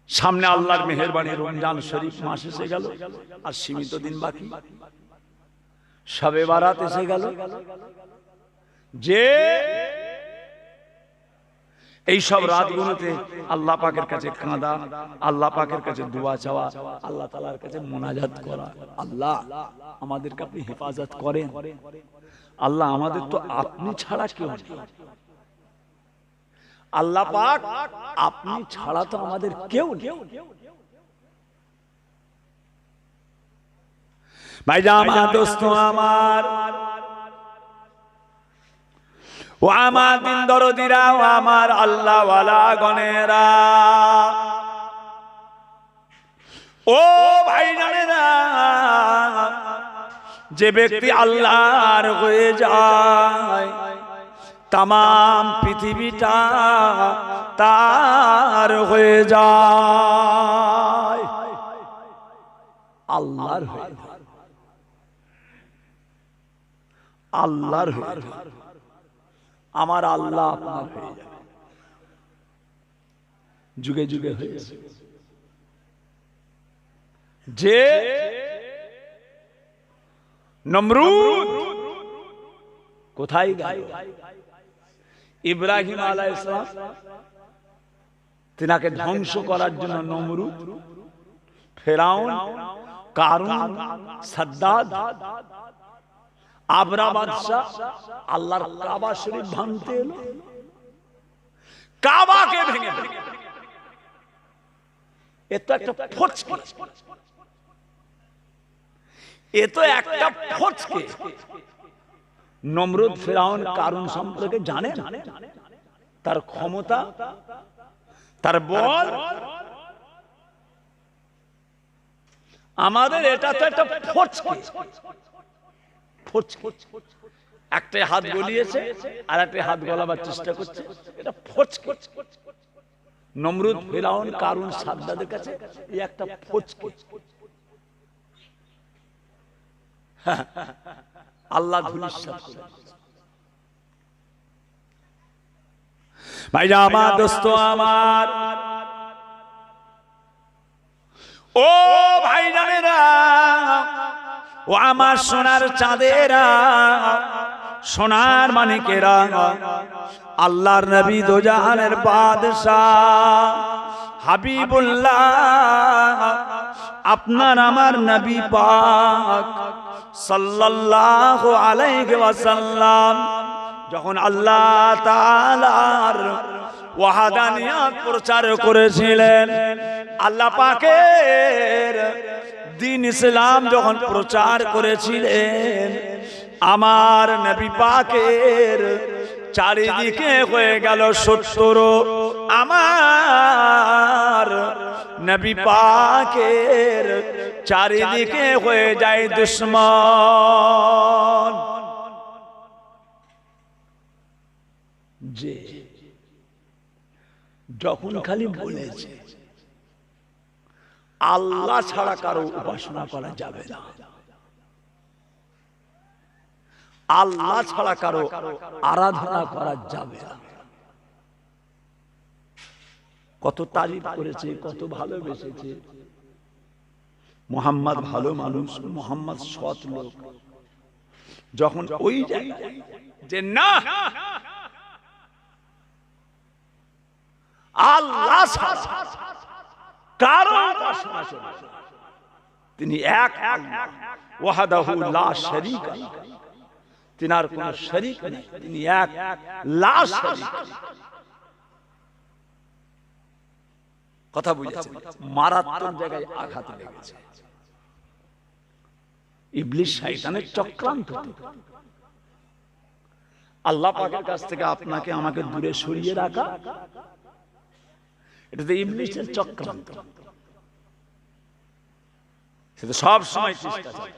সামনে আল্লাহর মেহেরবানি রমজান শরীফ মাস এসে গেল, আর সীমিত দিন বাকি। শবে বারাত এসে গেল। যে এই সব রাতগুলোতে আল্লাহ পাকের কাছে কাঁদা, আল্লাহ পাকের কাছে দোয়া চাওয়া, আল্লাহ তাআলার কাছে মোনাজাত করা, আল্লাহ আমাদেরকে আপনি হেফাজত করেন, আল্লাহ আমাদের তো আপনি ছাড়া কেউ নেই, আল্লাহ পাক আপনি ছাড়া তো আমাদের কেউ নেই। ভাইজান দোস্ত আমার, ও আমার দিন দরদিরা, ও আমার আল্লাহ ওয়ালা গণেরা, ও ভাইজানেরা, যে ব্যক্তি আল্লাহর হয়ে যায় তামাম পৃথিবীটা তার হয়ে যায়। আল্লাহর হয়ে যায়, আল্লাহর হয়ে যায়। আমার আল্লাহ আপনার হয়ে যাবে, যুগে যুগে হয়ে যাবে। যে নমরুদ কোথায় গেল? ইব্রাহিম আলাইহিস সালাম তিনাকে ধ্বংস করার জন্য নমরুদ, ফেরাউন, কারুন, সাদ্দাদ, আবরা বাদশাহ আল্লাহর কাবা শরীফ ভাঙতে এলো, কাবাকে ভেঙে ভেঙে। এ তো একটা ফচকে, এ তো একটা ফচকে। নমরুদ, ফেরাউন, কারুন সম্পর্কে জানেন? তার ক্ষমতা, তার বল। আমাদের এটা তো একটা ফচকে। একটা হাত গলিয়েছে আর একটা হাত গলাবার চেষ্টা করছে, এটা ফচকে। নমরুদ, ফেরাউন, কারুন, সাদ্দাদের কাছে এই একটা ফচকে। আল্লাহ ধূলিসাৎ করে। ভাইরা আমার, দোস্ত আমার, ও ভাইজানেরা, ও আমার সোনার চাঁদেরা, সোনার মানিকেরা, আল্লাহর নবী দোজাহানের বাদশাহ হাবিবুল্লাহ, আপনার আমার নবী পাক সাল্লাল্লাহু আলাইহি ওয়াসাল্লাম যখন আল্লাহ তাআলার ওয়াহদানিয়ত প্রচার করেছিলেন, আল্লাহ পাকের দ্বীন ইসলাম যখন প্রচার করেছিলেন, আমার নবী পাকের চারিদিকে হয়ে গেল শত্রু, আমার নবী পাকের চারিদিকে হয়ে যায় দুশমন। যে যখন খালি বলেছে আল্লাহ ছাড়া কারো উপাসনা করা যাবে না, আল্লাহ ছাড়া কারো আরাধনা করা যাবে না, কত তারিফ করেছে, কত ভালোবেসেছে। মুহাম্মদ ভালো মানুষ, মুহাম্মদ সৎ লোক। যখন ওই জায়গায় যে না আল্লাহ ছাড়া কারো উপাসনা চলবে, তিনি এক আল্লাহ, ওয়াহদাহু লা শারীকা, তিনার কোনো শরীক নেই, তিনি এক, লা শারীকা। কথা বুঝেছেন? মারাত্মক জায়গায় আঘাত লেগেছে। ইবলিস শয়তানের চক্রান্ত। আল্লাহ পাকের কাছ থেকে আপনাকে আমাকে দূরে সরিয়ে রাখা, এটা তো ইবলিসের চক্রান্ত। সেটা সব সময় চেষ্টা করে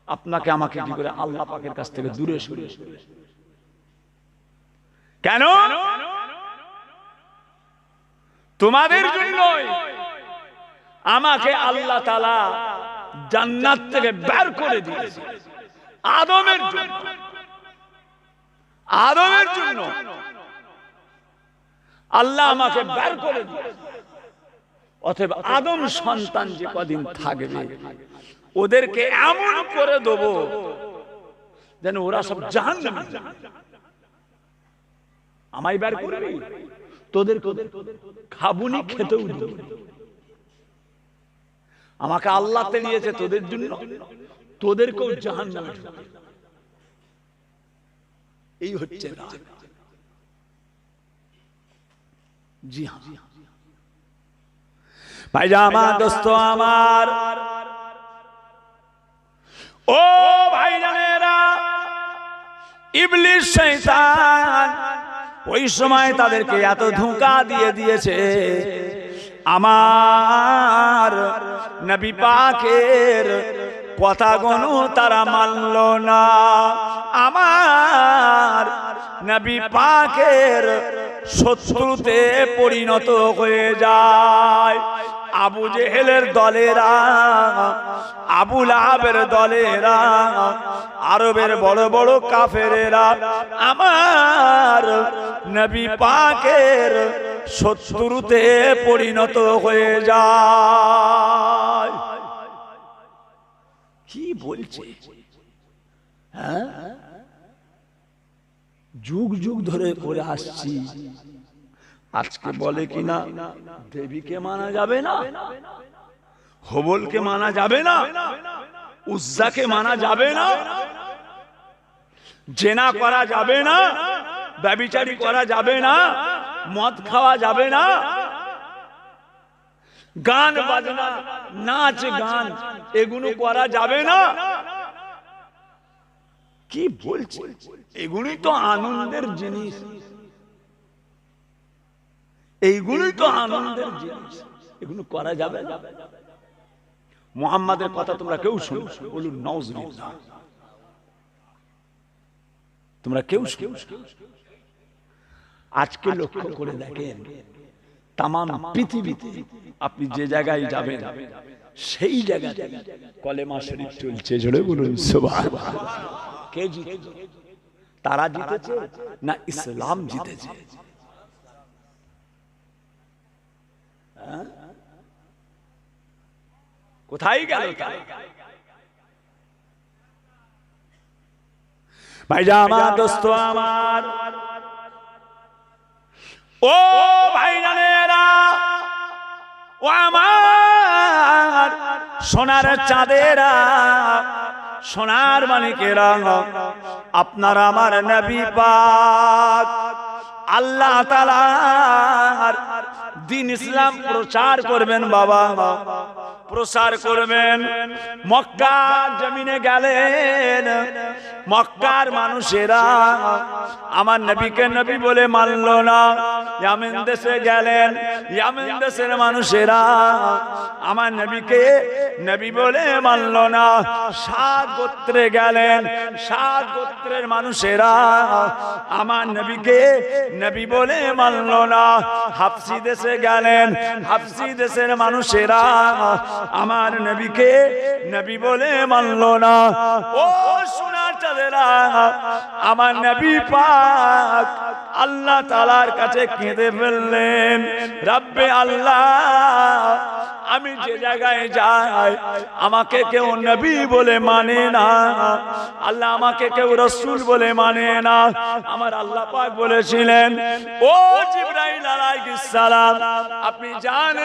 আপনাকে আমাকে কি করে আল্লাহ পাকের কাছ থেকে দূরে সরিয়ে। কেন? তোমাদের জন্যই আমাকে আল্লাহ তাআলা জান্নাত থেকে বের করে দিয়েছে। আদমের জন্য, আদমের জন্য আল্লাহ আমাকে বের করে দিয়েছে। অতএব আদম সন্তান যে কদিন থাকবে ওদেরকে এমন করে দেব যেন ওরা সব জাহান্নামে যাবে। আমায় বের করবি, তোদের খাবুনি, খেতেও দেব। আমাকে আল্লাহ তেড়িয়েছে তোদের জন্য, তোদেরকেও জাহান্নামে ঢুকবে। এই হচ্ছে রাগ। জি হ্যাঁ ভাইরা আমার, দোস্ত আমার, ও ভাইজানেরা, ইবলিস শয়তান ওই সময় তাদেরকে এত ধোঁকা দিয়ে দিয়েছে, আমার নবী পাকের কথাগুলো তারা মানল না। আমার নবী পাকের শত্রুতে পরিণত হয়ে যায়। আবু জেহেলের দলেরা, আবু লাহাবের দলেরা, আরবের বড় বড় কাফেরেরা আমার নবী পাকের শত্রুতে পরিণত হয়ে যায়। কি বলছে? হ্যাঁ, যুগ যুগ ধরে করে আসছি, আজকে বলে কিনা দেবীকে মানা যাবে না, হবলকে মানা যাবে না, উজ্জাকে মানা যাবে না, জেনা করা যাবে না, ব্যভিচারী করা যাবে না, মদ খাওয়া যাবে না, গান বাজনা, নাচ গান এগুলো করা যাবে না। কি বলছে? এগুলোই তো আনন্দের জিনিস, এইগুলোই তো আনন্দের জিনিস, এগুলো করা যাবে না। মুহাম্মাদের কথা তোমরা কেউ শুনো, বলুন নাউজুবিল্লাহ। তোমরা কেউ আজকে লক্ষ্য করে দেখেন, তামাম পৃথিবীতে আপনি যে জায়গায় যাবেন সেই জায়গাতে কলেমা শরীফ চলছে। জোরে বলুন সুবহানাল্লাহ। কে জিতেছে? তারা জিতেছে না ইসলাম জিতেছে? কোথায় গেল তারা? ভাইজা আমার, দোস্ত আমার, ও ভাইজানেরা, ও আমার সোনার চাঁদেরা, সোনার মানিকেরা, আপনারা আমার নবী পাক আল্লাহ তাআলার দ্বীন ইসলাম প্রচার করবেন। বাবা প্রচার করবেন। মক্কার জমিনে গেলেন, মক্কার মানুষেরা আমার নবীকে নবী বলে মানল না। ইয়ামেন দেশে গেলেন, ইয়ামেন দেশের মানুষেরা আমার নবীকে নবী বলে মানল না। সাত গোত্রে গেলেন, সাত গোত্রের মানুষেরা আমার নবীকে নবী বলে মানল না। হাবশী দেশে গেলেন, হাবশী দেশের মানুষেরা আমার নবীকে নবী বলে মানল না। ও সোনার চাঁদেরা, আমার নবী পাক আল্লাহ তাআলার কাছে কেঁদে ফেললেন, রব্বে আল্লাহ, আমি যে জায়গায় যাই আমাকে কেউ নবী বলে মানে না, আল্লাহ আমাকে কেউ রাসূল বলে মানে না। আমার আল্লাহ পাক বলেছিলেন, ও জিবরাইল আলাইহিস সালাম, আপনি যান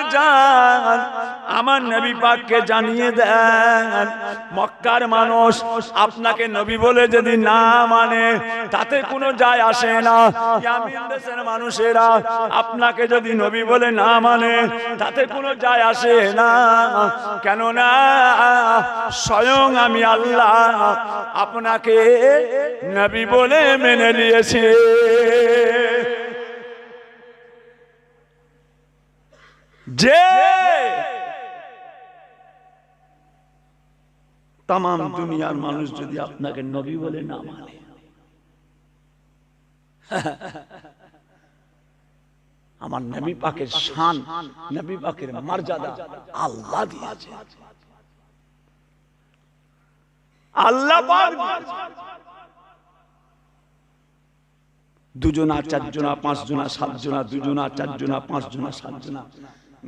আমার নবী পাককে জানিয়ে দেন, মক্কার মানুষ আপনাকে নবী বলে যদি না মানে তাতে কোনো যায় আসে না। ইয়ামিন দেশের মানুষেরা আপনাকে যদি নবী বলে না মানে তাতে কোনো যায় আসে না, কেননা স্বয়ং আমি আল্লাহ আপনাকে নবী বলে মেনে নিয়েছি। যে তাম দুনিয়ার মানুষ যদি আপনাকে নবী বলে না মানে, আমার নবী পাকের শান, নবী পাকের মর্যাদা আল্লাহ দিয়েছে। আল্লাহ পাক দুজনা, চারজনা, পাঁচজনা, সাতজনা, দুজনা, চারজনা, পাঁচজনা, সাতজনা,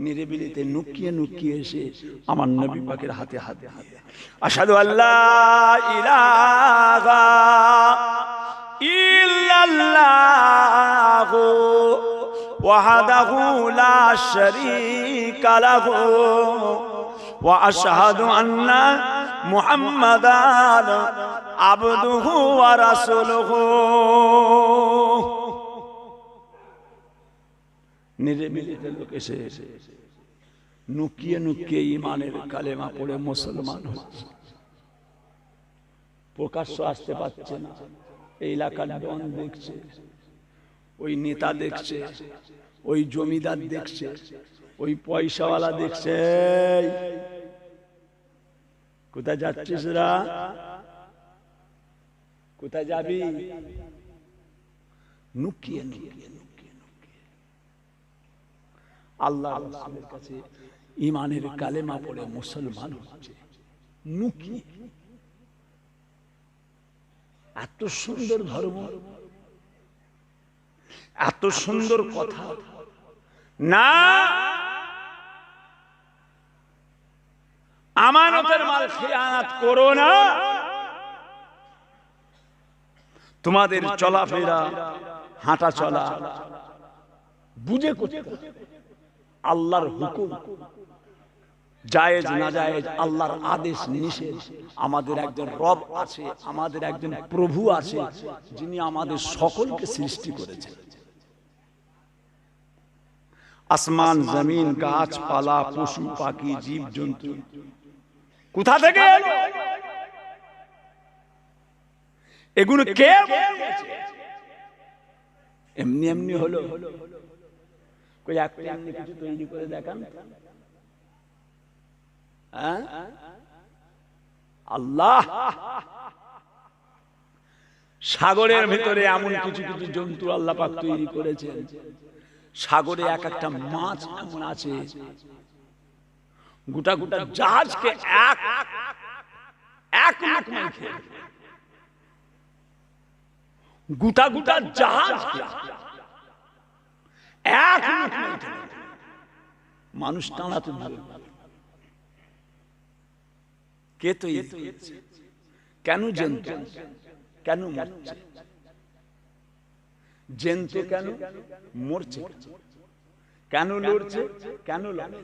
নিরিবিলিতে নুকিয়ে নুকিয়ে এসে আমার নবী পাকের হাতে হাতে হাতে আশহাদু আল্লাহ ইলাহা ইল্লাল্লাহু ওয়াহদাহু লা শারীকা লাহু ওয়া আশহাদু আন্না মুহাম্মাদান আবদুহু ওয়া রাসূলুহু। নিরিবিলিতে লোক এসে নুকিয়ে নুকিয়ে ইমানের কালেমা পড়ে মুসলমান হচ্ছে, প্রকাশ্য আসতে পারছে না। এই এলাকার ডন দেখছে, ওই নেতা দেখছে, ওই জমিদার দেখছে, ওই পয়সাওয়ালা দেখছে, কোথায় যাচ্ছিস রা, কোথায় যাবি? নুকিয়ে নুকিয়ে আল্লাহর রাসূলের কাছে ঈমানের কালেমা পড়ে মুসলমান হচ্ছে নুকিয়ে। এত সুন্দর ধর্ম, এত সুন্দর কথা না। আমানতের মাল খেয়ানত করো না। তোমাদের চলাফেরা হাঁটা চলা বুঝে করতে, আল্লাহর হুকুম জায়েজ না জায়েজ, আল্লাহর আদেশ নিষেধ। আমাদের একজন রব আছে, আমাদের একজন প্রভু আছে, যিনি আমাদের সকলকে সৃষ্টি করেছেন। আসমান জমিন গাছপালা পশু পাখি জীব জন্তু কোথা থেকে এলো? এগুলো কে বানিয়েছে? এমনি এমনি হলো? কই আপনি এমনি কিছু তৈরি করে দেখান। আল্লাহ সাগরের ভিতরে এমন কিছু কিছু জন্তু আল্লাহ পাক তৈরি করেছেন। সাগরে এক একটা মাছ এমন আছে, গোটা গোটা জাহাজকে এক এক লোকমায় খেয়ে, গোটা গোটা জাহাজকে এক লোকমায় খেয়ে মানুষ টানাতে ধরে। কে তৈরি করেছে? কেন জন্তু? কেন মরছে? জন্তু কেন মরছে? কেন লড়ছে? কেন লড়ে?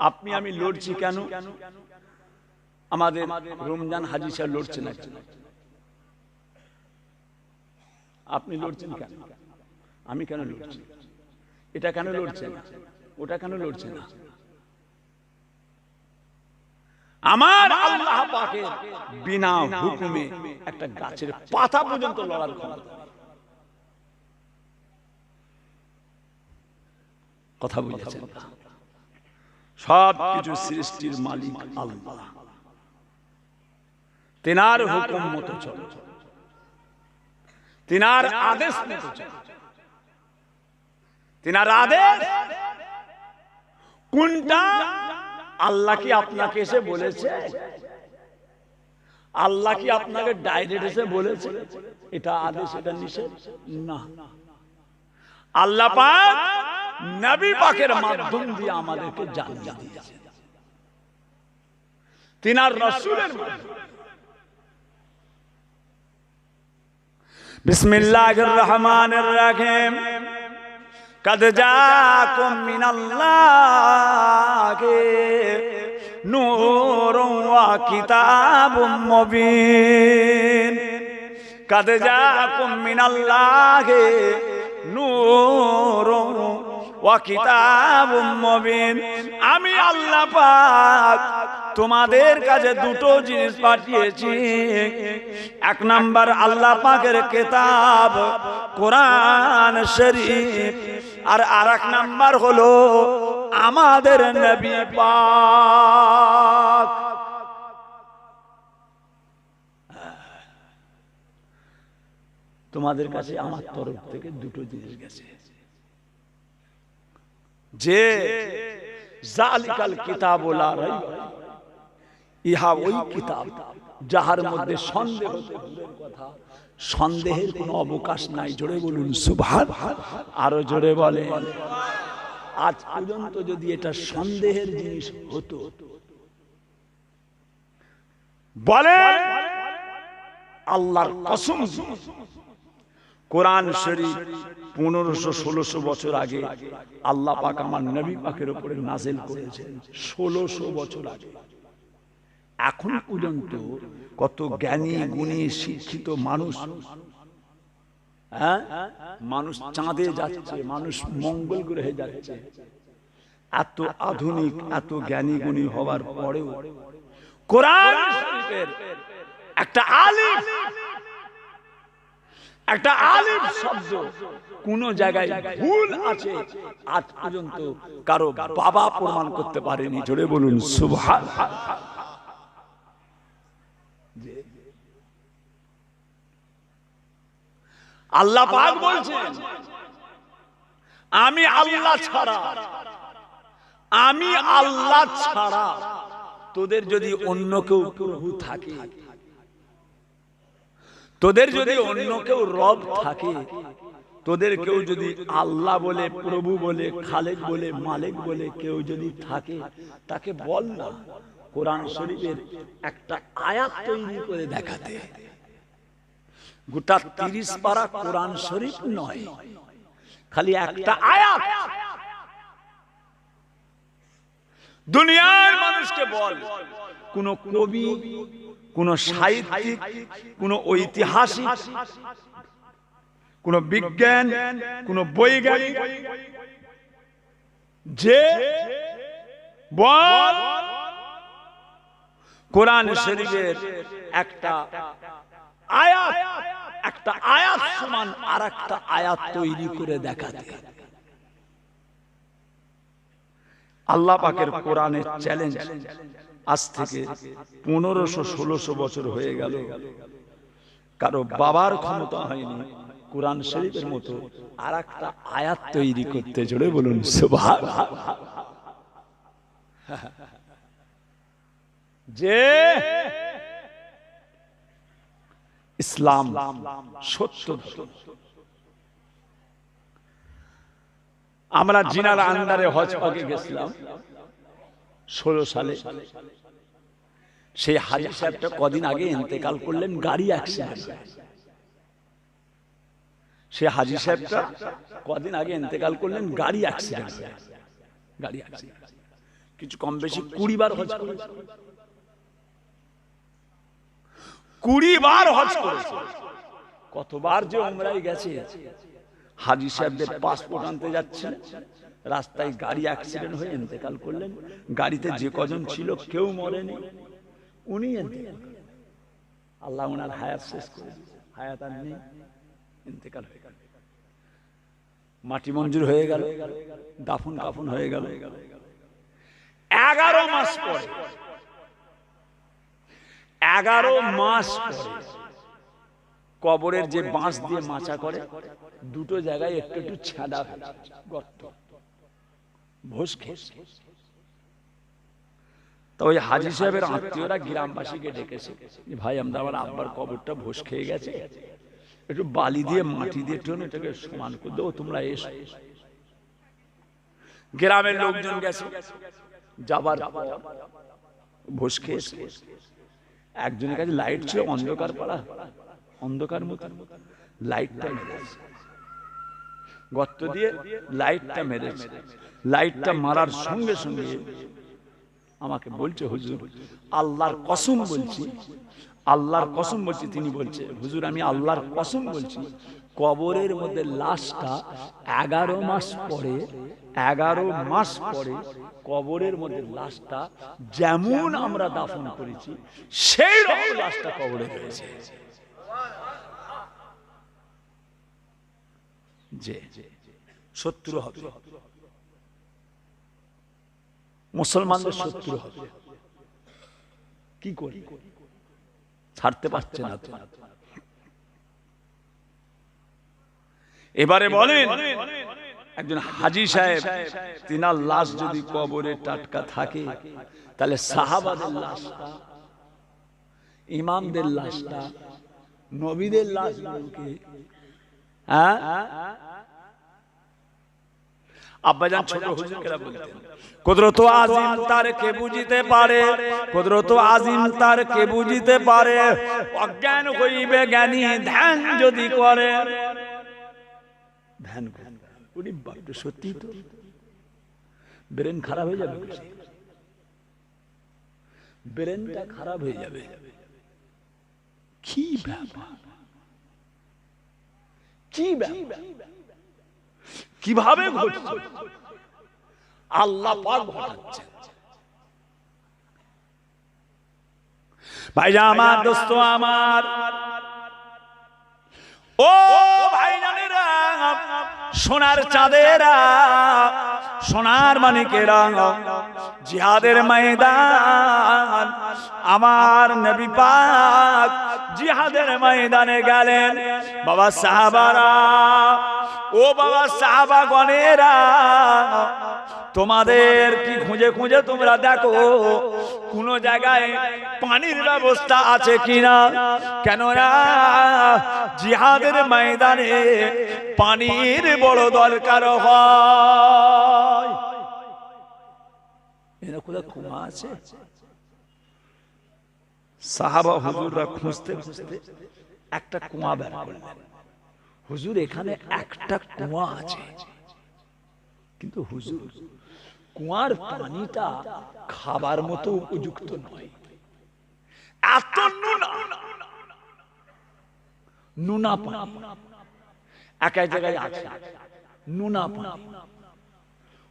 আপনি আমি লড়ছি কেন? আমাদের রমজান হাজী সাহেব লড়ছে না, আপনি লড়ছেন কেন? আমি কেন লড়ছি? এটা কেন লড়ছে না? ওটা কেন লড়ছে না? আমার আল্লাহ পাকের বিনা হুকুমে একটা গাছের পাতা পর্যন্ত লড়ার ক্ষমতা। কথা বুঝেছেন? সব কিছু সৃষ্টির মালিক আল্লাহ, তিনার হুকুম মতো চলো, তিনার আদেশ মতো চলো। তিনার আদেশ কোনটা? আল্লাহ কি আপনাকে এসে বলেছে? আল্লাহ কি আপনাকে ডাইরেক্ট এসে বলেছে এটা আদেশ এটা নিষেধ? না, আল্লাহ পাক নবী পাকের মাধ্যম দিয়ে আমাদেরকে জানিয়ে দিয়েছেন, তিনার রাসূলের মাধ্যমে। বিসমিল্লাহির রহমানির রহিম। কদ জাকুম মিনাল্লাহি নূরুন ওয়া কিতাবুম মুবিন। কদ জাকুম মিনাল্লাহি নূরুন ওয়া কিতাবুম মুবিন। আমি আল্লাহ পাক তোমাদের কাছে দুটো জিনিস পাঠিয়েছি। এক নাম্বার আল্লাহ পাকের কিতাব কোরআন শরীফ, আর আরেক নাম্বার হলো আমাদের নবী পাক। তোমাদের কাছে আমার তরফ থেকে দুটো জিনিস গেছে, যে জালিকাল কিতাবু লা রাইব, ইহা ওই কিতাব যাহার মধ্যে সন্দেহ হতে দূরের কথা, সন্দেহের কোনো অবকাশ নাই। জোরে বলুন সুবহান। আরো জোরে বলে। আজ পর্যন্ত যদি এটা সন্দেহের জিনিস হতো, বলে আল্লাহর কসম, কোরআন শরীফ 1500-1600 বছর আগে আল্লাহ পাক আমার নবী পাকের উপরে নাযিল করেছেন, 1600 বছর আগে। এখন পর্যন্ত কত জ্ঞানী গুণী শিক্ষিত মানুষ, মানুষ চাঁদে যাচ্ছে, মানুষ মঙ্গল গ্রহে যাচ্ছে, এত আধুনিক এত জ্ঞানী গুণী হওয়ার পরেও কোরআন শরীফের একটা আলিফ শব্দ কোন জায়গায় ভুল আছে আজ পর্যন্ত কারো বাবা প্রমাণ করতে পারেনি। জোরে বলুন সুবহানাল্লাহ। আল্লাহ পাক বলছেন, আমি আল্লাহ ছাড়া তোদের যদি অন্য কেউ প্রভু থাকে, তোদের যদি অন্য কেউ রব থাকে, তোদের কেউ যদি আল্লাহ বলে, প্রভু বলে, খালেক বলে, মালিক বলে কেউ যদি থাকে, তাকে বল না কোরআন শরীফের একটা আয়াত তৈরি করে দেখাতে। গোটা 30 পারা কোরআন শরীফ নয়, খালি একটা আয়াত। দুনিয়ার মানুষকে বল, কোন কবি, কোন সাহিত্যিক, কোন ঐতিহাসিক, কোন বিজ্ঞান, কোন বৈজ্ঞানিক যে বল কোরআন শরীফের একটা আয়াত সমান আরেকটা আয়াত তৈরি করে দেখাতে। আল্লাহ পাকের কোরআনের চ্যালেঞ্জ আজ থেকে 1500-1600 বছর হয়ে গেল, কারো বাবার ক্ষমতা হয়নি কোরআন শরীফের মতো আরেকটা আয়াত তৈরি করতে। জোরে বলুন সুবহানাল্লাহ। যে ইসলাম সত্য। আমরা জিনার আন্ডারে হজ পাকে গেছিলাম 16 সালে। সেই হাজী সাহেবটা কদিন আগে ইন্তেকাল করলেন গাড়ি অ্যাক্সিডেন্ট। সেই হাজী সাহেবটা কদিন আগে ইন্তেকাল করলেন গাড়ি অ্যাক্সিডেন্ট। কিছু কম বেশি 20 বার হজ করেছে, 20 বার হজ করেছে। কতবার যে উমরায় গেছে। হাজী সাহেবদের পাসপোর্ট আনতে যাচ্ছেন, রাস্তায় গাড়ি অ্যাক্সিডেন্ট হয়ে ইন্তেকাল করলেন। গাড়িতে যে কজন ছিল কেউ মরেনি, উনি ইন্তেকাল করলেন। আল্লাহ ওনার হায়াত শেষ করে দিয়েছে, হায়াত আর নেই, ইন্তেকাল হয়ে গেল। মাটি মঞ্জুর হয়ে গেল, দাফন কাফন হয়ে গেল। 11 মাস পরে 11 মাস পরে কবরের যে বাঁশ দিয়ে মাচা করে, দুটো জায়গায় একটু একটু ছেঁড়া গর্ত, ভোসকে। তো ওই হাজী সাহেবের আত্মীয়রা গ্রামবাসীকে ডেকেছে, ভাই আমরা আমার আব্বার কবরটা ভোস খেয়ে গেছে, একটু বালি দিয়ে মাটি দিয়ে এটাকে সমান করে দেবো, তোমরা এসো। গ্রামের লোকজন গেছে, যাবার ভোস খেয়েছে। একজনের কাছে লাইট ছিল, অন্ধকার পাড়া, অন্ধকার মতো লাইটটা মেরেছে, গর্ত দিয়ে লাইটটা মেরেছে। লাইটটা মারার সঙ্গে সঙ্গে আমাকে বলছে, হুজুর আল্লাহর কসম বলছি, আল্লাহর কসম বলছি, তিনি বলছে হুজুর আমি আল্লাহর কসম বলছি, কবরের মধ্যে লাশটা 11 মাস পরে, 11 মাস পরে কবরের মধ্যে লাশটা যেমন আমরা দাফন করেছি সেই রকম লাশটা কবরে রয়েছে। যে শত্রু হবে, মুসলমানদের শত্রু হবে, কি করি, ছাড়তে পারছে না তো। এবারে বলেন, একজন হাজী সাহেব, তিনার লাশ যদি কবরে টাটকা থাকে, তাহলে সাহাবাদের লাশটা, ইমামদের লাশটা, নবীদের লাশগুলোকে আব্বাজান ছোট হুজুরকেরা বলতেন, কুদরত আজিম তার কে বুঝিতে পারে, কুদরত আজিম তার কে বুঝিতে পারে, অজ্ঞান হইবে জ্ঞানী ধ্যান যদি করে। ধ্যান ওরে বাপ রে, সত্যি তো ব্রেন খারাপ হয়ে যাবে, ব্রেনটা খারাপ হয়ে যাবে। কি ব্যাপার, কি ব্যাপার, কিভাবে ঘটছে? আল্লাহ পাক ঘটাচ্ছেন। ভাইরা আমার, দোস্ত আমার, ও ভাইজানেরা, সোনার চাঁদেরা, সোনার মানিকেরা, জিহাদের ময়দান, আমার নবী পাক জিহাদের ময়দানে গেলেন। বাবা সাহাবারা, ও বাবা সাহাবাগণেরা, তোমাদের কি খুঁজে খুঁজে তোমরা দেখো কোন জায়গায় পানির ব্যবস্থা আছে কিনা, কেননা জিহাদের ময়দানে পানির বড় দরকার হয়। এর কোথাও কুয়া আছে? সাহাবা হুজুররা খুঁজতে খুঁজতে একটা কুয়া বের করলেন। হুজুর, এখানে একটা কুয়া আছে, কিন্তু হুজুর কুয়ার পানিটা খাবার মতো উপযুক্ত নয়, এত নুনা নুনা পানি এক এক জায়গায় আছে, নুনা পানি।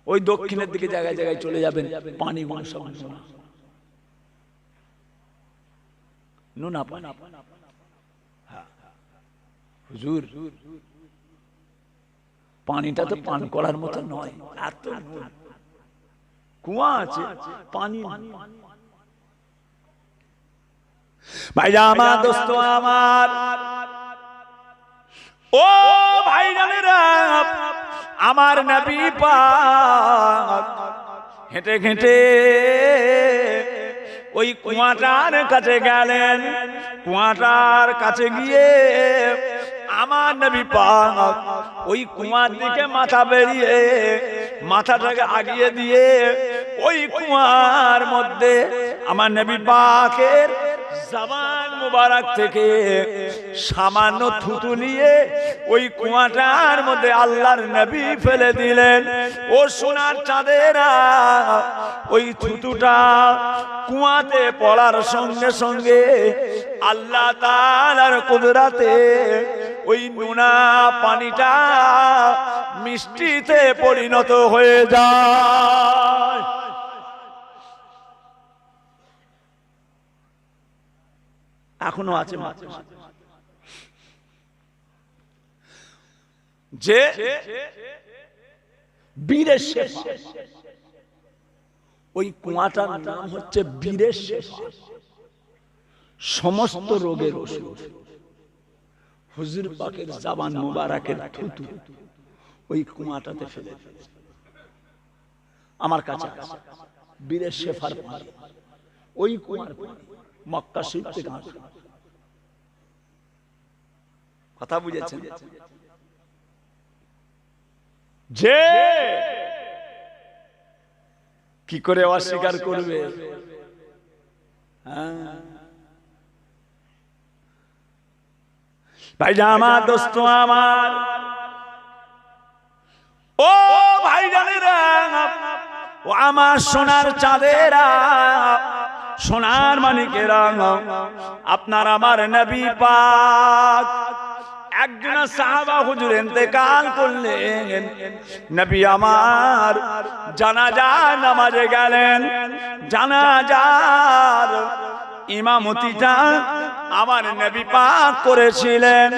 ওই দক্ষিণের দিকে জায়গায় জায়গায় চলে যাবেন, পানিগুলো সব নুনা নুনা পানি। হুজুর, পানিটা তো পান করার মতো নয়, এত কুয়া আছে, পানি। ভাইরা আমার, দোস্ত আমার, ও ভাইজানেরা, আমার নবী পাক হেঁটে হেঁটে ওই কুয়াটার কাছে গেলেন। কুয়াটার কাছে গিয়ে আমার নবী পাক ওই কুয়ার দিকে মাথা বেরিয়ে, মাথাটাকে আগিয়ে দিয়ে ওই কুয়ার মধ্যে আমার নবী পাকের জবান মুবারক থেকে সামান্য থুতু নিয়ে ওই কুয়াটার মধ্যে আল্লাহর নবী ফেলে দিলেন। ও সোনার চাঁদেরা, ওই থুতুটা কুয়াতে পড়ার সঙ্গে সঙ্গে আল্লাহ তাআলার কুদরতে ওই নুনা পানিটা মিষ্টিতে পরিণত হয়ে যায়। এখনো আছে যে বীরের শেফা, ওই কুয়াটার নাম হচ্ছে বীরের শেফা, সমস্ত রোগের ওষুধ। হুজুর পাকের জবান মুবারকের থুতু ওই কুয়াটাতে ফেলে দিয়েছে। আমার কাছে বীরের শেফার পানি, ওই কুয়ার পানি মক্কা শরীফ থেকে আসে। কথা বুঝেছেন? যে কি করে অস্বীকার করবে? ভাইজান আমার, দোস্ত আমার, ও ভাইজানেরা, ও আমার সোনার চাঁদেরা, সোনার মানিকেরা, আপনার আমার নবী পাক একজন সাহাবা হুজুর ইন্তেকাল করলেন। নবী আমার জানাজা নামাজে গেলেন। জানাজার ইমামতিটা আমার নবী পাক করেছিলেন।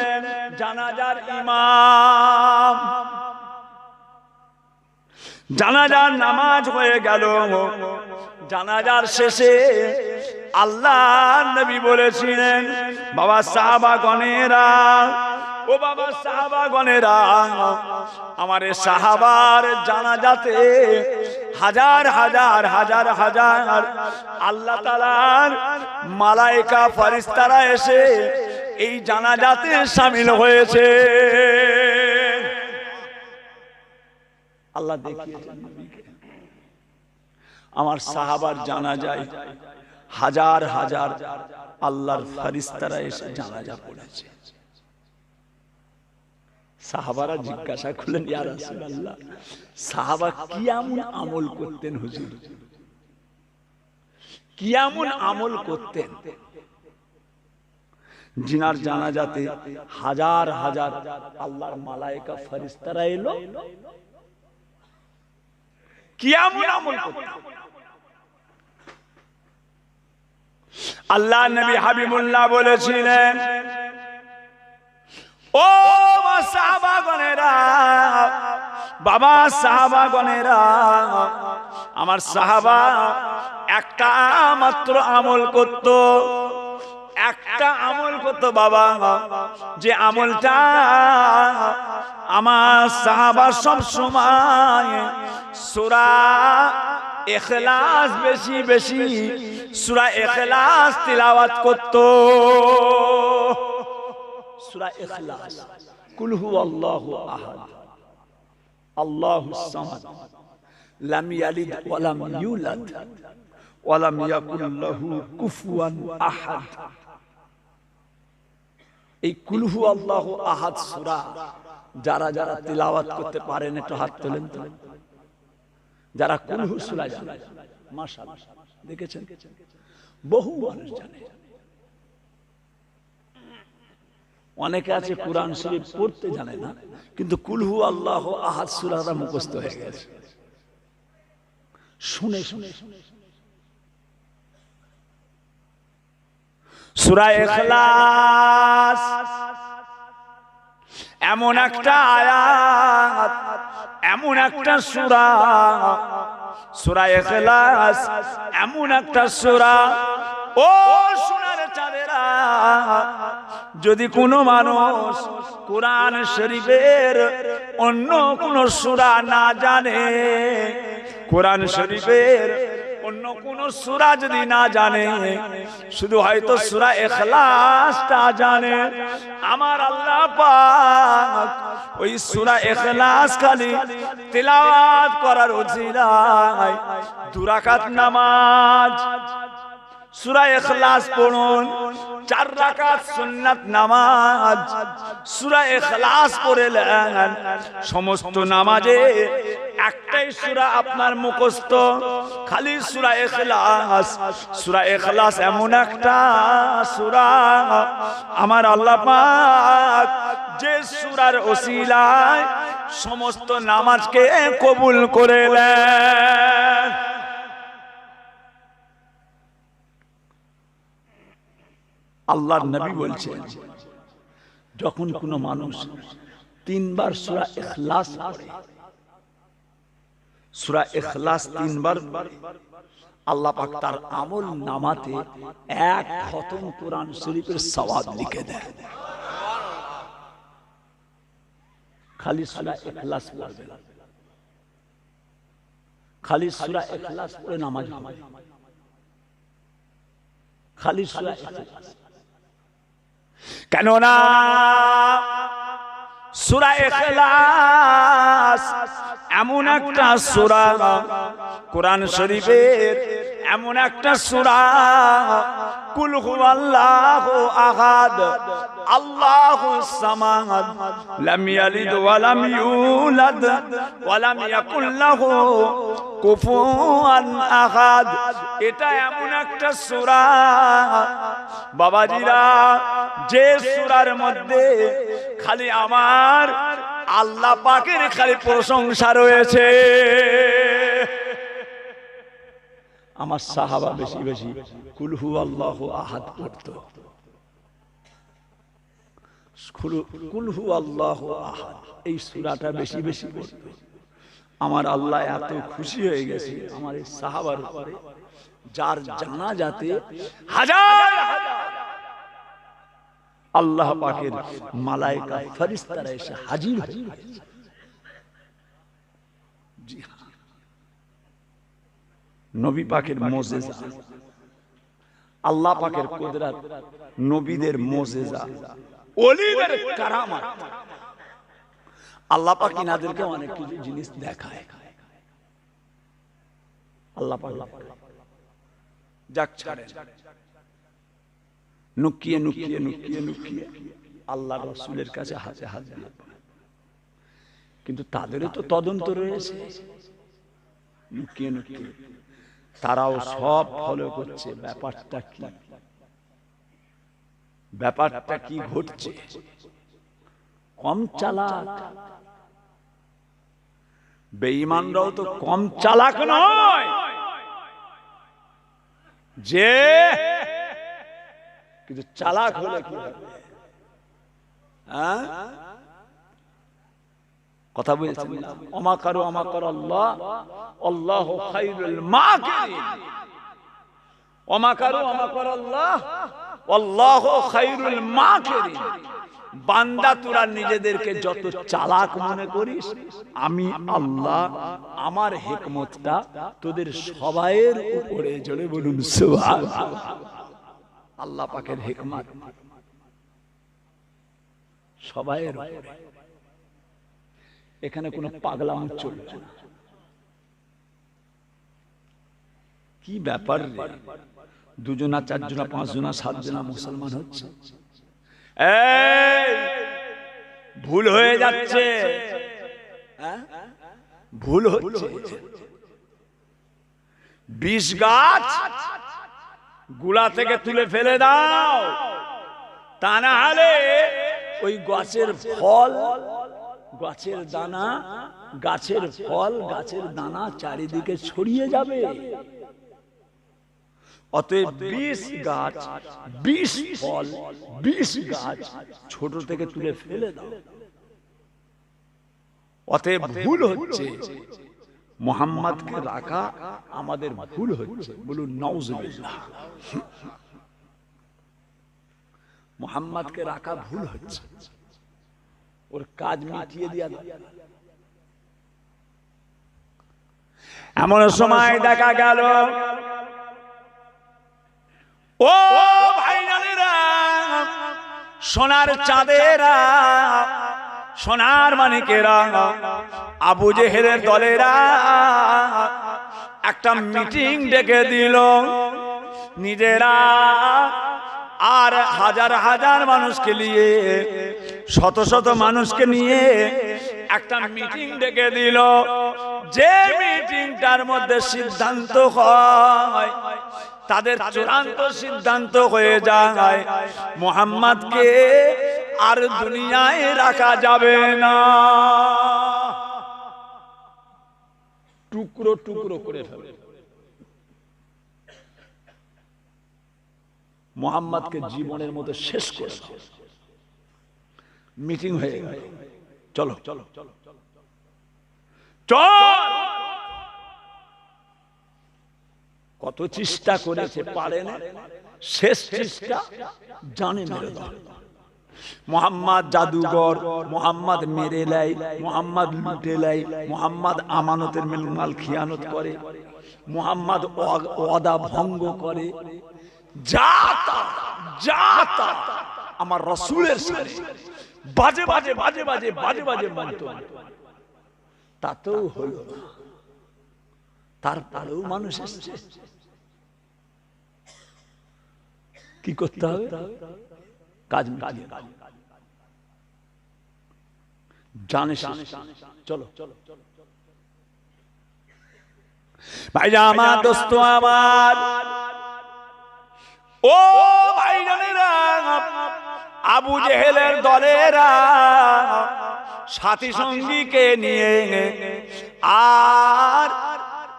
জানাজার ইমাম, জানাজার নামাজ হয়ে গেল। জানাজার শেষে আল্লাহর নবী বলেছিলেন, বাবা সাহাবাগণেরা, ও বাবা সাহাবাগণেরা, আমার সাহাবার জানাজাতে হাজার হাজার হাজার হাজার আল্লাহ তাআলার মালায়েকা ফেরেশতারা এসে এই জানাজাতে শামিল হয়েছে। আল্লাহ দেখিয়েছেন নবীকে। আমার সাহাবার জানাজায় হাজার হাজার আল্লাহর ফেরেশতারা এসে জানাজা পড়েছে। সাহাবারা জিজ্ঞাসা করলেন, ইয়া রাসূলুল্লাহ, সাহাবা কি এমন আমল করতেন হুজুর, কি এমন আমল করতেন জিনার জানাজাতে হাজার হাজার আল্লাহর মালায়েকা ফেরেশতারা এলো, কি এমন আমল করতেন? আল্লাহ নবী হাবিবুল্লাহ বলেছিলেন, ও সাহাবাগণেরা, বাবা সাহাবাগণেরা, আমার সাহাবা একটা মাত্র আমল করত, একটা আমল করত বাবা, যে আমলটা আমার সাহাবা সব সময় সূরা ইখলাস বেশি বেশি সূরা ইখলাস তিলাওয়াত করত। সূরা ইখলাস, কুল হুয়াল্লাহু আহাদ, আল্লাহুস সামাদ, লাম ইয়ালিদ ওয়া লাম ইউলাদ ওয়া লাম ইয়াকুল লাহু কুফুয়ান আহাদ। এই কুল হুয়াল্লাহু আহাদ সূরা যারা যারা তিলাওয়াত করতে পারেন একটু হাত তোলেন তো। যারা কুল হু সূরা জানেন, মাশাআল্লাহ, দেখেছেন বহু মানুষ জানে। অনেকে আছে কুরআন শরীফ পড়তে জানে না, কিন্তু কুল হু আল্লাহু আহাদ সূরাটা মুখস্থ হয়ে গেছে শুনে শুনে। সূরা ইখলাস এমন একটা আয়াত, এমন একটা সূরা, সূরা ইখলাস এমন একটা সূরা, ও সোনার চাঁদেরা, যদি কোনো মানুষ কোরআন শরীফের অন্য কোন সূরা না জানে, কোরআন শরীফের অন্য কোন সূরা যদি না জানে, শুধু হয়তো সূরা ইখলাসটা জানে, আমার আল্লাহ পাক ওই সূরা ইখলাস খালি তিলাওয়াত করার উসিলায় 2 রাকাত নামাজ, সূরা ইখলাস পড়ুন, 4 রাকাত সুন্নাত নামাজ, সূরা ইখলাস পড়লেন, সমস্ত নামাজে একটাই সূরা আপনার মুখস্থ, খালি সূরা ইখলাস। সূরা ইখলাস এমন একটা সূরা, আমার আল্লাহ পাক যে সূরার ওসিলায় সমস্ত নামাজকে কবুল করেলেন। আল্লাহর নবী বলছেন, যখন কোনো মানুষ 3 বার সূরা ইখলাস পড়ে, সূরা ইখলাস 3 বার আল্লাহ পাক তার আমল নামাতে 1 খতম কোরআন শরীফের সওয়াব লিখে দেয়। খালি সূরা ইখলাস পড়বে, খালি সূরা ইখলাস পড়ে নামাজ হবে, খালি সূরা ইখলাস। কেননা সূরা ইখলাস এমন একটা সূরা, কোরআন শরীফের এমন একটা সূরা, কুল হুয়াল্লাহু আহাদ, আল্লাহুস সামাদ, লাম ইয়ালিদ ওয়া লাম ইউলাদ ওয়া লাম ইয়াকুল লাহু কুফুয়ান আহাদ। এটা এমন একটা সূরা বাবাজিরা, যে সূরার মধ্যে খালি আমার আল্লাহ পাকের খালি প্রশংসা রয়েছে। আমার সাহাবা বেশি বেশি কুল হুয়াল্লাহু আহাদ পড়তো, কুল হুয়াল্লাহু আহাদ এই সূরাটা বেশি বেশি পড়তো। আমার আল্লাহ এত খুশি হয়ে গেছে আমার এই সাহাবার উপরে, যার জানাজাতে হাজার হাজার আল্লাহ পাকের মালায়েকা ফেরেশতারা এসে হাজির হয়েছে। জি হ্যাঁ, নবী পাকের মুজিজা, আল্লাহ পাকের কুদরত, নবীদের মুজিজা, ওলিদের কারামাত, আল্লাহ পাক ইনাদেরকে অনেক কিছু জিনিস দেখায়। আল্লাহ পাক যাক ছাড়েন, নুকিয়ে নুকিয়ে নুকিয়ে নুকিয়ে আল্লাহ রাসূলের কাছে হাতে হাত দিয়ে, কিন্তু তাদেরও তো তদন্ত রয়েছে। নুকিয়ে নুকিয়ে তারাও সব ফলো করছে। ব্যাপারটা কি, ব্যাপারটা কি ঘটছে? কম চালাক বেঈমানরাও তো কম চালাক নয় যে, কিন্তু চালাক হলে কি হবে? কথা বলছেন, অমাকারু অমাকার আল্লাহ আল্লাহু খায়রুল মাকিরিন। অমাকারু অমাকার আল্লাহ আল্লাহু খায়রুল মাকিরিন। বান্দা তোরা নিজেদেরকে যত চালাক মনে করিস, আমি আল্লাহ আমার হিকমতটা তোদের সবাইয়ের উপরে, জোরে বলুন সুবহানাল্লাহ। আল্লাহ পাকের হিকমত সবাইয়ের উপরে। এখানে কোনো পাগলামো চলবে না। কি ব্যাপার রে, দুজনা চারজনা পাঁচজনা সাতজনা মুসলমান হচ্ছে, ভুল হয়ে যাচ্ছে, ভুল হচ্ছে। ২০ গাছ গুড়া থেকে তুলে ফেলে দাও, তা না হলে ওই গাছের ফল, গাছের দানা, গাছের ফল, গাছের দানা চারিদিকে ছড়িয়ে যাবে। অতএব ২০ গাছ, ২০ ফল, ২০ গাছ ছোট থেকে তুলে ফেলে দাও। অতএব ভুল হচ্ছে, মুহাম্মদকে রাখা আমাদের ভুল হচ্ছে। বলুন নাউজুবিল্লাহ। মুহাম্মদকে রাখা ভুল হচ্ছে, ওর কাজ মিটিয়ে দিয়া দাও। এমন সময় দেখা গেল, ও ভাইজানেরা, সোনার চাঁদেরা, সোনার মানিকেরা, আবু জেহেলের দলেরা একটা মিটিং ডেকে দিল। নিজেরা আর হাজার হাজার মানুষকে নিয়ে, শত শত মানুষকে নিয়ে একটা মিটিং ডেকে দিল। যে মিটিংটার মধ্যে সিদ্ধান্ত হয়, তাদের চূড়ান্ত সিদ্ধান্ত হয়ে যায়, মুহাম্মদকে আর দুনিয়ায় রাখা যাবে না, টুকরো টুকরো করে ফেলে। মুহাম্মদকে জীবনের মতো শেষ করে দাও। মিটিং হয়ে গেল, চলো চলো চলো চল। কত চেষ্টা করেছে, পারে না। শেষ চেষ্টা জানে মেরে দাও। মুহাম্মদ জাদুঘর, মুহাম্মদ মেরে লাই, মুহাম্মদ লুটে লাই, মুহাম্মদ আমানতের মাল খিয়ানত করে, মুহাম্মদ ওয়াদা ভঙ্গ করে, জাতা জাতা আমার রাসূলের সাথে বাজে বাজে বাজে বাজে বাজে বাজে বলতো। তাতেও হলো না, তারপরেও মানুষ এসছে। কি করতে হবে? কাজ মিটিয়ে জানে। চলো ভাইরা আমার, দোস্ত আমার, ও ভাইজানেরা, আবু জেহেলের দলেরা সাথী সঙ্গীকে নিয়ে আর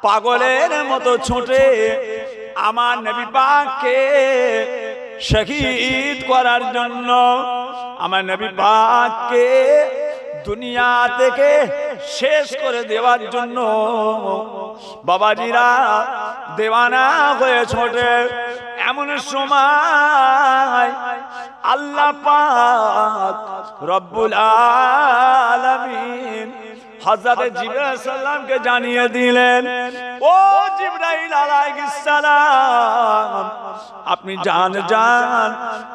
পাগলের মতো ছুটে আমার নবী পাককে শহীদ করার জন্য, আমার নবী পাককে দুনিয়া থেকে শেষ করে দেওয়ার জন্য বাবাজিরা দেওয়ানা হয়ে ছোটে। এমন সময় আল্লাহ পাক রব্বুল আলামিন হযরত জিবরাইল সালামকে জানিয়ে দিলেন, ও জিবরাইল আলাইহিস সালাম, আপনি যান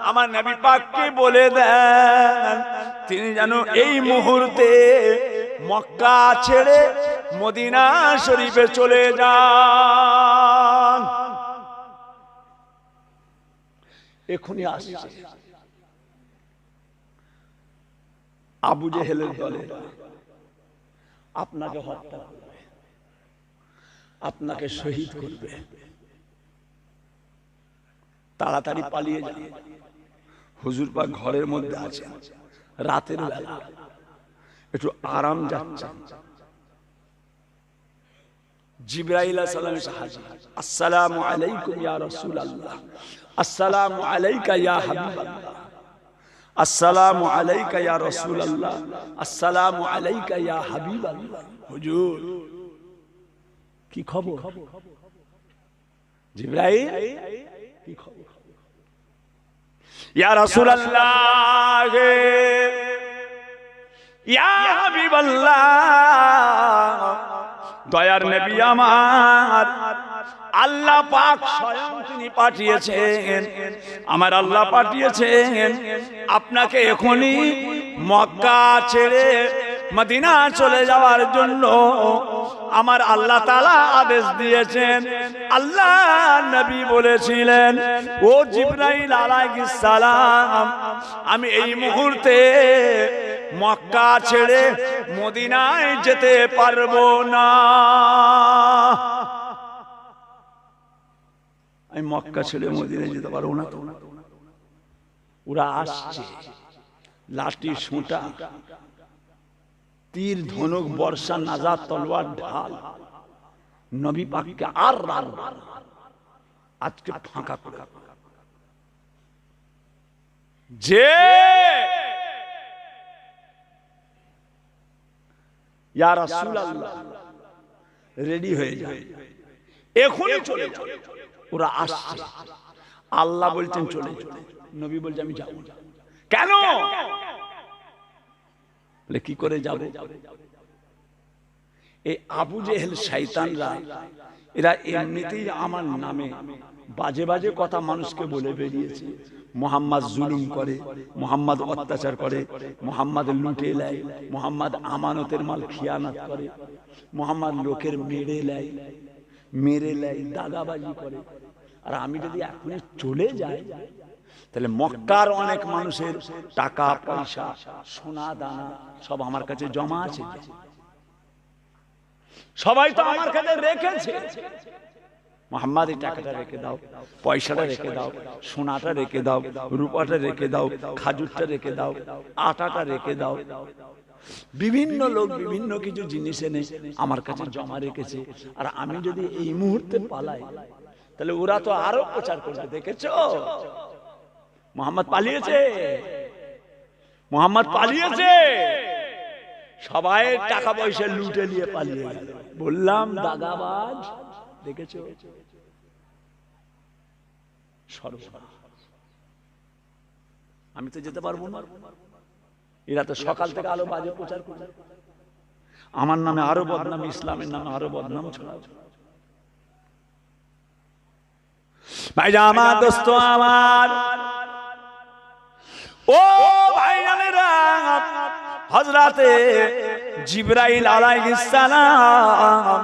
আমার নবী পাককে বলে দেন, তিনি যেন এই মুহূর্তে মক্কা ছেড়ে মদিনা শরীফে চলে যান। এখনই আসছে আবু জেহেলের দলে আপনাকে হত্যা করবে, আপনাকে শহীদ করবে। তাড়াতাড়ি পালিয়ে যান। হুজুর পাক ঘরের মধ্যে আছেন, রাতের বেলা একটু আরাম যাচ্ছেন। জিবরাইল আলাইহিস সালাম এসে হাজির। আসসালামু আলাইকুম ইয়া রাসূলুল্লাহ, আসসালামু আলাইকা ইয়া হাবিবাল্লাহ, আসসালামু আলাইকা ইয়া রাসূলুল্লাহ, আসসালামু আলাইকা ইয়া হাবিবাল্লাহ। হুজুর কি খবর? জিবরাইল কি খবর? ইয়া রাসূলুল্লাহ, ইয়া হাবিবাল্লাহ, দয়ার নবী আমার, আল্লাহ পাক স্বয়ং তিনি পাঠিয়েছেন, আমার আল্লাহ পাঠিয়েছেন আপনাকে এখনই মক্কা ছেড়ে মদিনা চলে যাওয়ার জন্য। আমার আল্লাহ তাআলা আদেশ দিয়েছেন। আল্লাহ নবী বলেছিলেন, ও জিবরাইল আলাইহিস সালাম, আমি এই মুহূর্তে মক্কা ছেড়ে মদিনায় যেতে পারবো না। আমি মক্কা ছেড়ে মদিনায় যেতে পারবো না। ওরা আসছে, লাঠি সোঁটা, তীর ধনুক বর্ষা নাজা তলোয়ার ঢাল, নবী পাককে আর আজকে ফাঁকা করে যে ইয়া রাসূলুল্লাহ রেডি হয়ে যায়, এখনই চলে যাও। ওরা আসছে, আল্লাহ বলছেন চলে যাও, নবী বলছে আমি যাব। কেন? বলে কি করে যাব? এই আবু জেহেল শয়তানরা, এরা এমনিতেই আমার নামে বাজে বাজে কথা মানুষকে বলে বেরিয়েছে। মুহাম্মদ জুলুম করে, মুহাম্মদ অত্যাচার করে, মুহাম্মদ লুটে নেয়, মুহাম্মদ আমানতের মাল খিয়ানত করে, মুহাম্মদ লোকের মেরে নেয়, দাগাবাজি করে। আর আমি যদি এখনই চলে যাই, তাহলে মক্কার অনেক মানুষের টাকা পয়সা সোনা দানা সব আমার কাছে জমা আছে, সবাই তো আমার কাছে রেখেছে। মুহাম্মদ এই টাকাটা রেখে দাও, পয়সাটা রেখে দাও, সোনাটা রেখে দাও, রূপাটা রেখে দাও, খাজুরটা রেখে দাও, আটাটা রেখে দাও। বিভিন্ন লোক বিভিন্ন কিছু জিনিস এনে আমার কাছে জমা রেখেছে। আর আমি যদি এই মুহূর্তে পালাই, তাহলে ওরা তো আরো প্রচার করবে, দেখেছো মুহাম্মদ পালিয়েছে, মুহাম্মদ পালিয়েছে। সবাই টাকা পয়সা লুটে নিয়ে পালিয়ে গেল। বললাম দাগাবাজ, দেখেছো? আমি তো যেতে পারবো না। এরা তো সকাল থেকে আলো বাজে প্রচার করে, আমার নামে আরো বদনাম, ইসলামের নামে আরো বদনাম ছড়ায়। ভাইরা আমার, দোস্ত আমার, ও ভাইরা, হযরতে জিবরাইল আলাইহিস সালাম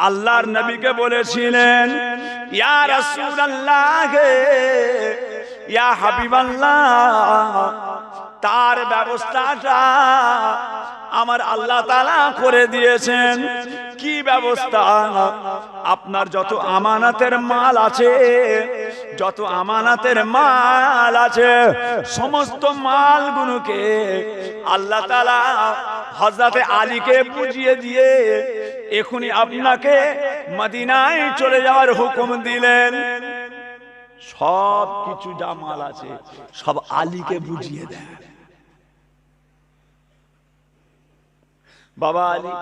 আল্লাহর নবীকে বলেছিলেন, ইয়া রাসূলুল্লাহ, ইয়া হাবিবাল্লাহ, তার ব্যবস্থাটা আমার আল্লাহ তাআলা করে দিয়েছেন। কি ব্যবস্থা? আপনার যত আমানতের মাল আছে, যত আমানতের মাল আছে, সমস্ত মালগুলোকে আল্লাহ তাআলা হযরতে আলীকে বুঝিয়ে দিয়ে এখনই আপনাকে মদিনায় চলে যাওয়ার হুকুম দিলেন। সব কিছু যা মাল আছে সব আলীকে বুঝিয়ে দেন। বাবা আলী,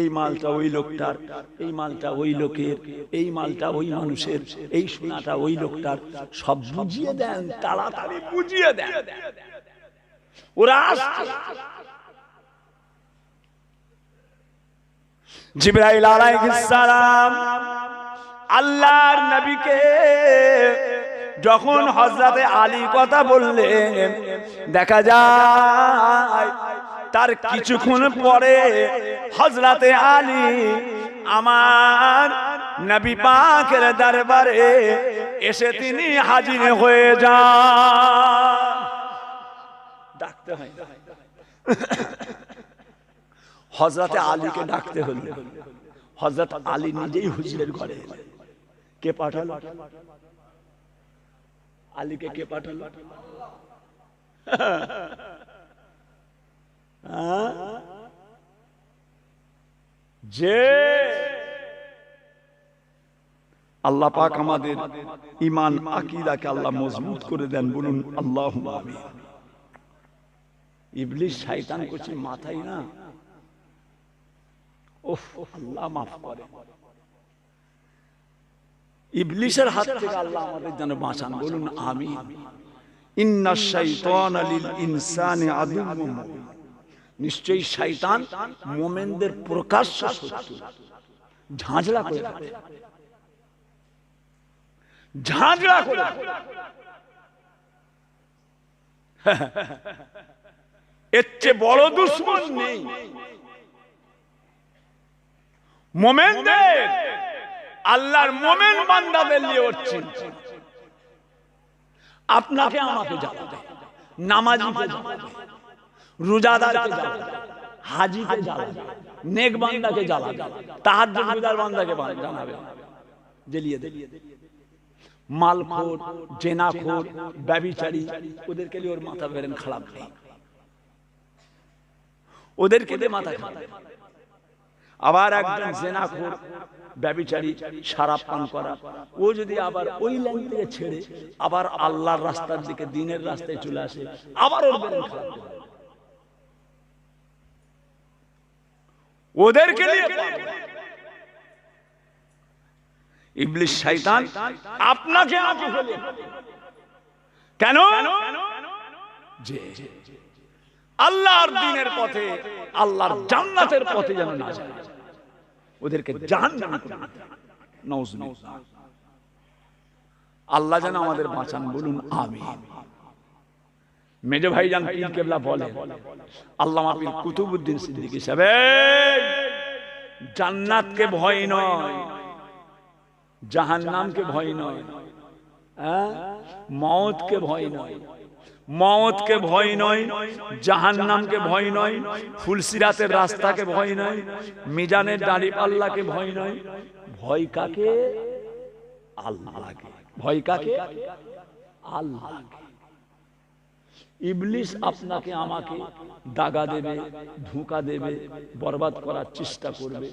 এই মালটা ওই লোকটার, এই মালটা ওই লোকের, এই মালটা ওই মানুষের, এই সোনাটা ওই লোকটার, সব বুঝিয়ে দেন, তাড়াতাড়ি বুঝিয়ে দেন। ওরা আসছে। জিবরাইল আলাইহিস সালাম আল্লাহর নবীকে যখন হযরতে আলী কথা বললেন, দেখা যায় তার কিছুক্ষণ পরে হযরতে আলী আমার নবী পাকের দরবারে এসে তিনি হাজির হয়ে যান। ডাকতে হয় হযরতে আলীকে ডাকতে হলো। হযরত আলী নিজেই হুজুরের ঘরে। কে পাঠালো? আলীকে কে পাঠালো? যে আল্লাহ পাক আমাদের ঈমান আকীদাকে আল্লাহ মজবুত করে দেন, বলুন আল্লাহুম্মা আমিন। ইবলিস শয়তান কিছু মাথায় না, উফ আল্লাহ মাফ করে। ইবলিসের হাত থেকে আল্লাহ আমাদের যেন বাঁচান, বলুন আমিন। ইন্নাশ শাইতানা লিল ইনসানি আদুউম, নিশ্চয়ই শয়তান মুমিনদের প্রকাশ্য শত্রু। ঝাঁঝরা করে ঝাঁঝরা করে এর চেয়ে বড় দুশমন নেই। মুমিনদের আল্লাহর মুমিন বান্দাদের নিয়ে হচ্ছে, আপনাকে আমাকে জ্বালাবে, নামাজীকে জ্বালাবে, রোজাদারকে জ্বালাবে, হাজীকে জ্বালাবে, নেক বান্দাকে জ্বালাবে, তাহাজ্জুদগার বান্দাকে জ্বালাবে, জ্বালিয়ে দেবে। মালখোর, জেনাখোর, ব্যভিচারী, ওদেরকে নিয়ে ওর মাথা বেরেন খারাপ নেই, ওদেরকে দিয়ে মাথা খারাপ। আবার একজন জেনাখোর, ব্যভিচারী, শরাব পান করা, ও যদি আবার ওই লাইন থেকে ছেড়ে আবার আল্লাহর রাস্তার দিকে, দ্বীনের রাস্তায় চলে আসে, আবার ওর বেরেন খারাপ। ওদেরকে নিয়ে ইবলিস শয়তান আপনাকে আমাকে ফেলে। কেন? যে আল্লাহর দ্বীনের পথে, আল্লাহর জান্নাতের পথে যেন না যায়, ওদেরকে জাহান্নামে করে দিতে। নাউজুবিল্লাহ। আল্লাহ যেন আমাদের বাঁচান, বলুন আমিন। মেজো ভাইজান পীর কেবলা বলেন, আল্লামা পীর কুতুবউদ্দিন সিদ্দিকী সাহেব, জান্নাতকে ভয় নয়, জাহান্নামকে ভয় নয়, মওতকে ভয় নয়, মওতকে ভয় নয়, জাহান্নামকে ভয় নয়, ফুলসিরাতের রাস্তাকে ভয় নয়, মিজানের দাঁড়িপাল্লাকে ভয় নয়। ভয় কাকে? আল্লাহকে। ভয় কাকে? আল্লাহকে। ইবলিস আপনাকে আমাকে দাগা দেবে, ধোঁকা দেবে, বরবাদ করার চেষ্টা করবে।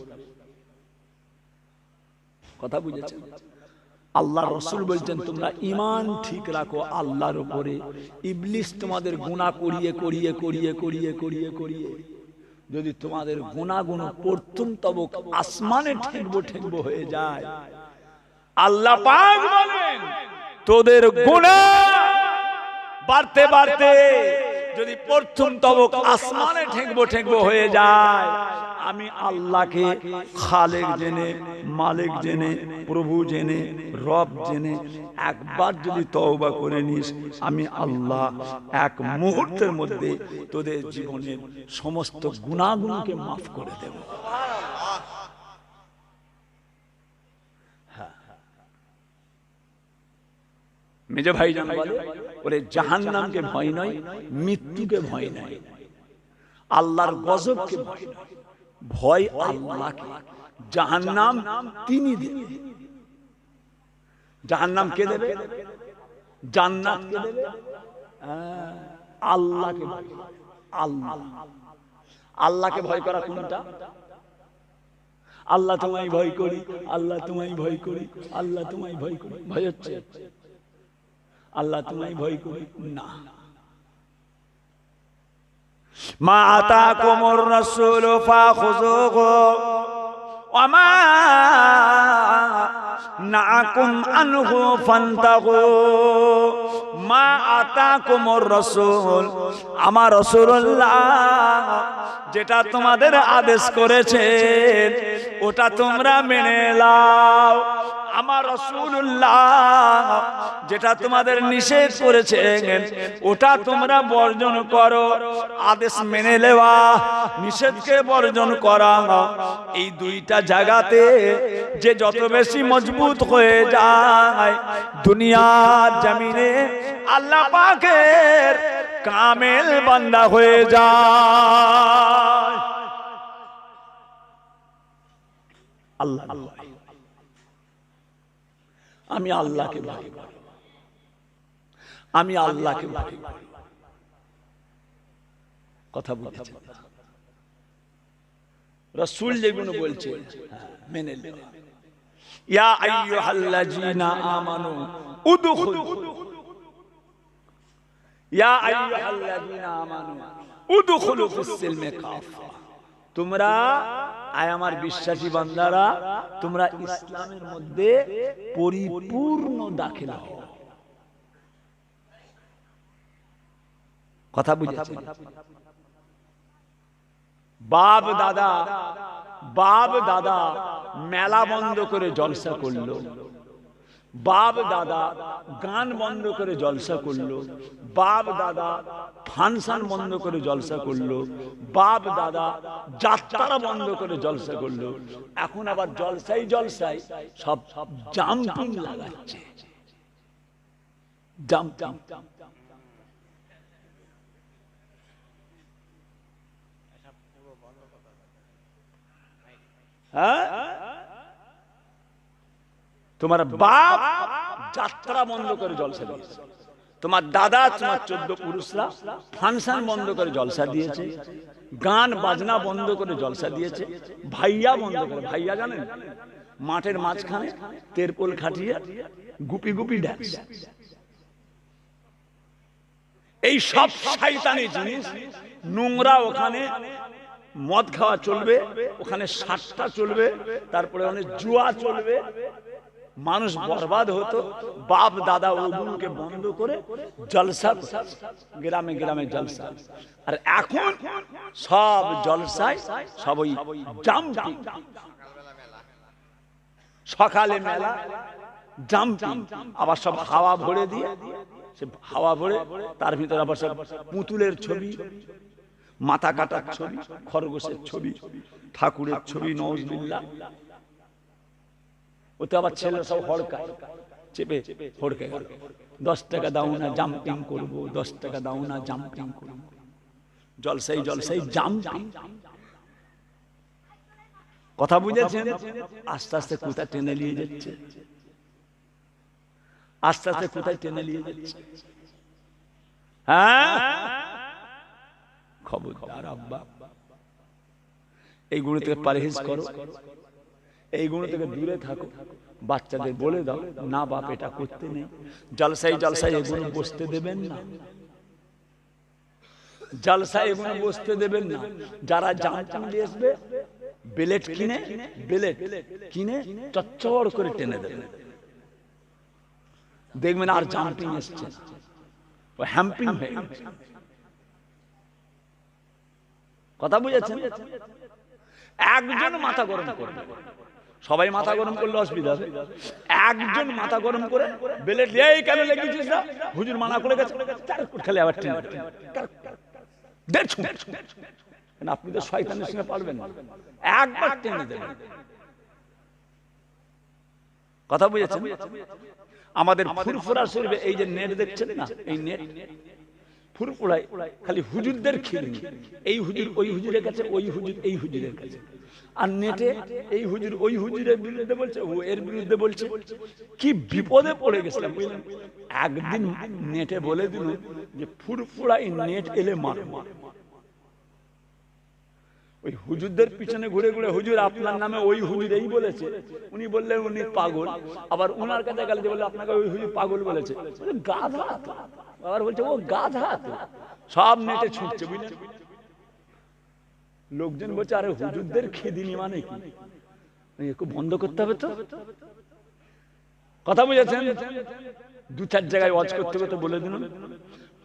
কথা বুঝেছেন? আল্লাহ রাসূল বলছেন, তোমরা ঈমান ঠিক রাখো আল্লাহর উপরে। ইবলিস তোমাদের গুনাহ করিয়ে করিয়ে করিয়ে করিয়ে করিয়ে করিয়ে যদি তোমাদের গুনাহগুলো প্রথম তবক আসমানে ঠেকবো ঠেকবো হয়ে যায়, আল্লাহ পাক বলেন তোদের গুনাহ বাড়তে বাড়তে যদি প্রথম তবক আসমানে ঠেকবো ঠেকবো হয়ে যায়, আমি আল্লাহকে খালেক জেনে, মালিক জেনে, প্রভু জেনে, রব জেনে একবার যদি তওবা করে নিস, আমি আল্লাহ এক মুহূর্তের মধ্যে তোদের জীবনের সমস্ত গুনাহগুলোকে মাফ করে দেব। মেজো ভাই জান বলে, ওরে জাহান্নামকে ভয় নয়, মৃত্যুকে ভয় নয়, আল্লাহর গজবকে ভয় নয়, ভয় আল্লাহকে। জাহান্নাম তিনি দেবে। জাহান্নাম কে দেবে? জান্নাত কে দেবে? আল্লাহকে। আল্লাহ। আল্লাহকে ভয় করা কোনটা? আল্লাহ তোমায় ভয় করি, আল্লাহ তোমায় ভয় করি, আল্লাহ তোমায় ভয় করি। ভয় হচ্ছে? আল্লাহ তোমায় ভয় করি না। মা আতাকুমুর রাসূলু ফাখুযুহু ওয়া মা নাআকুম আনহু ফান্তাহু। মা আতাকুমুর রাসূল, আমার রাসূলুল্লাহ যেটা তোমাদের আদেশ করেছেন ওটা তোমরা মেনে নাও। আমার রাসূলুল্লাহ যেটা তোমাদের নিষেধ করেছে ওটা তোমরা বর্জন করো। আদেশ মেনে নেওয়া, নিষেধকে বর্জন করা, এই দুইটা জায়গাতে যে যত বেশি মজবুত হয়ে যায় দুনিয়ার জমিনে আল্লাহ পাকের কামেল বান্দা হয়ে যায়। আল্লাহ আমি আল্লাহকে ভয় করি, আমি আল্লাহকে ভয় করি। কথা বলেছেন রাসূল, যেগুলো বলছে মেনে নেন। ইয়া আইয়ুহাল্লাযীনা আমানু উদখুলু, ইয়া আইয়ুহাল্লাযীনা আমানু উদখুলু ফিস সিলমি কাফা, তোমরা আয় আমার বিশ্বাসী বান্দারা তোমরা ইসলামের মধ্যে পরিপূর্ণ দাখিল হও। কথা বুঝেছেন? বাপ দাদা মেলা বন্ধ করে জলসা করলো, বাপ দাদা গান বন্ধ করে জলসা করলো, বাপ দাদা ফাংশন বন্ধ করে জলসা করলো, বাপ দাদা যাত্রা বন্ধ করে জলসা করলো। এখন আবার জলসাই সব জাম্পিং লাগাচ্ছে, জাম্পিং। হ্যাঁ, তোমার বাপ যাত্রা বন্ধ করে জলসা দিয়েছে, তোমার দাদা তোমার 14 পুরুষরা ফাংশন বন্ধ করে জলসা দিয়েছে, গান বাজনা বন্ধ করে জলসা দিয়েছে, ভাইয়া বন্ধ করে, ভাইয়া জানেন মাঠের মাঝখানে তেরপোল খাটিয়ে গুপি গুপি ডান্স। এই সব শয়তানি জিনিস নোংরা। ওখানে মদ খাওয়া চলবে, ওখানে সাতটা চলবে, তারপরে অনেক জুয়া চলবে, মানুষ বরবাদ হতো। বাপ দাদা ওগুলোকে বন্ধ করে জলসা, গ্রামে গ্রামে জলসা। আর এখন সব জলসায় সব ওই জাম্পিং, সকালে মেলা জাম্পিং, আবার সব হাওয়া ভরে দিয়ে, সে হাওয়া ভরে তার ভিতরে আবার সব পুতুলের ছবি, মাথা কাটার ছবি, খরগোশের ছবি, ঠাকুরের ছবি, নওয়াজবিল্লাহ। ওতে আবার ছেলে সব হড়কায়, চেপে হড়কে গেল, 10 টাকা দাও না জাম্পিং করবো, 10 টাকা দাও না জাম্পিং করবো। জলসাই জাম্পিং। কথা বুঝেছেন? আস্তে আস্তে কোথায় টেনে নিয়ে যাচ্ছে, আস্তে আস্তে কোথায় টেনে নিয়ে যাচ্ছে। হ্যাঁ, খবরদার আব্বা, এইগুলো থেকে পরহেজ করো, এইগুলো থেকে দূরে থাকো। বাচ্চাদের বলে দাও না বাপ এটা করতে নেই। জলসাই এগুলো বসতে দেবেন না, জলসায় এগুলো বসতে দেবেন না। যারা জাম্পিং দিয়ে আসবে বেলেট কিনে চচ্চড় করে টেনে দেবেন, দেখবেন আর জাম্পিং এসছে, ও হ্যাম্পিং হয়ে গেছে। কথা বুঝেছেন? একজন মাথা গরম করবে, সবাই মাথা গরম করলে অসুবিধা হবে। একজন মাথা গরম করে বেলেট এই কেন লেগেছিস না, হুজুর মানা করে গেছে, খেলে আবার আপনি তো শয়তানের সঙ্গে পারবেন না, একবার টেনে দেবেন। কথা বুঝেছেন? আমাদের ফুরফুরা শরীফে এই যে নেট দেখছেন না, এই নেট ফুরফুরায় খালি হুজুরদের খিলনি, এই হুজুর ওই হুজুরের কাছে, ওই হুজুর এই হুজুরের কাছে। আর নেটে এই হুজুর ওই হুজুরের বিরুদ্ধে বলছে, ও এর বিরুদ্ধে বলছে। কি বিপদে পড়ে গেছিলাম বুঝলেন? একদিন নেটে বলে দিল যে ফুরফুরায় নেট এলে মার। ওই হুজুরদের পিছনে ঘুরে ঘুরে, হুজুর আপনার নামে ওই হুজুর এই বলেছে, উনি বললেন উনি পাগল। আবার ওনার কাছে গেলে যে বলে আপনাকে ওই হুজুর পাগল বলেছে, গাধা। আবার বলছে ও গাধা। সব নেটে ছুটছে বুঝলেন? লোকজন বলছে আরে হুজুরদের খেদিনি মানে কি, একটু বন্ধ করতে হবে তো। কথা বুঝেছেন? 2-4 জায়গায় ওয়াজ করতে করতে বলে দিন,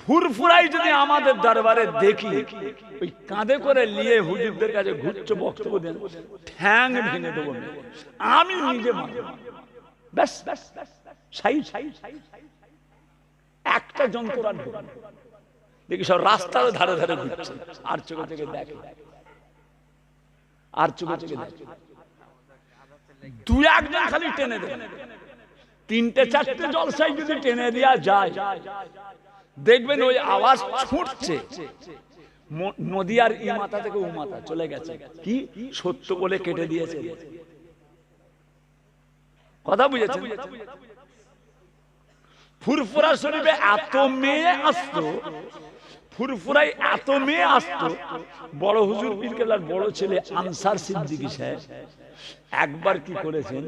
ফুরফুরাই যদি আমাদের দরবারে দেখি ওই কাঁধে করে নিয়ে হুজুরদের কাছে ঘুরছে বক্তব্য দেন, ঠ্যাং ভেঙে দেবো আমি নিজে মারব। ব্যাস, একটা যন্ত্র আর দেখি সব রাস্তার ধারে ধারে ঘুরছে, আর চোখে চোখে দেখে, আর চোখে চোখে দেখে। দু একজন খালি টেনে দেয়, তিনটে চারটে জলসায় যদি টেনে দেওয়া যায়, দেখবেন ওই আওয়াজ ছুটছে নদীয়ার ই মাথা থেকে ও মাথা চলে গেছে। কি সত্য বলে কেটে দিয়েছে। কথা বুঝেছেন? ফুরফুরা শরীফে এত মেয়ে আসতো, ফুরফুরায় এত মেয়ে আসতো, বড় হুজুর পীর কেবলার বড় ছেলে আনসার সিদ্দিকী সাহেব একবার কি করেছেন,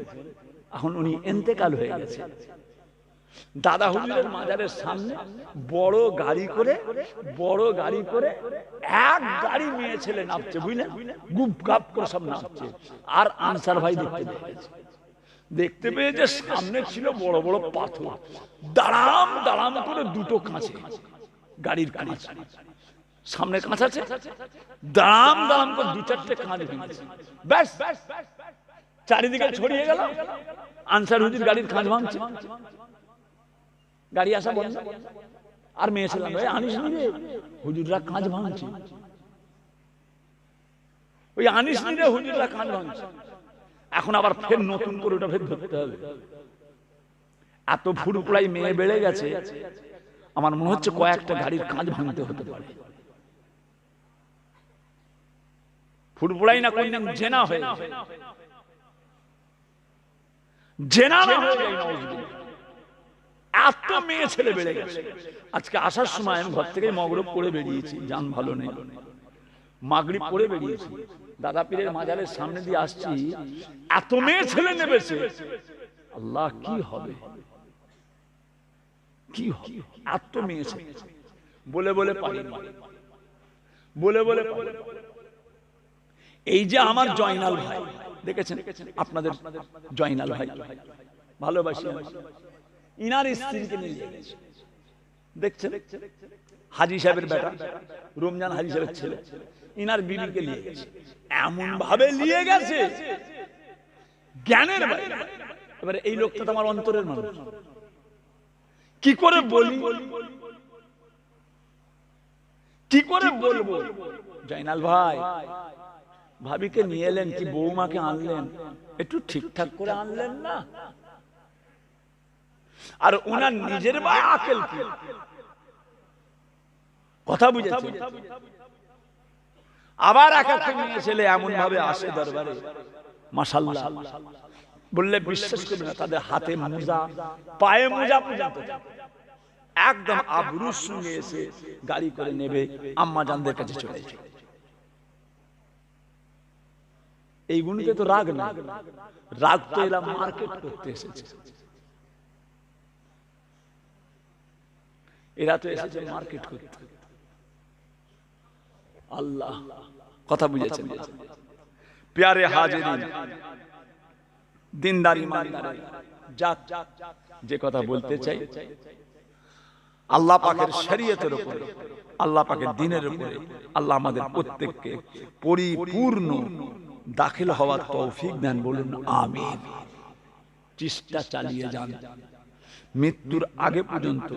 এখন উনি ইন্তেকাল হয়ে গেছে, দাদা হুজুরের মাজারের সামনে বড় গাড়ি করে এক গাড়ি মেয়ে ছেলে নামছে, বুঝলেন, গুপ গাপ করে সব নামছে। আর আনসার ভাই দেখতে পেয়েছে সামনে ছিল বড় বড় পাথর, দাঁড়াম দাঁড়াম করে দুটো কাঁচে, গাড়ির কাঁচ, সামনে কাঁচ আছে, দাঁড়াম দাঁড়াম করে দু চারটে কাঁচ ভেঙেছে, ব্যাস চারিদিকে ছড়িয়ে গেল। আনসার হুজুর গাড়ির কাঁচ ভাঙছে, গাড়ি আসা বন্ধ। আর মেয়ে ছিলাম, আনিস নি রে, হুজুররা কাঁচ ভাঙছে, ওই আনিস নি রে, হুজুররা কাঁচ ভাঙছে। এখন আবার ফের নতুন করে ওটা ফের ধরতে হবে। এত ফুরফুরাই মেয়ে বেড়ে গেছে, আমার মনে হচ্ছে কয়েকটা গাড়ির কাঁচ ভাঙতে হতে পারে। ফুরফুরাই না কোন দিন জেনা হয়ে যায়, জেনা না হয়ে যায় নাউজুবিল্লাহ। এত মেয়ে ছেলে বেড়ে গেছে। আজকে আসার সময় আমি ঘর থেকে মাগরিব পড়ে বেরিয়েছি, জান ভালো নেই, মাগরিব পড়ে বেরিয়েছি, দাদা পীরের মাজারের সামনে দিয়ে আসছি, এত মেয়ে ছেলে নেমেছে, আল্লাহ কি হবে, কি হবে, এত মেয়ে ছেলে বলে বলে পারি না, বলে বলে। এই যে আমার জয়নাল ভাই দেখেছেন, আপনাদের জয়নাল ভাই ভালোবাসি, ইনার স্ত্রীকে নিয়ে গেছে, দেখছেন, হাজী সাহেবের বেটা রমজান হাজী সাহেবের ছেলে, ইনার বিবিকে নিয়ে গেছে, এমন ভাবে নিয়ে গেছে জ্ঞানের বাইরে। এবারে এই লোকটা তো আমার অন্তরের মানুষ, কি করে বলি, কি করে বলবো, জয়নাল ভাই ভাবিকে নিয়ে এলেন, কি বৌমাকে আনলেন, একটু ঠিকঠাক করে আনলেন না? আর ওনার নিজের ভাই আকেল কি, কথা বুঝেছে? আবার এক একটা মেয়ে ছেলে এমন ভাবে আসে দরবারে, মাশাআল্লাহ বললে বিশ্বাস করবে না, তাদের হাতে মোজা, পায়ে মোজা পর্যন্ত, একদম আবরুর সঙ্গে এসে গাড়ি করে নেবে আম্মা জানদের কাছে চলে যায়। এইগুলোতে তো রাগ না, রাগ তো এরা মার্কেট করতে এসেছে, এরা তো এসেছে মার্কেট করতে। আল্লাহ, কথা বুঝেছেন? প্যারে হাজিরিন, দিনদার ইমানদার, যাক যে কথা বলতে চাই, আল্লাহ পাকের শরীয়তের উপরে, আল্লাহ পাকের দ্বীনের উপরে আল্লাহ আমাদের প্রত্যেককে পরিপূর্ণ দাখিল হওয়ার তৌফিক দেন, বলুন আমিন। চেষ্টা চালিয়ে যান, মৃত্যুর আগে পর্যন্ত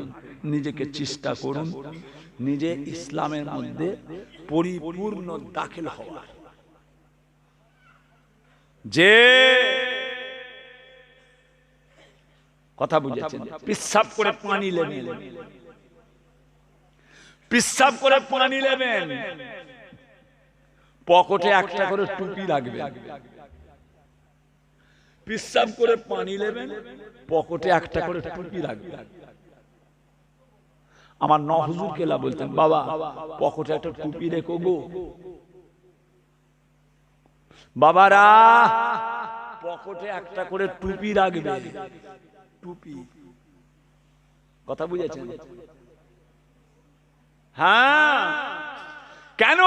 নিজেকে চেষ্টা করুন নিজে ইসলামের মধ্যে পরিপূর্ণ দাখিল হওয়ার। যে কথা বুঝেছেন, পিসাব করে পানি নেবেন, পিসাব করে পানি নেবেন, পকেটে একটা করে টুপি রাখবেন, পিসাব করে পানি নেবেন, পকেটে একটা করে টুপি রাখবেন। আমার হুজুর কেলা বলতেন, বাবা পকেটে একটা টুপি রেখো গো, বাবারা পকেটে একটা করে টুপি রাখবে, টুপি, কথা বুঝেছেন? হ্যাঁ, কেন?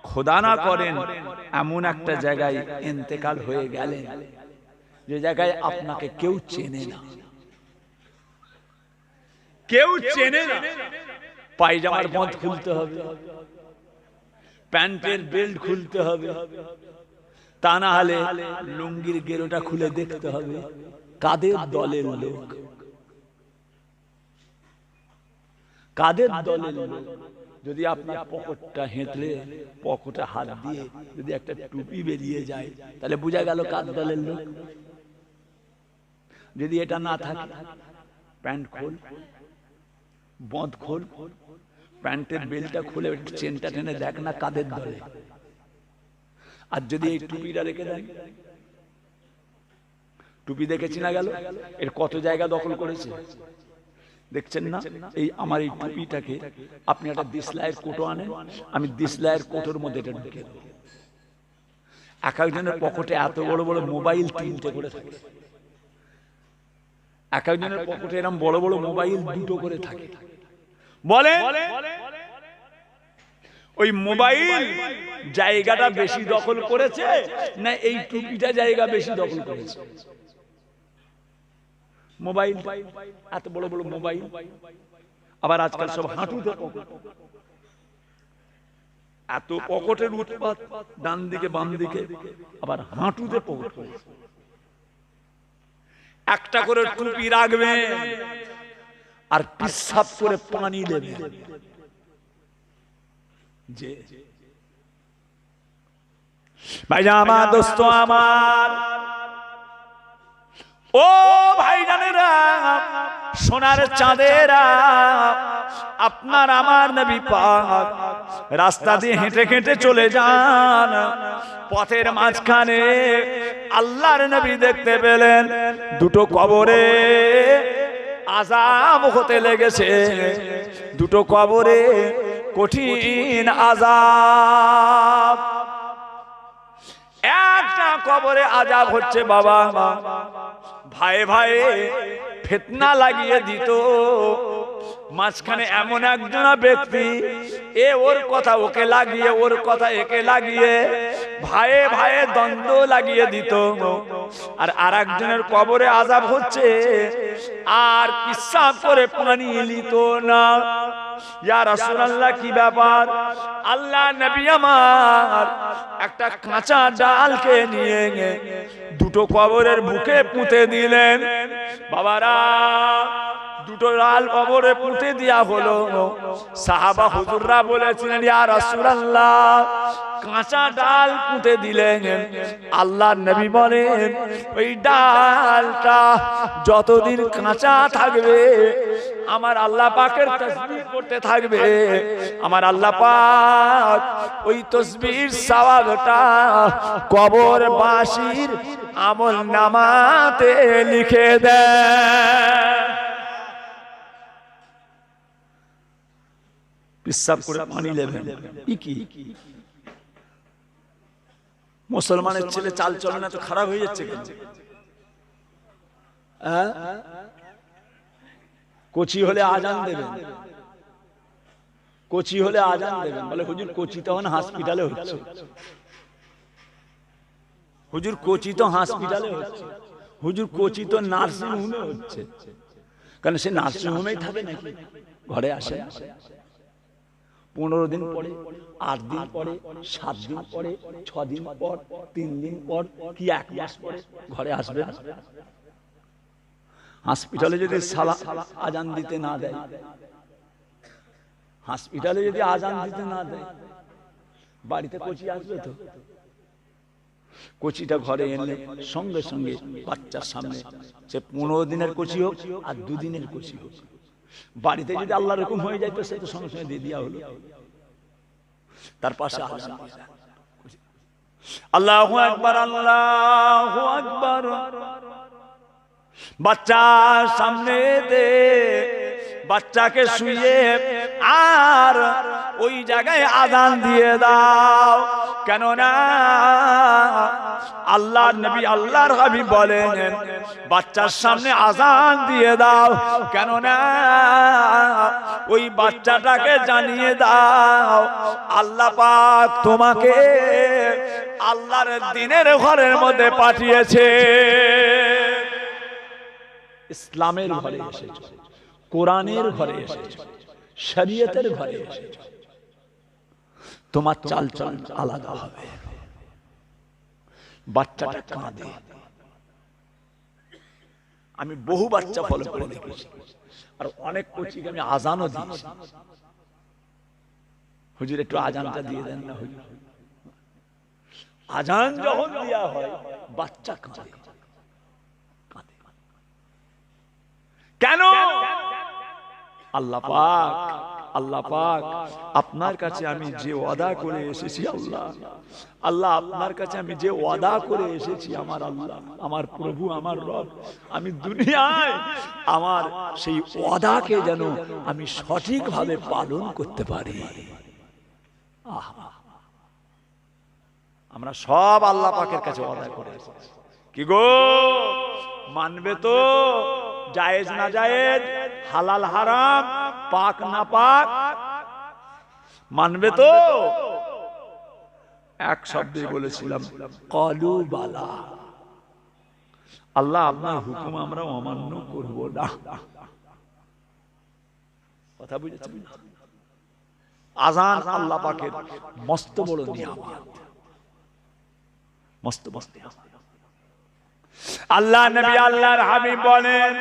খোদা না করেন এমন একটা জায়গায় ইন্তেকাল হয়ে গেলেন যে জায়গায় আপনাকে কেউ চেনে না, কেউ চেনে না, পায়জামার বন্ধ খুলতে হবে, প্যান্টের বেল্ট খুলতে হবে, তা না হলে লুঙ্গির গেরোটা খুলে দেখতে হবে কাদের দলের লোক। কাদের দলের লোক? যদি আপনার পকেটটা হেঁটলে পকেটে হাত দিয়ে যদি একটা টুপি বেরিয়ে যায়, তাহলে বোঝা গেল কার দলের লোক। যদি এটা না থাকে, প্যান্ট খোল, বঁধ খোল, প্যান্টের বেলটা খুলে চেনটা টেনে দেখ না কাদের দলে। আর যদি এই টুপিটা রেখে দেন, টুপি দেখে চেনা গেল এর কত জায়গা দখল করেছে। দেখছেন না, এই আমার এই টুপিটাকে আপনি একটা দিসলাইয়ের কোটো আনেন, আমি দিসলাইয়ের কোটোর মধ্যে এটা ঢুকে দেবো। এক একজনের পকেটে এত বড় বড় মোবাইল 3টে করে থাকে, এক একজনের পকেটে এরকম বড় বড় মোবাইল 2টো করে থাকে। বলে ওই মোবাইল জায়গাটা বেশি দখল করেছে না এই টুপিটা জায়গা বেশি দখল করেছে? মোবাইল, এত বড় বড় মোবাইল। আবার আজকাল সব হাঁটুতে পকেট, এত পকেটের উৎপাত, ডান দিকে বাম দিকে, আবার হাঁটুতে পকেট করেছে। একটা করে টুপি রাখবে আর পিসাব করে পানি দেবে। যে ভাইজান আমার, দোস্ত আমার, ও ভাইজানেরা, সোনার চাঁদেরা, আপনার আমার নবী পাক রাস্তা দিয়ে হেঁটে হেঁটে চলে যান। পথের মাঝখানে আল্লাহর নবী দেখতে পেলেন দুটো কবরে আযাব হতে লেগেছে, দুটো কবরে কঠিন আযাব। একটা কবরে আযাব হচ্ছে বাবা ভাইয়ে ভাইয়ে ফিতনা লাগিয়ে দিত। মাঝখানে এমন একজন ব্যক্তি, এ ওর কথা ওকে লাগিয়ে, ওর কথা একে লাগিয়ে ভাইয়ে ভাইয়ে দ্বন্দ্ব লাগিয়ে দিত। আর আরেকজনের কবরে আযাব হচ্ছে আর পিশাব করে পানি নিত না। ইয়া রাসূলুল্লাহ, কি ব্যাপার? আল্লাহ নবী আমার একটা কাঁচা ডালকে নিয়ে দুটো কবরের বুকে পুঁতে দিলেন। বাবারা, দুটো ডাল কবরে পুঁতে দেয়া হলো। সাহাবা হুজুররা বলেছিলেন, ইয়া রাসূলুল্লাহ, কাঁচা ডাল পুঁতে দিলেন। আল্লাহর নবী বলেন, ওই ডালটা যতদিন কাঁচা থাকবে আমার আল্লাহ পাকের তাসবিহ করতে থাকবে। আমার আল্লাহ পাক ওই তাসবিহর সওয়াবটা কবরবাসীর আমলনামাতে লিখে দেয়। পিশাব করে পানি নেবেন, কি মুসলমানের ছেলে চাল চলনা তো খারাপ হয়ে যাচ্ছে কেন? কোচি হলে আজান দেবেন, কোচি হলে আজান দেবেন। বলে হুজুর কোচি তখন হসপিটালে হচ্ছে, হুজুর কোচি তো হসপিটালে হচ্ছে, হুজুর কোচি তো নার্সিং হোমে হচ্ছে। কারণ সে নার্সিং হোমেই থাকে নাকি, ঘরে আসে? 15 দিন পরে, 8 দিন পরে, 7 দিন পরে, 6 দিন পর, 3 দিন পর, কি 1 মাস পরে ঘরে আসবে? হসপিটালে যদি আজান দিতে না দেয়, হসপিটালে যদি আজান দিতে না দেয়, বাড়িতে কোচি আসবে তো? কোচিটা ঘরে এনে সঙ্গে সঙ্গে বাচ্চার সামনে, সে 15 দিনের কোচি হোক আর 2 দিনের কোচি হোক, বাড়িতে যদি আল্লাহ রকম হয়ে যায় তো সে তো সঙ্গে সঙ্গে দিয়ে দেওয়া হলো। তার পাশে আজান, আল্লাহু আকবার, আল্লাহু আকবার। বাচ্চার সামনে দে, বাচ্চাকে শুয়ে আর ওই জায়গায় আজান দিয়ে দাও। কেননা আল্লাহর নবী, আল্লাহর হাবিব বলেন, বাচ্চার সামনে আজান দিয়ে দাও। কেননা ওই বাচ্চাটাকে জানিয়ে দাও আল্লাহ পাক তোমাকে আল্লাহর দ্বীনের ঘরের মধ্যে পাঠিয়েছে। ইসলামের ঘরে এসেছো, কোরআনের ঘরে এসেছো, শরীয়তের ঘরে এসেছো, তোমার চালচলন আলাদা হবে। বাচ্চাটা কাঁদে, আমি বহু বাচ্চা ফলো করে দেখেছি, আর অনেক কোচিকে আমি আজানও দিয়েছি। হুজুর একটু আজানটা দিয়ে দেন না হুজুর। আজান যখন দেওয়া হয় বাচ্চা কাঁদে। কেন? আল্লাহ পাক, আল্লাহ পাক আপনার কাছে আমি যে ওয়াদা করে এসেছি, আল্লাহ আল্লাহ আপনার কাছে আমি যে ওয়াদা করে এসেছি, আমার আল্লাহ, আমার প্রভু, আমার রব, আমি দুনিয়ায় আমার সেই ওয়াদাকে যেন আমি সঠিকভাবে পালন করতে পারি। আমরা সব আল্লাহ পাকের কাছে ওয়াদা করে এসেছি। কি গো, মানবে তো? জায়েজ না জায়েজ, হালাল হারাম, পাক না পাক, মানবে তো? এক শব্দে বলেছিলাম, কলু বালা। আল্লাহ আপনার হুকুম আমরা অমান্য করব না। কথা বুঝেছেন? আজান আল্লাহ পাকের মস্ত বড় নিয়ামত, মস্ত মস্ত। আল্লাহ নবী আল্লাহর হাবিব বলেন,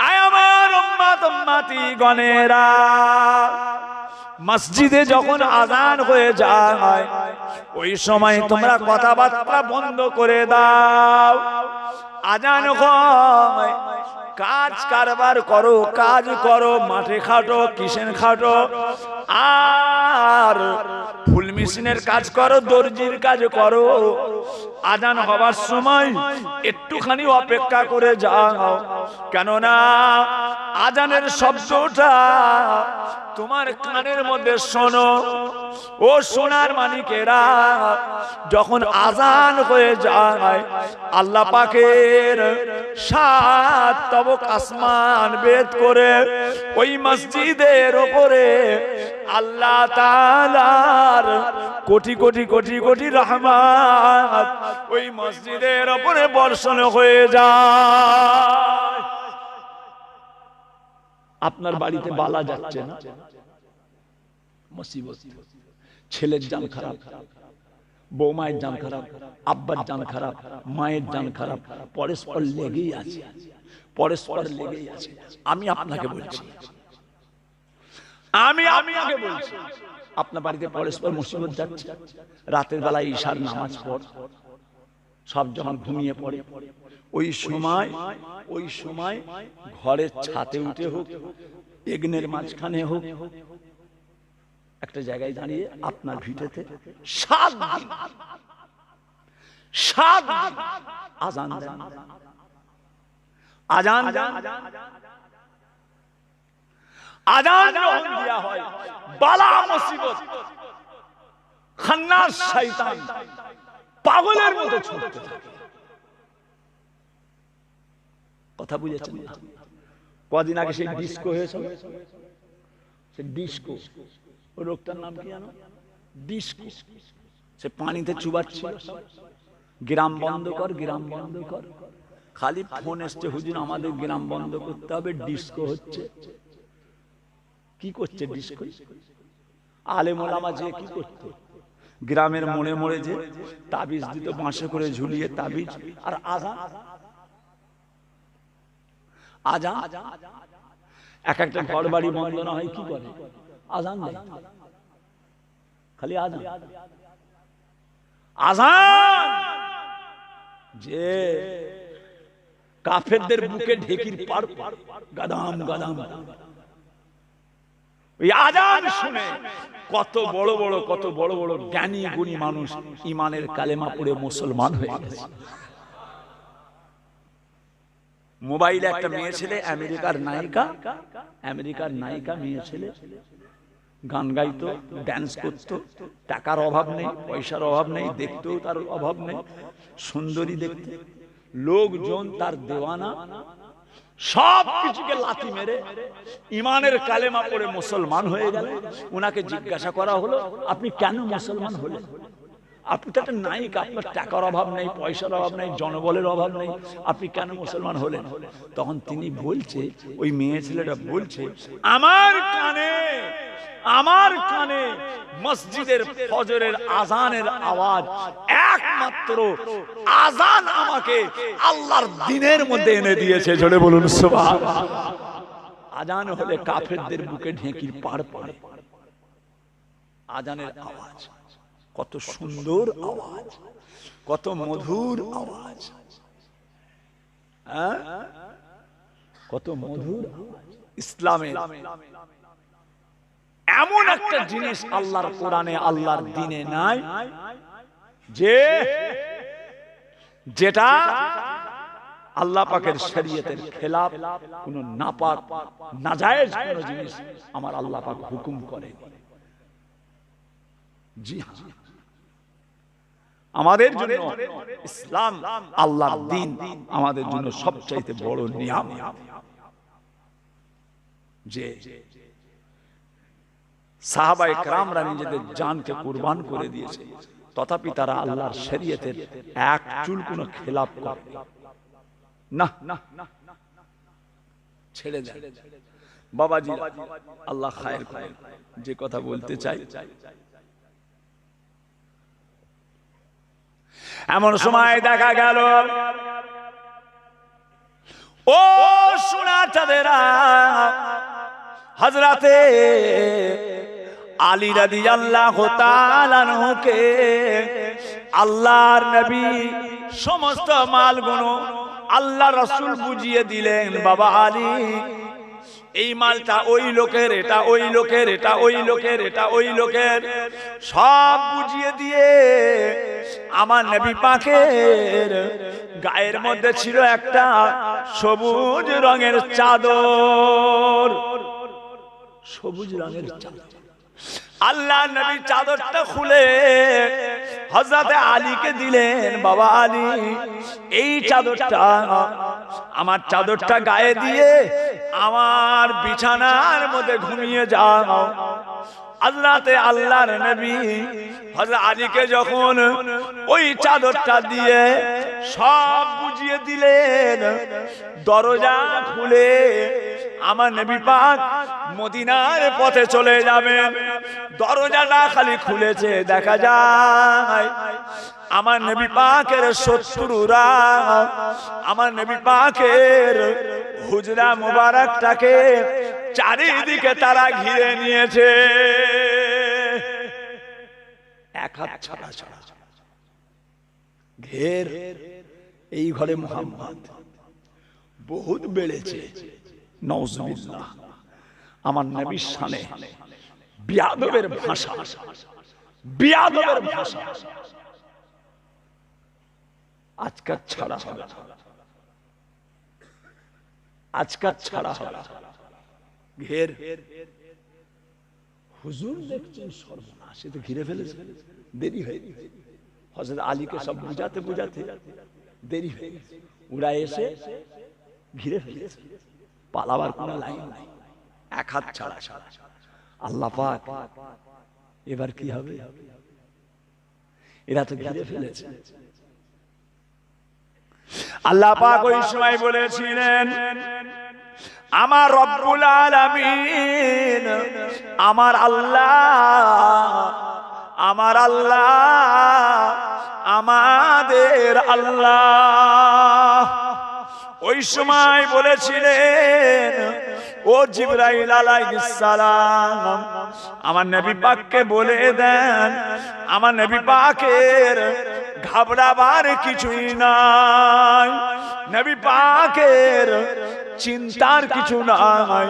আয় আমার উম্মত উম্মতি গণেরা, মসজিদে যখন আজান হয়ে যায় ওই সময় তোমরা কথাবার্তা বন্ধ করে দাও। আজান হয়, কাজ কারবার করো, কাজ করো, মাঠে খাটো, কিসেন খাটো, আর ফুল মেশিনের কাজ করো, দর্জির কাজ করো, আজান হবার সময় একটুখানি অপেক্ষা করে যাও। কেননা আজানের শব্দটা তোমার কানের মধ্যে শোনো। ও সোনার মানিকেরা, যখন আজান হয়ে যায় আল্লাহ পাকের 7 তবক আসমান ভেদ করে ওই মসজিদের উপরে আল্লাহ তাআলার কোটি কোটি কোটি কোটি রহমত ওই মসজিদের উপরে বর্ষণ হয়ে যায়। আপনার বাড়িতে বালা যাচ্ছে না, মুসিবত, ছেলের জান খারাপ, বৌমায়ের জান খারাপ, আব্বার জান খারাপ, মায়ের জান খারাপ, পরস্পর লেগেই আছে, পরস্পর লেগেই আছে। আমি আপনাকে বলছি, আমি আপনাকে বলছি, আপনার বাড়িতে পরস্পর মুসিবত যাচ্ছে। রাতের বেলা ঈশার নামাজ পড়, সব যখন ঘুমিয়ে পড়ে, ওই সময় ঘরের ছাদে উঠে হোক, এগনের মাঝখানে হোক, একটা জায়গায় দাঁড়িয়ে আপনার ভিটেতে 7 দিন আজান দেন। আজান যখন দেয়া হয়, বালা মুসিবত, খান্নাস শয়তান পাগলের মতো ছুটতে থাকে। কথা বুঝেছেন? কদিন আগে সেই ডিস্কো হয়েছিল, সে ডিস্কো, ওই রোগটার নাম কি জানো? ডিস্কো। সে পানিতে চুবাচ্ছিল, গ্রাম বন্ধ কর, গ্রাম বন্ধ কর। খালি ফোন এসছে, হুজুর আমাদের গ্রাম বন্ধ করতে হবে, ডিস্কো হচ্ছে। কি করছে ডিস্কো? আলেম ওলামা যে কি করতো, গ্রামের মোড়ে মোড়ে যে তাবিজ দিত, বাঁশে করে ঝুলিয়ে তাবিজ, আর আজান। এক একটা ঘর বাড়ি বন্ধ না হয় কি করে? আজান দেয়, খালি আজান। আজান যে কাফেরদের বুকে ঢেকির পার গাদাম গাদাম, ওই আজান শুনে কত বড় বড় জ্ঞানী গুণী মানুষ ইমানের কালেমা পড়ে মুসলমান হয়ে গেছে। মোবাইলে একটা মেয়ে ছেলে, আমেরিকার নায়িকা মেয়ে ছেলে, গান গাইতো, ড্যান্স করতো, টাকার অভাব নেই, পয়সার অভাব নেই, দেখতেও তার অভাব নেই, সুন্দরী দেখতে, লোকজন তার দেওয়ানা, সব কিছুকে লাথি মেরে ইমানের কালেমা পড়ে মুসলমান হয়ে গেল। ওনাকে জিজ্ঞাসা করা হলো, আপনি কেন মুসলমান হলেন? আপনি তো একটা নায়িকা, আপনার টাকার অভাব নেই, পয়সার অভাব নেই, জনবলের অভাব নেই, আপনি কেন মুসলমান হলেন? তখন তিনি বলছে, ওই মেয়ে ছেলেটা বলছে, আমার কানে মসজিদের ফজরের আজানের আওয়াজ একমাত্র আজান আমাকে আল্লাহর দ্বীনের মধ্যে এনে দিয়েছে। জোরে বলুন সুবহানাল্লাহ। আজান হলে কাফেরদের বুকে ঢেঁকির পাড় পড়ে। আজানের আওয়াজ কত সুন্দর আওয়াজ, কত মধুর আওয়াজ, কত মধুর ইসলামে এমন একটা জিনিস আল্লাহর কোরআনে আল্লাহর দ্বীনে নাই যে যেটা আল্লাহ পাকের শরীয়তের খেলাফ, কোন নাপাক নাজায়েজ কোন জিনিস আমার আল্লাহ পাক হুকুম করে। জি হ্যাঁ, আমাদের জন্য ইসলাম আল্লাহর দ্বীন আমাদের জন্য সবচাইতে বড় নিয়ামত। যে সাহাবায়ে কেরামরা নিজেদের জানকে কুরবান করে দিয়েছে, তথাপি তারা আল্লাহর শরীয়তের এক চুল কোনো খেলাফ করে না, ছেড়ে দেয়। বাবাজি আল্লাহ খায়ের করেন। যে কথা বলতে চাই, এমন সময় দেখা গেল ও সোনার চাঁদেরা, হযরতে আলী রাদিয়াল্লাহু তাআলা আনহুকে আল্লাহর নবী সমস্ত মালগুলো আল্লাহ রাসূল বুঝিয়ে দিলেন, বাবা আলী এই মালটা ওই লোকের, এটা ওই লোকের, এটা ওই লোকের, এটা ওই লোকের, সব বুঝিয়ে দিয়ে আমার নবী পাকের গায়ের মধ্যে ছিল একটা সবুজ রঙের চাদর। সবুজ রঙের চাদর আল্লাহ নবী চাদরটা খুলে হযরতে আলীকে দিলেন, বাবা আলী এই চাদরটা, আমার চাদরটা গায়ে দিয়ে আমার বিছানার মধ্যে ঘুমিয়ে যাও। আল্লাহর নবী হযরত আলীকে যখন ওই চাদরটা দিয়ে সব বুঝিয়ে দিলেন, দরজা খুলে আমার নবী পাক মদিনার পথে চলে যাবেন। দরজাটা খালি খুলেছে, দেখা যায় আমার নবী পাকের শত্রুরা আমার নবী পাকের হুজরা মুবারকটাকে চারিদিকে তারা ঘিরে নিয়েছে। এক হাত ছাড়া ছাড়া ঘের। এই ঘরে মুহাম্মদ বহুত বেড়েছে, নাউজুবিল্লাহ। আমার নবীর শানে বিয়াদবের ভাষা, বিয়াদবের ভাষা আজকাল ছাড়া হবে, আজকাল ছাড়া হবে। ঘের হুজুর দেখছেন সর্বনাশ, তো ঘিরে ফেলেছে, দেরি হয়ে গেছে। হযরত আলীকে সব বুঝাতে বুঝাতে দেরি হয়ে গেছে, ওরা এসে ঘিরে ফেলেছে, পালাবার কোনো লাইন নাই, এক হাত ছাড়া ছাড়া। আল্লাহ পাক এবার কি হবে? এরা তো ঘিরে ফেলেছে। আল্লাহ পাক ওই সময় বলেছিলেন, আমার রব্বুল আলামিন, আমার আল্লাহ, আমার আল্লাহ, আমাদের আল্লাহ ওই সময় বলেছিলেন, ও জিবরাইল আলাইহিস সালাম আমার নবী পাককে বলে দেন, আমার নবী পাকের ঘাবড়াবার কিছুই নাই, নবী পাকের চিন্তার কিছু নাই।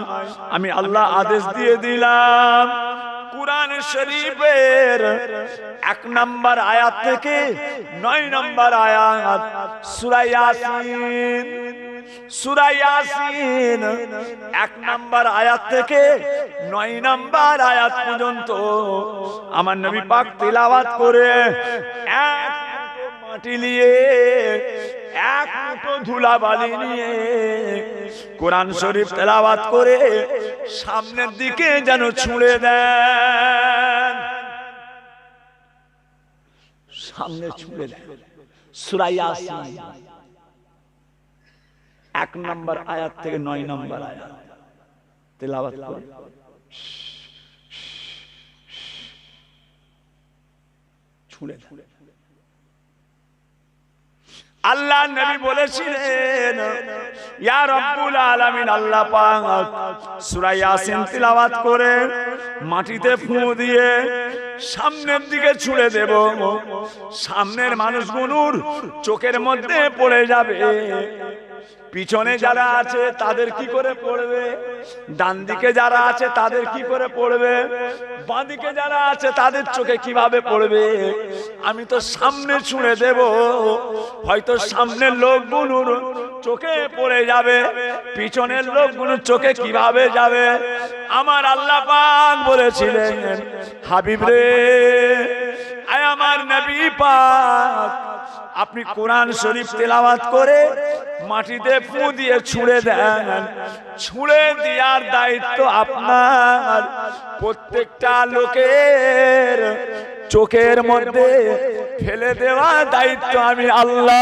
আমি আল্লাহ আদেশ দিয়ে দিলাম, কুরআন শরীফের 1 নম্বর আয়াত থেকে 9 নম্বর আয়াত সূরা ইয়াসিন, সূরা ইয়াসিন 1 নম্বর আয়াত থেকে 9 নম্বর আয়াত পর্যন্ত আমার নবী পাক তেলাওয়াত করে এক মাটি নিয়ে, এক মুঠো ধুলাবালি নিয়ে কোরআন শরীফ তেলাওয়াত করে সামনের দিকে যেন ছুঁড়ে দেন, সামনে ছুঁড়ে দেন। সূরা ইয়াসিন 1 নম্বর আয়াত থেকে 9 নম্বর আয়াত তেলাওয়াত করে ছুঁড়ে দেন। আল্লাহ নবী বলেছিলেন ইয়া রাব্বুল আলামিন, আল্লাহ পাক সূরা ইয়াসিন তিলাওয়াত করে মাটিতে ফুঁ দিয়ে সামনের দিকে ছুঁড়ে দেব, সামনের মানুষগুলোর চোখের মধ্যে পড়ে যাবে। পিছনে যারা আছে তাদের কি করে পড়বে, ডান দিকে যারা আছে তাদের কি করে পড়বে, বাঁ দিকে যারা আছে তাদের চোখে কিভাবে পড়বে। আমি তো সামনে ছুঁড়ে দেব, হয়তো সামনের লোকগুলোর চোখে পড়ে যাবে, পিছনের লোকগুলোর চোখে কিভাবে যাবে। আমার আল্লাহ পাক বলেছিলেন হাবিব রে, আয় আমার নবী পাক, আপনি কোরআন শরীফ তেলাওয়াত করে মাটিতে ফুঁ দিয়ে ছুঁড়ে দেন। ছুঁড়ে দেওয়ার দায়িত্ব আপনার। প্রত্যেকটা লোকের চোখের মধ্যে ফেলে দেওয়ার দায়িত্ব আমি আল্লাহ।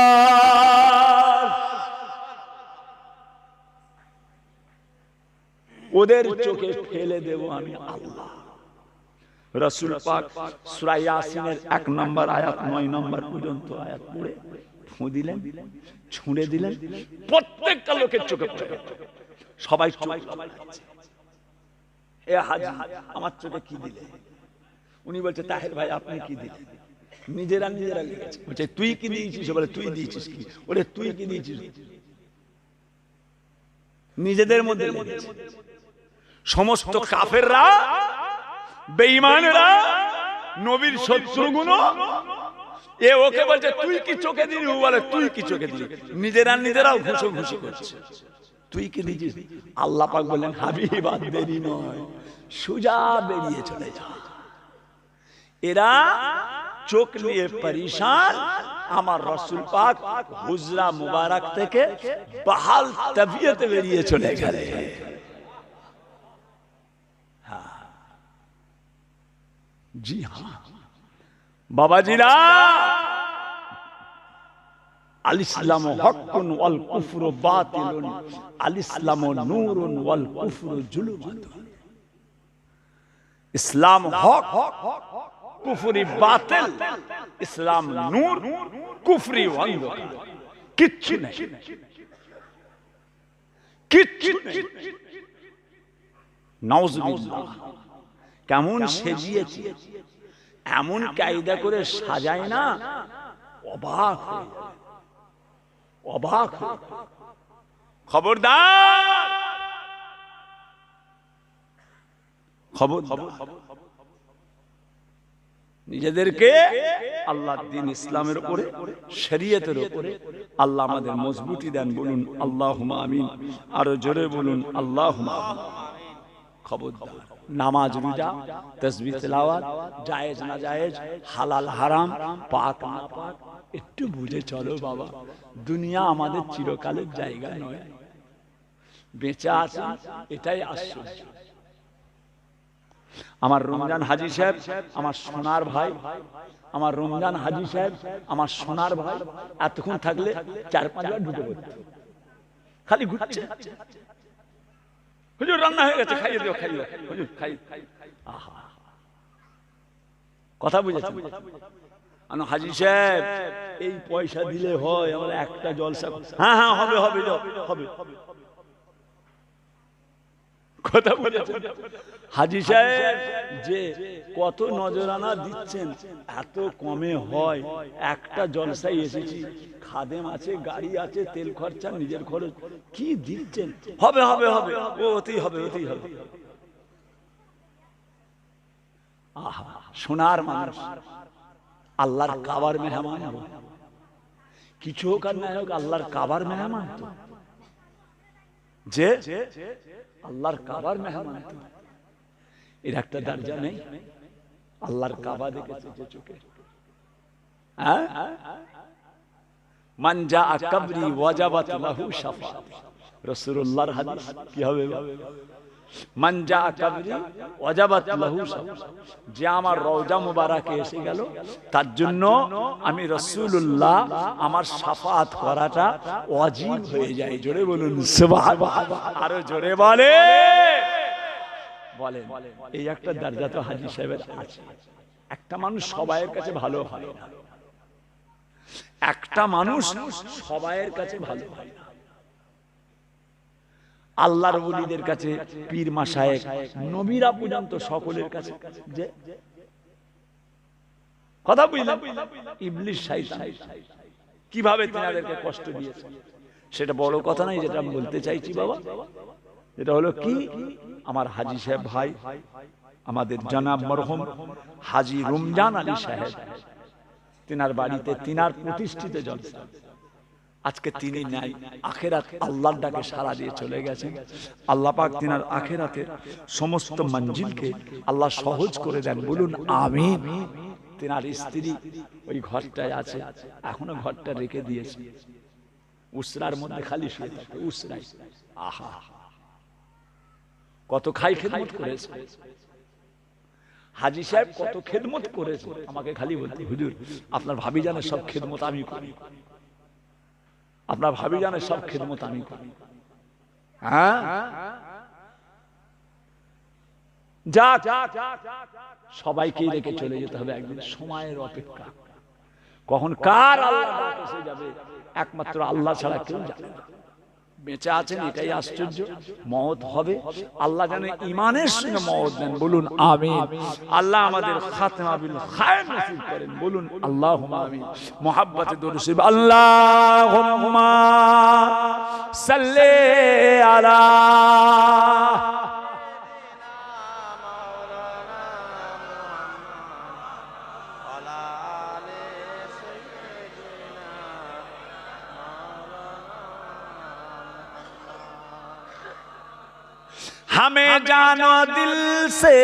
ওদের চোখে ফেলে দেব আমি আল্লাহ। রাসূল পাক সূরা ইয়াসিনের 1 নম্বর আয়াত 9 নম্বর পর্যন্ত আয়াত পড়ে ফুঁ দিলেন, ছুঁড়ে দিলেন, প্রত্যেকটা লোকের চোখে পড়ে। সবাই এ হাজী আমার চোখে কি দিলে? উনি বলছে তাহের ভাই আপনি কি দিলেন? নিজেরা লিখেছে। বলছে তুই কি দিয়েছিস? বলে তুই দিয়েছিস কি? ওরে তুই কি দিয়েছিস? নিজেদের মধ্যে লিখেছে। সমস্ত কাফেররা, বেঈমানরা, নবীর শত্রুগুলো, এ ওকে বলছে তুই কি চোখে দিলি? ও বলে তুই কি চোখে দিলি? নিজেরাও ঘুষি করছে, তুই কি দিয়েছিস? আল্লাহ পাক বললেন হাবিব আর দেরি নয়, সোজা বেরিয়ে চলে যা। এরা চোখ নিয়ে পরেশান। আমার রাসূল পাক হুজরা মুবারক থেকে বহাল তবিয়তে বেরিয়ে চলে গেলে। জি হ্যাঁ বাবাজিরা, আল ইসলামু হক্কুন ওয়াল কুফরু বাতিলুন, আল ইসলামু নূরুন ওয়াল কুফরু জুলুমাতুন। ইসলাম হক, কুফরি বাতিল। ইসলাম নূর, কুফরি অন্ধকার। কিচ্ছু নেই, কিচ্ছু নেই। নাউজুবিল্লাহ। কেমন সেজিয়েছি, এমন কায়দা করে সাজায় না, অবাক অবাক। খবরদার, খবর, নিজেদেরকে আল্লাহর দ্বীন ইসলামের উপরে, শরীয়তের উপরে আল্লাহ আমাদের মজবুতি দেন। বলুন আল্লাহুম্মা আমিন। আরো জোরে বলুন আল্লাহুম্মা আমিন। খবরদার, নামাজ, রোজা, তাসবিহ, তেলাওয়াত, জায়েজ না জায়েজ, হালাল হারাম, পাক না পাক, একটু বুঝে চলো বাবা। দুনিয়া আমাদের চিরকালের জায়গা নয়। বেঁচে আছি এটাই আশ্চর্য। আমার রমজান হাজী সাহেব আমার সোনার ভাই, আমার রমজান হাজী সাহেব আমার সোনার ভাই, এতক্ষণ থাকলে 4-5 বার ঢুকে পড়তো, খালি ঘুরছে। হুজুর রান্না হয়ে গেছে, খাইয়ে দিও, খাইয়ে দিও, হুজুর খাই। আহা, কথা বুঝেছেন? হাজী সাহেব এই পয়সা দিলে হয় আমরা একটা জলসা। হ্যাঁ হ্যাঁ হবে হবে হবে। কথা বুঝেছেন? হাজী সাহেব যে কত নজরানা দিচ্ছেন, এত কমে হয়? একটা জলসায় এসেছি, খাদেম আছে, গাড়ি আছে, তেল খরচা, নিজের খরচ, কি দিচ্ছেন? হবে হবে হবে, ও হতেই হবে, হতেই হবে। আহা, সোনার মানুষ, আল্লাহর কাবার মেহমান। কিছু হোক আর না হোক আল্লাহর কাবার মেহমান তো, যে আল্লাহর কাবার মেহমান তো। এর একটা দরজা নেই? আল্লাহর কাবা দেখেছে যে চোখে? মান জাআ কবরি ওয়াজাবাত লাহু শাফাআত। রাসূলুল্লাহর হাদিস কি হবে? মান জাআ কবরি ওয়াজাবাত লাহু শাফাআত। যে আমার রওজা মুবারাকে এসে গেল, তার জন্য আমি রাসূলুল্লাহ আমার শাফাআত করাটা ওয়াজিব হয়ে যায়। জোরে বলুন সুবহানাল্লাহ। আরো জোরে বলে বলেন। এই একটা দরজা তো হাজী সাহেবের আছে। একটা মানুষ সবাইয়ের কাছে ভালো হয় না। একটা মানুষ সবাইয়ের কাছে ভালো হয় না। আল্লাহর ওলিদের কাছে, পীর মাশায়েখ, নবীরা পর্যন্ত সকলের কাছে যে কথা বুঝলাম, ইবলিস শয়তান কিভাবে তিনাদেরকে কষ্ট দিয়েছে সেটা বড় কথা নাই। যেটা আমি বলতে চাইছি বাবা, এটা হলো কি, আমার হাজী সাহেব ভাই, আমাদের জনাব মরহুম হাজী রমজান আলী সাহেব, তিনার বাড়িতে তিনার প্রতিষ্ঠিত জলসা। আজকে তিনি নাই, আখেরাত আল্লাহর ডাকে সাড়া দিয়ে চলে গেছেন। আল্লাহ পাক তিনার আখেরাতের সমস্ত মঞ্জিলকে আল্লাহ সহজ করে দেন, বলুন আমিন। তিনার স্ত্রী ওই ঘরটায় আছে, এখনো ঘরটা রেখে দিয়েছে, উসরার মধ্যে খালি শুয়ে থাকে, উসরাই। আহা, কত খাই খেদমত করেছে হাজী সাহেব, কত খেদমত করেছে। আমাকে খালি বলতে, হুজুর আপনার ভাবি জানে সব খেদমত আমি করি, আপনার ভাবি জানে সব খেদমত আমি করি। হ্যাঁ, যা সবাইকে রেখে চলে যেতে হবে, একদিন সময়ের অপেক্ষা, কখন কার আল্লাহ এসে যাবে একমাত্র আল্লাহ ছাড়া কেউ জানে না। বেঁচে আছেন এটাই আশ্চর্য, মওত হবে আল্লাহ জানে, ঈমানের সঙ্গে মওত দেন, বলুন আমিন। আল্লাহ আমাদের খাতমা বিল খায়র নসিব করেন, বলুন আল্লাহুম্মা আমিন। মুহাব্বতে দরুদ শরীফ, আল্লাহুম্মা সাল্লি আলা हमें जानो दिल से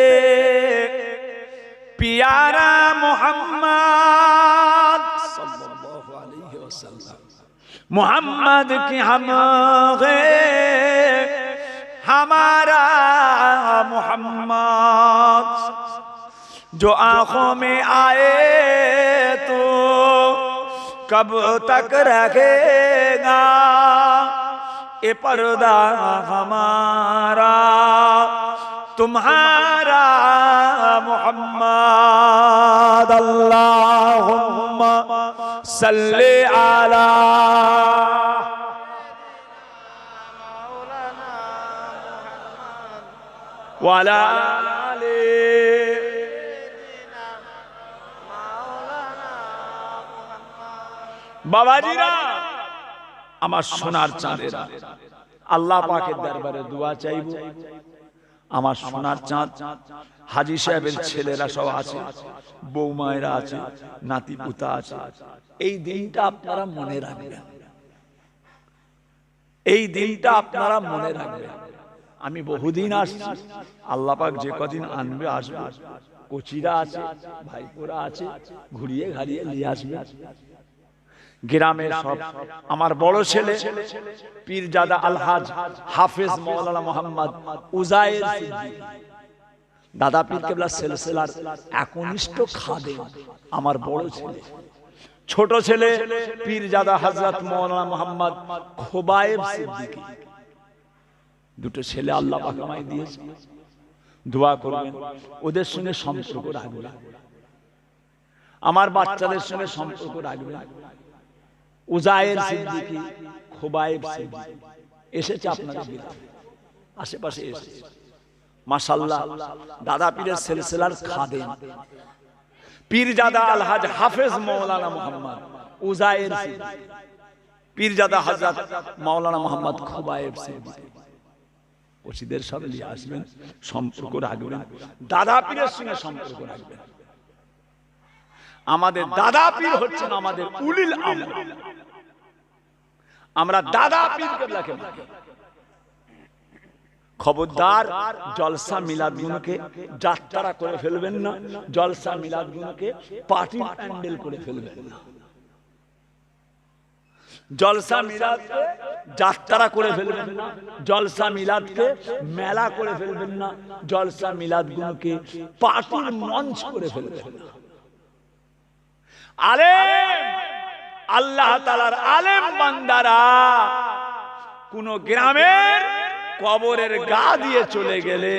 प्यारा मोहम्मद सल्लल्लाहु अलैहि वसल्लम, मोहम्मद की हम गए हमारा मोहम्मद, जो आंखों में आए तो कब तक रखेगा ए पर्दा हमारा तुम्हारा मोहम्मद, अल्लाहुम्मा सल्ली अला वाला बाबाजीरा আমার সোনার চাঁদেরা, আল্লাহ পাকের দরবারে দোয়া চাইব। আমার সোনার চাঁদ হাজী সাহেবের ছেলেরা সব আছে, বৌমায়েরা আছে, নাতি পুতা আছে। এই দিনটা আপনারা মনে রাখবেন, এই দিনটা আপনারা মনে রাখবেন। আমি বহুদিন আসছি, আল্লাহ পাক যে কদিন আনবে আসবে, কচিরা আছে, ভাইপোরা আছে, ঘুরিয়ে ঘাড়িয়ে নিয়ে আসবে। গ্রামের সব আমার বড় ছেলে পীরজাদা আলহাজ হাফেজ মাওলানা মোহাম্মদ উজায়ের সিদ্দিকী, দাদা পীর কেবলা সিলসিলার একনিষ্ঠ খাদেম আমার বড় ছেলে। ছোট ছেলে পীরজাদা হযরত মাওলানা মোহাম্মদ খোবায়েব সিদ্দিকী। দুটো ছেলে আল্লাহ পাক আমায় দিয়েছে, দোয়া করবেন, ওদের সঙ্গে সম্পর্ক রাখবেন, আমার বাচ্চাদের সঙ্গে সম্পর্ক রাখবেন। উজায়ের সিদ্দিকী, খোবায়েব সিদ্দিকী এসেছে আপনাদের আশেপাশে, এসেছে মাশাআল্লাহ। দাদা পীরের সিলসিলার খাদেম পীরজাদা আলহাজ হাফেজ মাওলানা মোহাম্মদ উজায়ের সিদ্দিকী, পীরজাদা হযরত মাওলানা মোহাম্মদ খোবায়েব সিদ্দিকী, ওসিদের সব নিয়ে আসবেন, সম্পর্ক রাখবেন, দাদা পীরের সঙ্গে সম্পর্ক রাখবেন। আমাদের দাদা পীর হচ্ছেন আমাদের উলিল আমর, আমরা দাদা পীর কেবলাকে মানি। খবরদার জলসা মিলাদ গুলোকে যাত্রা করে ফেলবেন না, জলসা মিলাদ গুলোকে পার্টি প্যান্ডেল করে ফেলবেন না, জলসা মিলাদকে যাত্রা করে ফেলবেন না, জলসা মিলাদকে মেলা করে ফেলবেন না, জলসা মিলাদ গুলোকে পার্টির মঞ্চ করে ফেলবেন না। আলেম আল্লাহ তাআলার আলেম বান্দারা কোন গ্রামের কবরের গা দিয়ে চলে গেলে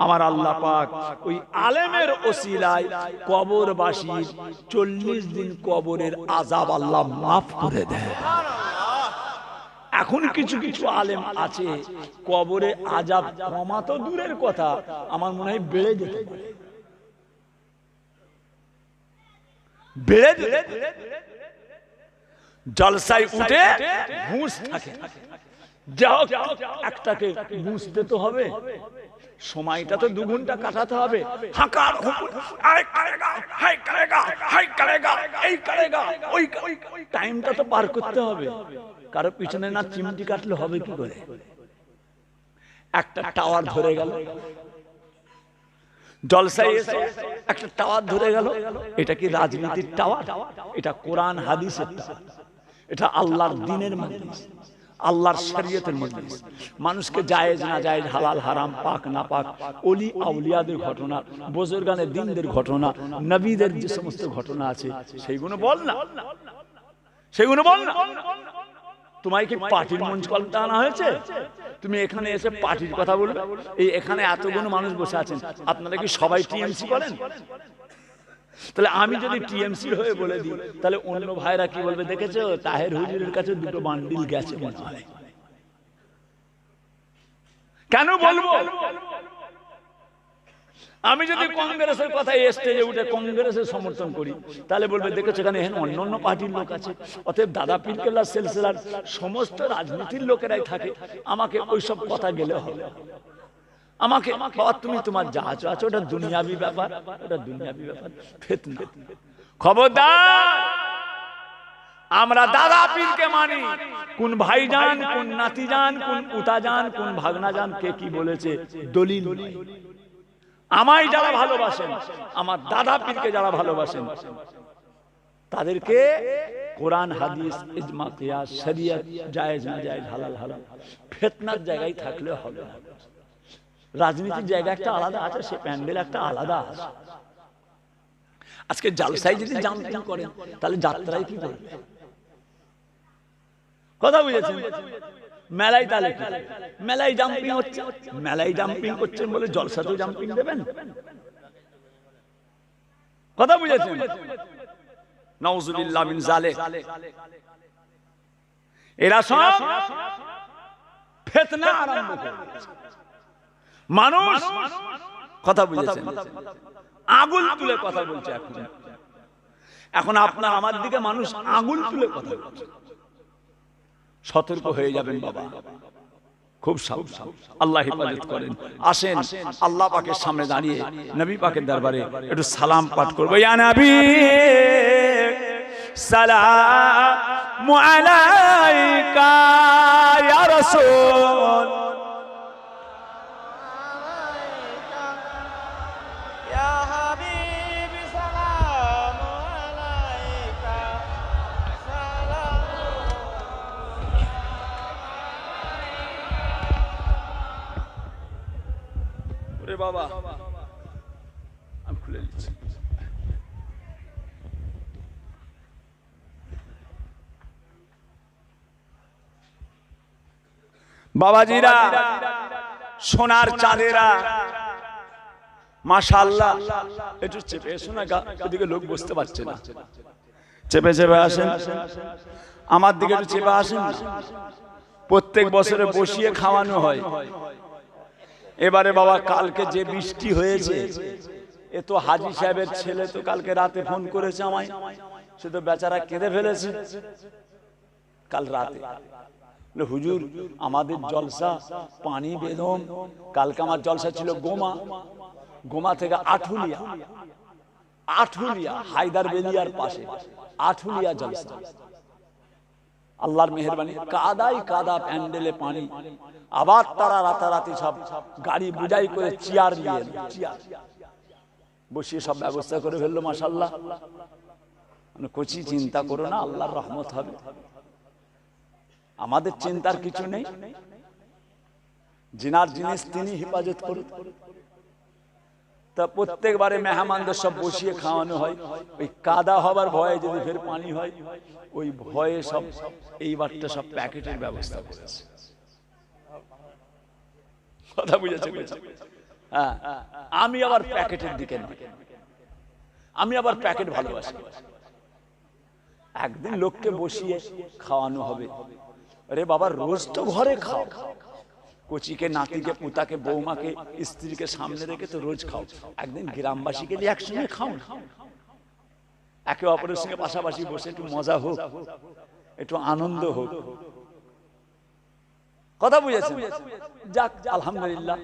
আমার আল্লাহ পাক ওই আলেমের ওসিলায় কবরবাসীর 40 দিন কবরের আযাব আল্লাহ মাফ করে দেয়। এখন কিছু কিছু আলেম আছে কবরে আযাব কমা তো দূরের কথা, আমার মনে হয় বেড়ে যেতে পারে, বেড়ে যেতে জলসায় উঠে ঘুষ থাকে, যাও একটাকে বুঝতে তো হবে, সময়টা তো 2 ঘন্টা কাটাতে হবে, হাঁকার ওই টাইমটা তো পার করতে হবে। কারো পিছনে না চিমটি কাটলে হবে কি করে? একটা টাওয়ার ধরে গেল, জলসায় এসে একটা টাওয়ার ধরে গেল, এটা কি রাজনীতির টাওয়ার? এটা কোরআন হাদিসের টাওয়ার, এটা আল্লাহর দ্বীনের মজলিস, আল্লাহর শরীয়তের মজলিস। মানুষকে জায়েজ না জায়েজ, হালাল হারাম, পাক না পাক, ওলি আউলিয়াদের ঘটনা, বুজুর্গানে দ্বীনদের ঘটনা, নবীদের যে সমস্ত ঘটনা আছে সেইগুলো বল না, সেগুলো বল না। তোমায় কি পার্টির মঞ্চ কলটা আনা হয়েছে? তুমি এখানে এসে পার্টির কথা বলবে? এই এখানে এতগুলো মানুষ বসে আছেন, আপনারা কি সবাই টিএমসি করেন? তাহলে আমি যদি টিএমসির হয়ে বলে দিই, তাহলে অন্য ভাইরা কি বলবে? দেখেছো তাহের হুজুরের কাছে 2টো বান্ডিল গেছে মনে হয়। কেন বলবো? আমি যদি কংগ্রেসের কথা স্টেজে উঠে কংগ্রেসের সমর্থন করি, তাহলে বলবে দেখেছো এখানে অন্য অন্য পার্টির লোক আছে। অতএব দাদা পীর কেবলা সিলসিলার সমস্ত রাজনীতির লোকেরাই থাকে, আমাকে ওইসব কথা গেলে হবে। আমাকে তুমি তোমার যা আছো ওটা দুনিয়াবি ব্যাপার, ওটা দুনিয়াবি ব্যাপার, ফিতনা। খবরদার, আমরা দাদা পীরকে মানি। কোন ভাইজান, কোন নাতিজান, কোন উতাজান, কোন ভাগনাজান কে কি বলেছে দলিল। আমায় যারা ভালোবাসেন, আমার দাদা পীরকে যারা ভালোবাসেন, তাদেরকে কোরআন হাদিস, ইজমা কিয়াস, শরিয়ত, জায়েজ না জায়েজ, হালাল হারাম, ফিতনার জায়গায় থাকলে হবে না। রাজনীতির জায়গা একটা আলাদা আছে, সে প্যান্ডেল একটা আলাদা আছে। আজকে জালসায় যদি জাম্পিং করেন, তাহলে যাত্রায় কি করবে? কথা বুঝেছেন? মেলায় তাহলে কি? মেলায় জাম্পিং হচ্ছে, মেলায় জাম্পিং করছেন বলে জলসাতেও জাম্পিং দেবেন? কথা বুঝেছেন? নাউজুবিল্লাহ মিন যালিক। এরা সব ফিতনা আরম্ভ করেছে। মানুষ, কথা বুঝেছেন, আগুন তুলে কথা বলছে। এখন আপনার আমার দিকে মানুষ আগুন তুলে কথা বলছে। সতর্ক হয়ে যাবেন বাবা, খুব সাবধান। আল্লাহ হেফাজত করেন। আসেন আল্লাহ পাকের সামনে দাঁড়িয়ে নবী পাকের দরবারে একটু সালাম পাঠ করব। ইয়া নবী সালামু আলাইকা ইয়া রাসূল, বাবা আমি খুলে দিচ্ছি। বাবাজিরা, সোনার চাঁদেরা, মাশাআল্লাহ, একটু চেপে এসো না, ওদিকে লোক বসতে পারছে না। চেপে চেপে আসেন, আমার দিকে একটু চেপে আসেন। প্রত্যেক বছরে বসিয়ে খাওয়ানো হয়। এবারে বাবা কালকে যে বৃষ্টি হয়েছে, এ তো হাজী সাহেবের ছেলে তো কালকে রাতে ফোন করেছে আমায়, সে তো বেচারা কেঁদে ফেলেছে কাল রাতে। হুজুর আমাদের জলসা পানি বেদম, কালকে আমার জলসা ছিল গোমা, গোমা থেকে আঠুলিয়া, আঠুলিয়া হায়দার বেলিয়ার পাশে আঠুলিয়া জলসা। আল্লাহর মেহেরবানি, কাদাই কাদা, প্যান্ডেলে পানি। আবার তারা রাতারাতি সব গাড়ি বুঝাই করে চেয়ার নিয়ে চেয়ার বসিয়ে সব ব্যবস্থা করে ফেললো। মাশাআল্লাহ, কোচি চিন্তা করো না, আল্লাহর রহমত হবে। আমাদের চিন্তার কিছু নেই, জিনার জিনিস তিনি হেফাজত করুন। তা প্রত্যেকবারে মেহমানদের সব বসিয়ে খাওয়ানো হয়। ওই কাদা হবার ভয়ে যদি ফের পানি হয়, ওই ভয়ে সব এইবারটা সব প্যাকেটের ব্যবস্থা করেছে। কথা বুঝেছে? হ্যাঁ, আমি আবার প্যাকেটের দিকে নয়, আমি আবার প্যাকেট ভালোবাসি। একদিন লোককে বসিয়ে খাওয়ানো হবে, আরে বাবা রোজ তো ঘরে খাও, কচিকে নাতিকে পুতাকে বৌমাকে স্ত্রীকে সামনে রেখে তো রোজ খাও, একদিন গ্রামবাসীকে নিয়ে একসঙ্গে খাও না, একে অপরের সঙ্গে পাশাপাশি বসে একটু মজা হোক, একটু আনন্দ হোক। কথা বুঝেছেন? যাক আলহামদুলিল্লাহ,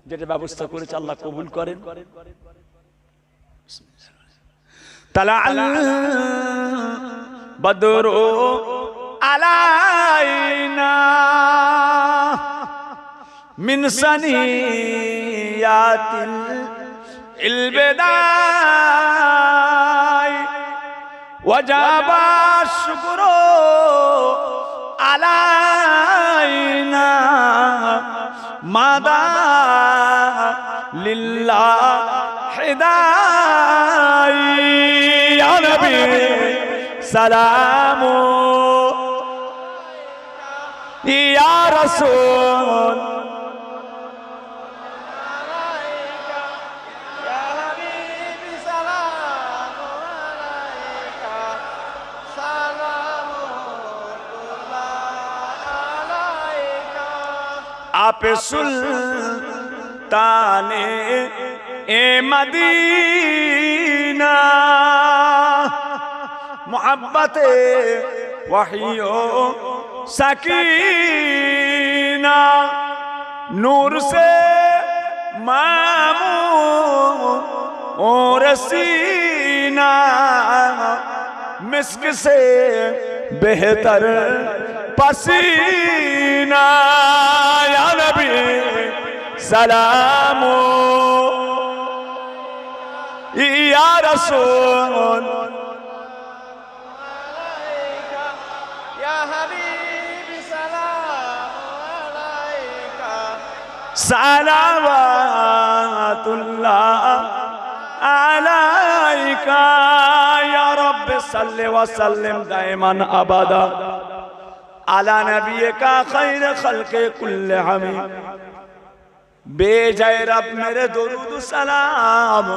যেটা ব্যবস্থা করেছে আল্লাহ কবুল করেন। তালাআল বদরু আলাইনা মিন সানিয়াতিল ইলবিদাই ওয়াজাবা শুকরু আলাইনা মাদা লিল্লাহি দাই ইয়া নবী সালামু ইয়া রাসূল आप सुल्ताने ए मदीना मोहब्बते वहियो सकीना नूर से मामूर सीना मिस्क से बेहतर पसीना या नबी सलामो या रसूल या हबीबी सलावतुल्लाह अलैका या रब्बि सल्लि व सल्लिम दाइमान अबदा आला नबी का खैर खल्के कुल्ले हमें बेजाए रब मेरे दुरूद सलाम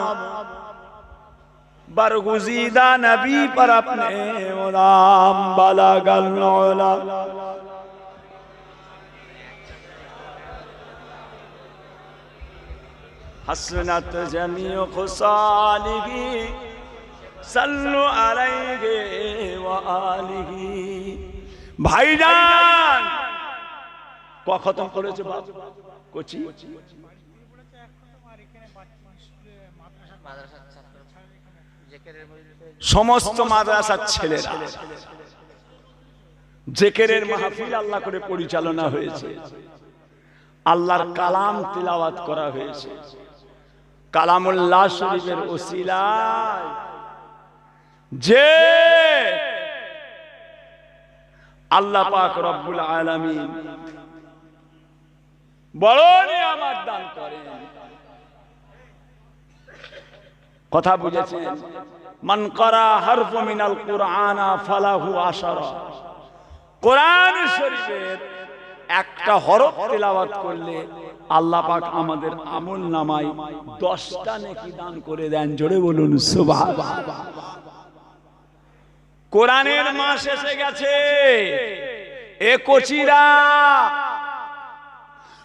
बरगुज़ीदा नबी पर अपने गुलाम बलगल उला हसनत जमीउ खुसालिही सल्लु अलैहि व आलिही ভাইজান ক খতম করেছে বাপ কোচি সমস্ত মাদ্রাসার ছেলেরা জিকিরের মাহফিল আল্লাহ করে পরিচালনা হয়েছে, আল্লাহর কালাম তিলাওয়াত করা হয়েছে, কালামুল্লাহ শরীফের ওসিলায় যে আল্লাহ পাক রব্বুল আলামিন বড় নিয়ামত দান করেন। কথা বুঝেছেন? মান ক্বারা হারফ মিনাল কুরআনা ফালাহু আশারা, কোরআন শরীফের একটা হরফ তেলাওয়াত করলে আল্লাহ পাক আমাদের আমল নামায় 10টা নেকি দান করে দেন। জোরে বলুন সুবহানাল্লাহ। কোরআনের মাস এসে গেছে, এ কোচিরা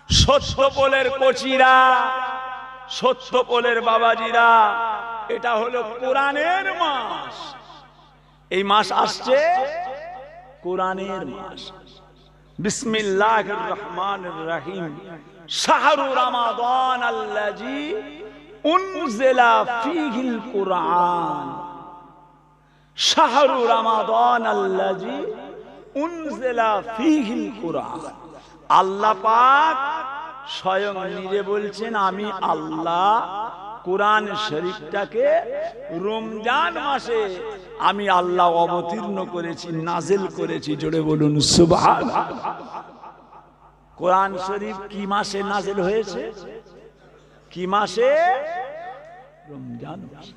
সত্যপোলের কোচিরা, সত্যপোলের বাবাজিরা, এটা হলো কোরআনের মাস। এই মাস আসছে কোরআনের মাস। বিসমিল্লাহির রহমানির রহিম। শাহরু রমাদান আল্লাযী উনজিলা ফীহিল কুরআন। শাহরু রমাদান আল্লাযী উনজিলা ফীহিল কুরআন। আল্লাহ পাক স্বয়ং নিজে বলছেন, আমি আল্লাহ কোরআন শরীফটাকে রমজান মাসে আমি আল্লাহ অবতীর্ণ করেছি, নাজিল করেছি। জোরে বলুন সুবহানাল্লাহ। কোরআন শরীফ কি মাসে নাজিল হয়েছে? কি মাসে? রমজান মাসে।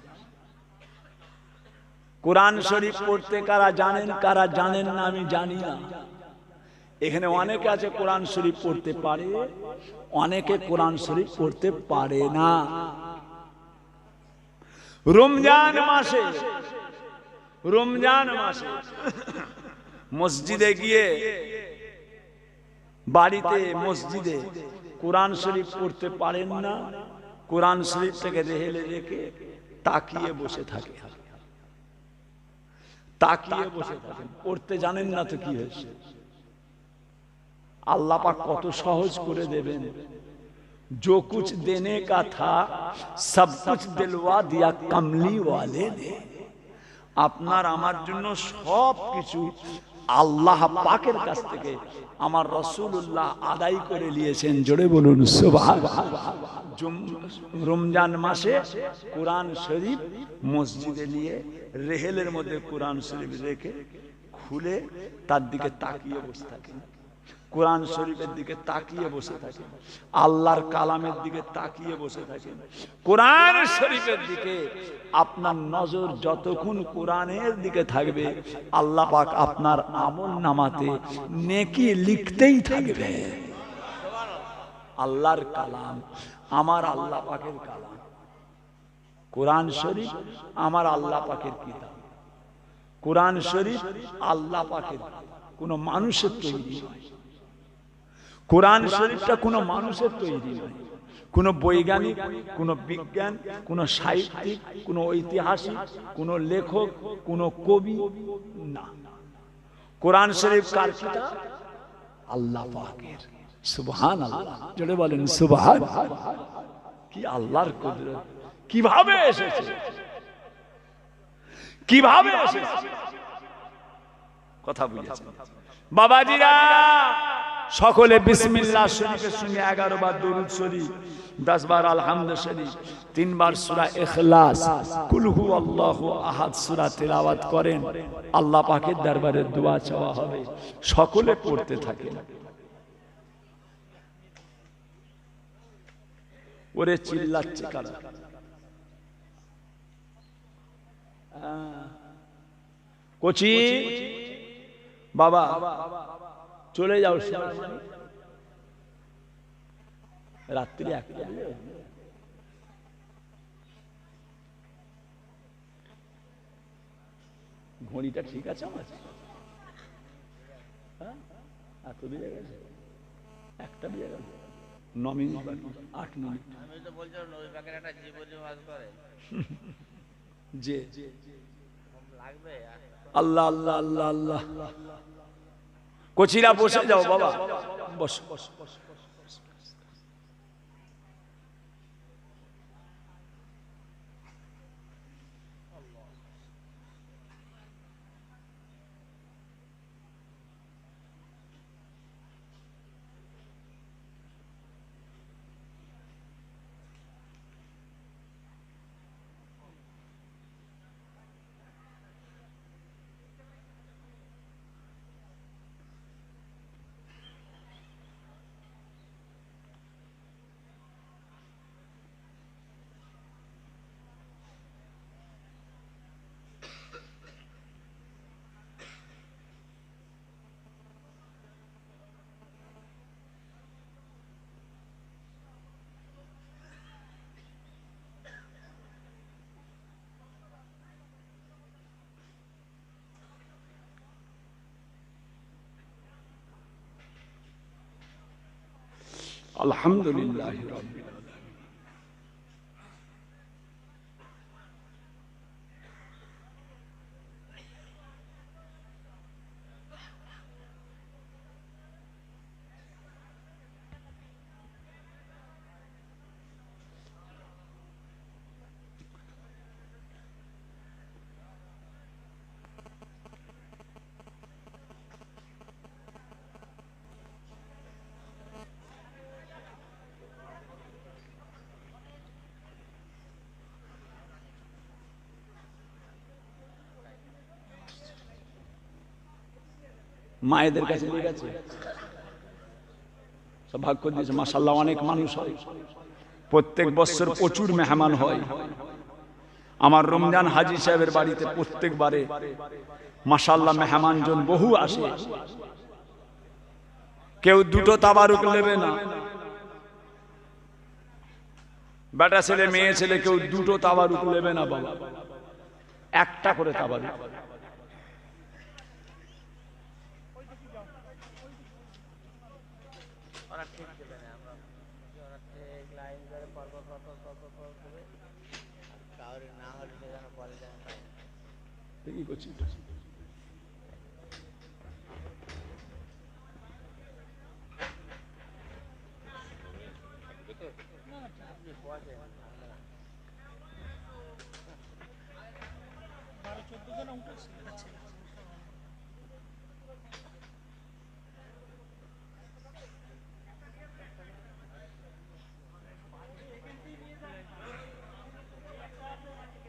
কোরআন শরীফ পড়তে কারা জানেন, কারা জানেন না আমি জানি না। এখানে অনেকে আছে কোরআন শরীফ পড়তে পারে, অনেকে কোরআন শরীফ পড়তে পারে না। রমজান মাসে মসজিদে গিয়ে, বাড়িতে মসজিদে কোরআন শরীফ পড়তে পারেন না, কোরআন শরীফটাকে রেহেলে রেখে তাকিয়ে বসে থাকে, তাকিয়ে বসে থাকেন। পড়তে জানেন না তো কি হয়েছে? अल्लाह पाक कत सहज करे देवें। जो कुछ देने का था सब कुछ दिलवा दिया कमली वाले ने। আপনার আমার জন্য সব কিছু আল্লাহ পাকের কাছ থেকে আমার রাসূলুল্লাহ আদায় করে নিয়েছেন। জোরে বলুন সুবহানাল্লাহ। রমজান মাসে কোরআন শরীফ মসজিদে নিয়ে রেহেলের মধ্যে কোরআন শরীফ রেখে খুলে তার দিকে তাকিয়ে বসে থাকেন, কোরআন শরীফের দিকে তাকিয়ে বসে থাকেন, আল্লাহর কালামের দিকে তাকিয়ে বসে থাকেন। কোরআন শরীফের দিকে আপনার নজর যতক্ষণ কোরআনের দিকে থাকবে আল্লাহ পাক আপনার আমল নামাতে নেকি লিখতেই থাকবে। আল্লাহর কালাম আমার আল্লাহ পাকের কালাম, কোরআন শরীফ আমার আল্লাহ পাকের কিতাব। কোরআন শরীফ আল্লাহ পাকের, কোনো মানুষের তৈরি নয়। কোরআন শরীফটা কোনো মানুষের তৈরি নয়, কোনো বৈজ্ঞানিক, কোনো বিজ্ঞান, কোনো সাহিত্যিক, কোনো ঐতিহাসিক, কোনো লেখক, কোনো কবি না। কোরআন শরীফ কার কিতাব? আল্লাহ পাকের। সুবহানাল্লাহ, জোরে বলেন সুবহানাল্লাহ। কি আল্লাহর কুদরত! কিভাবে এসেছে, কিভাবে এসেছে কথা বুঝেছেন বাবাজিরা? সকলে বিসমিল্লাহ শরীফের সঙ্গে 11 বার দরুদ শরীফ, 10 বার আলহামদু শরীফ, 3 বার সূরা ইখলাস, কুল হুয়াল্লাহু আহাদ সূরা তেলাওয়াত করেন। আল্লাহ পাকের দরবারে দোয়া চাওয়া হবে। সকলে পড়তে থাকেন। ওরে চিল্লাচ্ছে কারা? কোচি বাবা চলে যাও, রাত্রি 1টা। ঘড়িটা ঠিক আছে আমার? এত বেজে গেছে, 1টা বেজে গেল, 9 মিনিট বাকি, 8 মিনিট। আমি তো বলছিলাম নবী পাকের একটা জীবনী ওয়াজ করে যে লাগবে। আল্লাহ আল্লাহ আল্লাহ আল্লাহ। কোচিরা বসে যাও বাবা, বসো বসো। আলহামদুলিল্লাহ রাব্বিল আলামিন। মায়েদের কাছে নিয়ে গেছে, সব ভাগ করে দিয়েছে। মাশাআল্লাহ, অনেক মানুষ হয়, প্রত্যেক বছর প্রচুর মেহমান হয়। আমার রমজান হাজী সাহেবের বাড়িতে প্রত্যেকবারে মাশাআল্লাহ মেহমানজন বহু আসে। কেউ দুটো তাবারুক নেবে না। বেটা ছেলে মেয়ে ছেলে কেউ দুটো তাবারুক নেবে না বাবা, একটা করে তাবারুক। কি করছি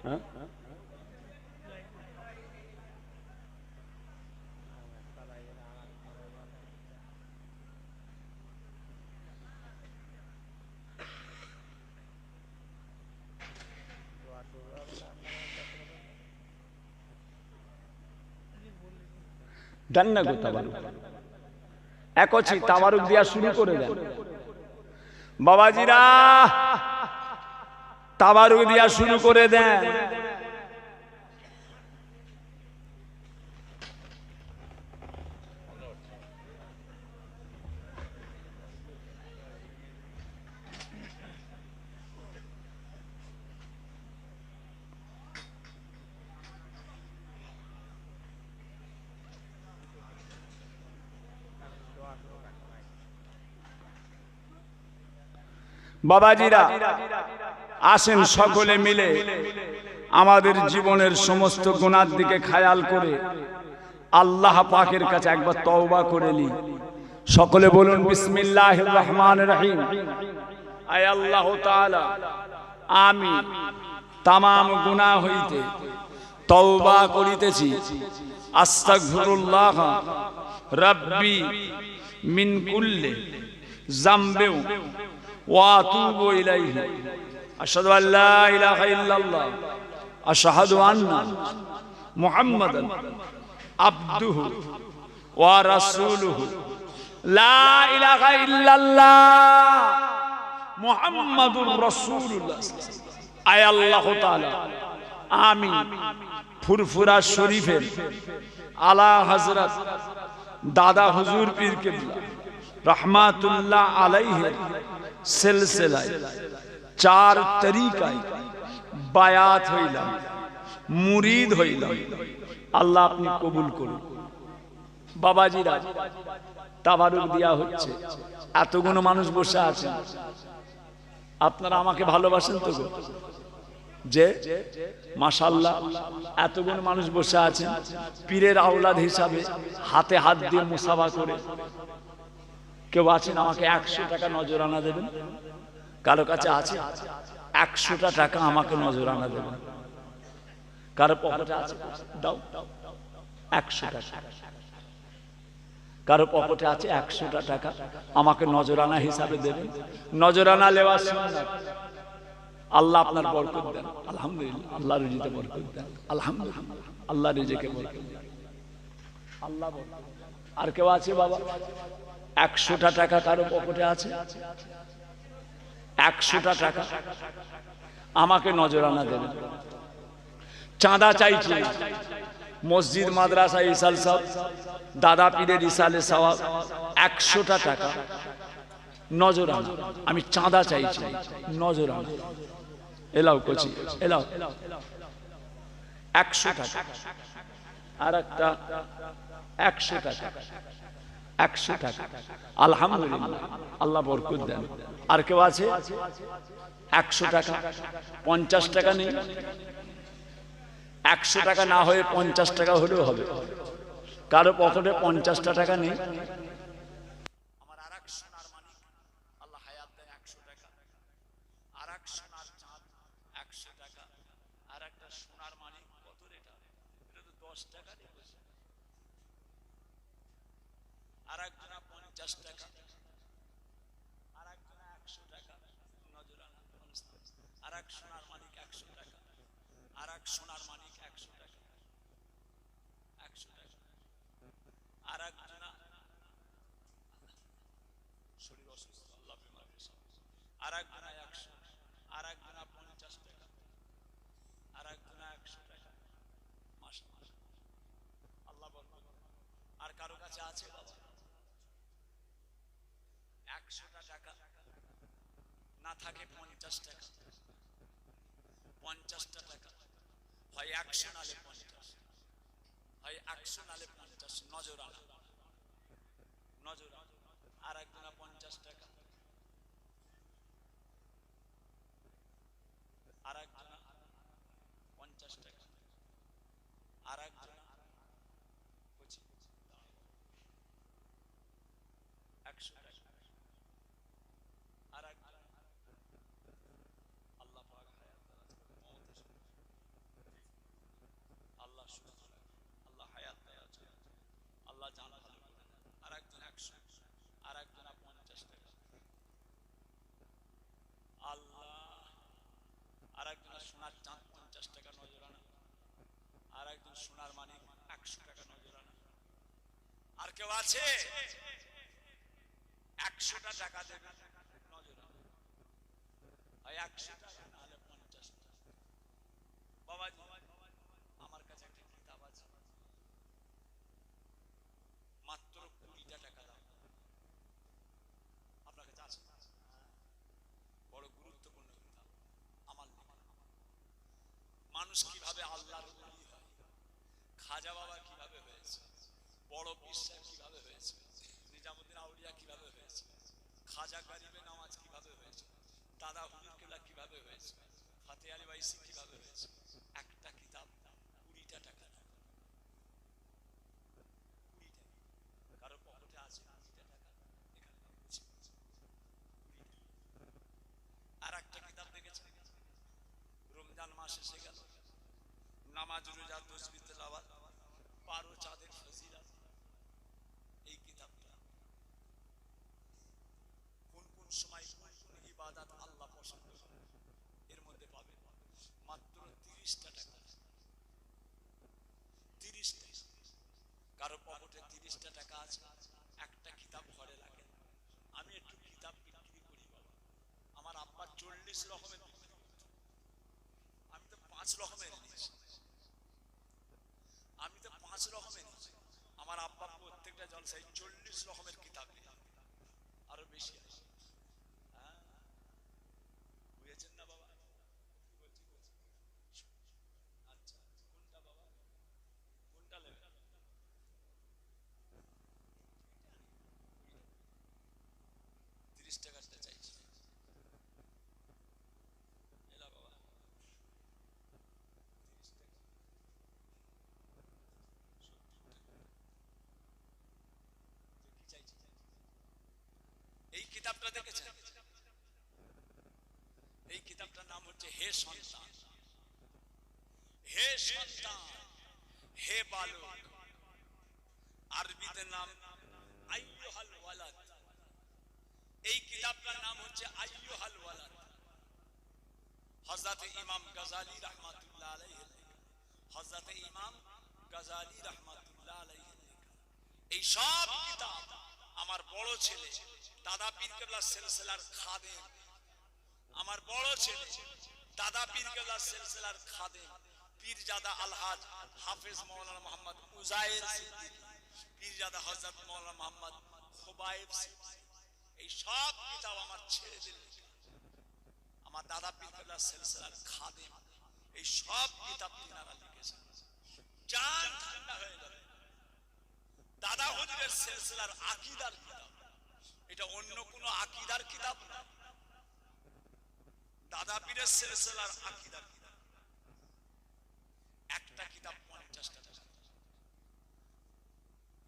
হ্যাঁ? দেন না গো তাবারুক, একচি তাবারুক দিয়া শুরু করে দেন বাবাজিরা, তাবারুক দিয়া শুরু করে দেন। বাবাজিরা আসেন সকলে মিলে আমাদের জীবনের সমস্ত গুনার দিকে খেয়াল করে আল্লাহ পাকের কাছে একবার তওবা করে নি। সকলে বলুন বিসমিল্লাহির রহমানির রহিম। আয় আল্লাহ তাআলা, আমি তামাম গুনাহ হইতে তওবা করিতেছি। আস্তাগফিরুল্লাহ রাব্বি মিন কুল্লি যামবিন ওয়া আতুবু ইলাইহি। আশহাদু আল্লা ইলাহা ইল্লাল্লাহ আশহাদু আন্না মুহাম্মাদান আবদুহু ওয়া রাসূলুহু। লা ইলাহা ইল্লাল্লাহ মুহাম্মাদুর রাসূলুল্লাহ। আয় আল্লাহ তাআলা, আমি ফুরফুরা শরীফের আলা হযরত দাদা হুজুর পীর কিবলা রহমাতুল্লাহ আলাইহির সিলসিলায় 4 তরিকায় বায়াত হইলাম, মুরিদ হইলাম। আল্লাহ আপনি কবুল করুন। বাবাজিরা তাবারুক দেয়া হচ্ছে, এতগুলো মানুষ বসে আছেন, আপনারা আমাকে ভালোবাসেন তো গো? যে মাশাআল্লাহ এতগুলো মানুষ বসে আছেন, পীরের আওলাদ হিসাবে হাতে হাত দিয়ে মুসাফা করে কেউ আছেন আমাকে 100 টাকা নজরানা দেবেন? কারো কাছে আছে 100টা টাকা আমাকে নজরানা দেবেন? কারো পকেটে আছে? দাও 100 টাকা। কারো পকেটে আছে 100টা টাকা আমাকে নজরানা হিসাবে দেবেন? নজরানা নেওয়া সুন্নাত। আল্লাহ আপনার বরকত দেন। আলহামদুলিল্লাহ, আল্লাহ রিজিকে বরকত দেন। আলহামদুলিল্লাহ, আল্লাহ রিজিকে বরকত দেন। আল্লাহ বরকত। আর কেউ আছে বাবা 100টা টাকা কারো পকেটে আছে? 100টা টাকা আমাকে নজরানা দেবেন। চাঁদা চাইছি, মসজিদ মাদ্রাসা ইসাল সব দাদা পীরের ইসালে সওয়াব 100টা টাকা নজরানা, আমি চাঁদা চাইছি নজরানা। এলাও কচি, এলাও 100 টাকা। আর একটা 100 টাকা, 100 টাকা। আলহামদুলিল্লাহ, আল্লাহ বরকত দেন। আর কেউ আছে 100 টাকা? 50 টাকা নেই? 100 টাকা না হয়ে 50 টাকা হলেও হবে। কারো পকেটে 50টা টাকা নেই? আমার আরেক সোনার মানিক আল্লাহ হায়াত দেয় 100 টাকা। আরেক সোনার চাঁদ 100 টাকা। আর একটা সোনার মানিক কত এটা? এটা তো 10 টাকা। আরেকজনা 50 টাকা, আরেকজনা 100 টাকা নজরানা। আরেক সোনার মানিক 100 টাকা, আরেক সোনার মানিক 100 টাকা, 100 টাকা। আরেকজনা আর এক গুণা 100, আর এক গুণা 50 টাকা, আর এক গুণা 100 টাকা। মাশাআল্লাহ, আল্লাহ বরকত। আর কারো কাছে আছে বাবা 100টা টাকা, না থাকে 50 টাকা, 50টা টাকা, হয় 100 নালে 50, হয় 100 নালে 50, নজরানা, নজরানা। আর এক গুণা 50 টাকা, আর এক গুণা 50 টাকা, আর এক গুণা 100 টাকা, আর এক গুণা। আল্লাহ পাক হায়াত দারাজ করুন, আল্লাহ সুস্থ রাখুন, আল্লাহ হায়াত দারাজ করুন, আল্লাহ জান ভালো করে দেন। আর একজন 100, আর একজন 50 টাকা, আল্লাহ। আর একজন সোনার চাঁদ 50 টাকা নজরানা, আর একজন সোনার মানিক 100 টাকা নজরানা। আর কেউ আছে 100টা টাকা দেবে নজরানা, হয় 100 টাকা নাহলে 50 টাকা। বাবাজি আমার কাছে একটা কিতাব আছে, মাত্র 20টা টাকা দাম। আপনার কাছে আছে? বড় গুরুত্বপূর্ণ কিতাব, আমার লেখা। মানুষ কিভাবে আল্লাহর ওলি হয়, খাজা বাবা কিভাবে হয়েছে, বড় পীর সাহেব কিভাবে হয়েছে, নিজামুদ্দিন আউলিয়া কিভাবে হয়েছে, খাজা গরিবে নওয়াজ কিভাবে হয়েছে, দাদা হুজুর কেবলা কিভাবে হয়েছে, ফাতে আলী বাইসি কিভাবে হয়েছে। একটা কিতাব 20টা টাকা, 20 টাকা। কারো পকেটে আছে 20টা টাকা, এখানে বলছি 20 টাকা। আর একটা কিতাব দেখেছেন, রমজান মাস এসে গেল, নামাজ রোজা তাসবিহ তেলাওয়াত 12 চাঁদের ফজিলত। এই কিতাবটা কোন কোন সময় কোন কোন ইবাদত আল্লাহ পছন্দ করে এর মধ্যে পাবে। মাত্র 30টা টাকা, 30 টাকা। কারো পকেটে 30টা টাকা আছে, একটা কিতাব ঘরে লাগে। আমি একটু কিতাব বিক্রি করি বাবা, আমার আব্বা 40 রকমের বিক্রি করত, আমি তো 5 রকমের নিয়েছি, আমি তো 5 রকমের নিয়েছি। আমার আব্বা প্রত্যেকটা জলসায় 40 রকমের কিতাব নিয়ে, আরো বেশি আছে। হ্যাঁ বুঝেছেন না বাবা? আচ্ছা কোনটা বাবা, কোনটা নেবেন? 30 টাকাটা চাইছি, এলা বাবা 30 টাকা, 70 টাকা। কি চাইছি? এই কিতাবটা দেখেছেন? এই কিতাবটার নাম হচ্ছে হে সন্তান, হে সন্তান, হে বালক। আরবিতে নাম আইয়ুহাল ওয়ালাদ। এই কিতাবটার নাম হচ্ছে আইয়ুহাল ওয়ালাদ। হযরত ইমাম গাজালি রাহমাতুল্লাহ আলাইহি, হযরত ইমাম গাজালি রাহমাতুল্লাহ আলাইহি। এই সব কিতাব আমার বড় ছেলে দাদা পীর কেবলা সিলসিলার খাদেম, আমার বড় ছেলে দাদা পীর কেবলা সিলসিলার খাদেম পীরজাদা আলহাজ হাফেজ মাওলানা মোহাম্মদ উজায়ের সিদ্দিকী, পীরজাদা হযরত মাওলানা মোহাম্মদ খুবাইব সিদ্দিকী। এই সব কিতাব আমার ছেলেদের লেখা, আমার দাদা পীর কেবলা সিলসিলার খাদেম। এই সব কিতাব তিনারা লিখেছেন, জান ঠান্ডা হয়ে যাবে। দাদা হুজুরের সিলসিলার আকীদার কিতাব, এটা অন্য কোনো আকীদার কিতাব না, দাদা পীরের সিলসিলার আকীদার কিতাব। একটা কিতাব 50 টাকা।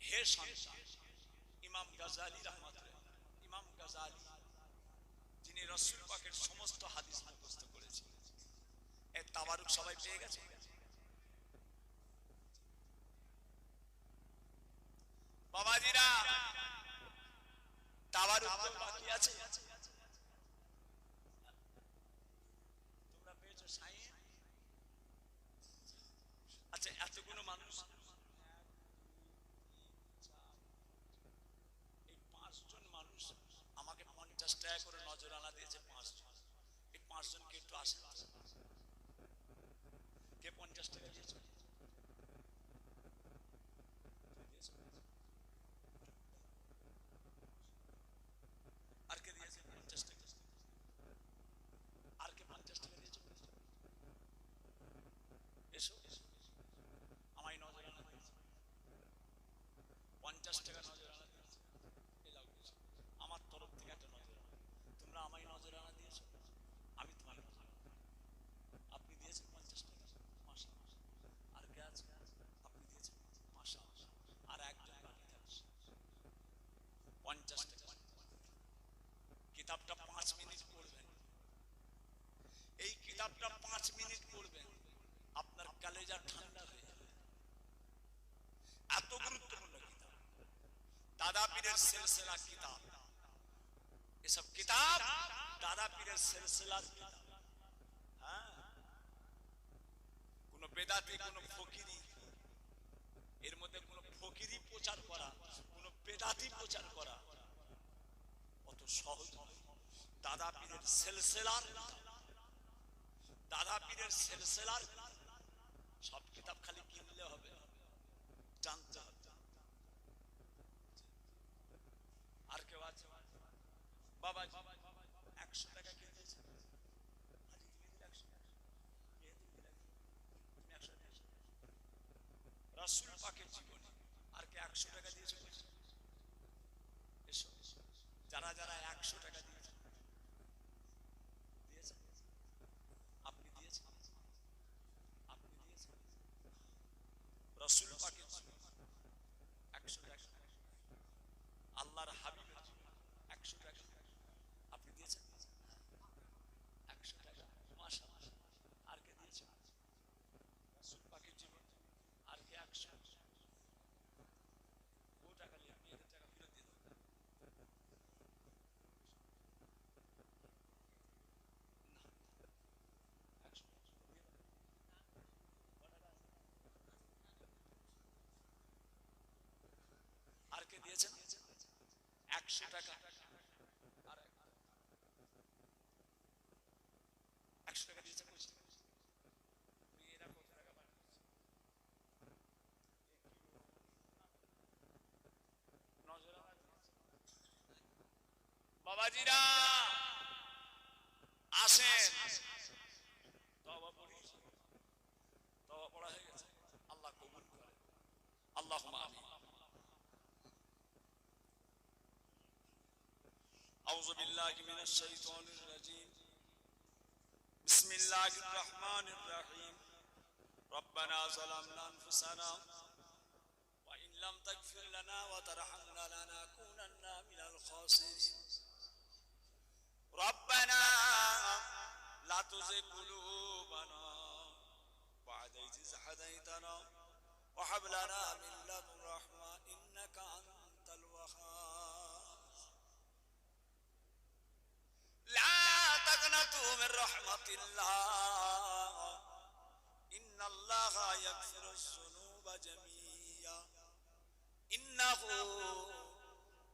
হে সন্তান, ইমাম গাজালি রাহমাতুল্লাহ, ইমাম গাজালি যিনি রাসূল পাকের সমস্ত হাদিস মুখস্থ করেছিলেন। এর তাবারুক সবাই পেয়ে গেছে? বাবাজিরা তাবারুক তো বাকি আছে, তোমরা পেয়েছো সাইন? আচ্ছা এতগুলো মানুষ, এই 5 জন মানুষ আমাকে 50 টাকা করে নজরানা দিয়েছে 5 জন। এই 5 জনকে একটু আসেন, কে 50 টাকা দিয়েছে? আর কে দিয়েছে 50 টাকা? আর কে 50 টাকা দিয়েছে? এসো, আমায় নজরানা দিয়েছে 50 টাকা নজরানা দিয়েছে। আমার তরফ থেকে একটা নজরানা, তোমরা আমায় নজরানা দিয়েছো, আমি তোমার আপনি দিয়েছেন 50 টাকা, মাশাআল্লাহ। আর কে আছে? আপনি দিয়েছেন, মাশাআল্লাহ। আর একজন বাকি আছে 50 টাকা। কিতাবটা 5 মিনিট পড়বেন, এই কিতাবটা 5 মিনিট পড়বেন, আপনার কলেজা ঠান্ডা হয়ে যাবে। এত গুরুত্বপূর্ণ কিতাব, দাদা পীরের সিলসিলা কিতাব। এসব কিতাব দাদা পীরের সিলসিলার কিতাব। হ্যাঁ, কোন বেদাতি, কোন ফকিরি, এর মধ্যে কোন ফকিরি প্রচার করা, কোন বেদাতি প্রচার করা অত সহজ নয়। দাদা পীরের সিলসিলার, দাদা পীরের সিলসিলার সব কিতাব খালি কিনলে হবে, জানতে হবে। আর কেউ আছে? বাবা 100 টাকা কে দিয়েছে? রাসূল পাকের জীবনী। আর কে 100 টাকা দিয়েছে? এসো, যারা যারা 100 টাকা দিয়েছে, দিয়েছে, আপনি দিয়েছেন, আপনি দিয়েছেন রাসূল পাকের জীবনী 100 টাকা, আল্লাহর হাবিবের জীবনী 100 টাকা, আপনি দিয়েছেন 100 টাকা, মাশাআল্লাহ। আর কে দিয়েছে? রাসূল পাকের জীবনী। আর কে 100? ও টাকা নিয়ে আপনি এদের টাকা ফেরত দিয়ে দেবেন না? 100 আর কে দিয়েছেন 100 টাকা? আর 100 টাকা দিয়েছেন, এরা কত টাকা পাঠিয়েছে? বাবাজিরা আসেন, তওবা পড়ি, তওবা পড়া হয়ে গেছে, আল্লাহ কবুল করে, আল্লাহুম্মা আমিন। আউযু বিল্লাহি মিনাশ শাইতানির রাজীম, বিসমিল্লাহির রহমানির রহিম। রব্বানা যালামনা আনফুসানা ওয়া ইন লাম তাগফির লানা ওয়া তারহামনা লানাকুনান্না মিনাল খাসিরিন। রব্বানা লা তুযিগ কুলুবানা বা'দা ইয হাদাইতানা ওয়া হাব লানা মিন লাদুন রাহমা ইন্নাকা আনতাল ওয়াহ্হাব। লা তাকনাতু মির রাহমাতিল্লাহ ইন্নাল্লাহা ইয়াগফিরুয যুনুবা জামিয়া ইন্নাহু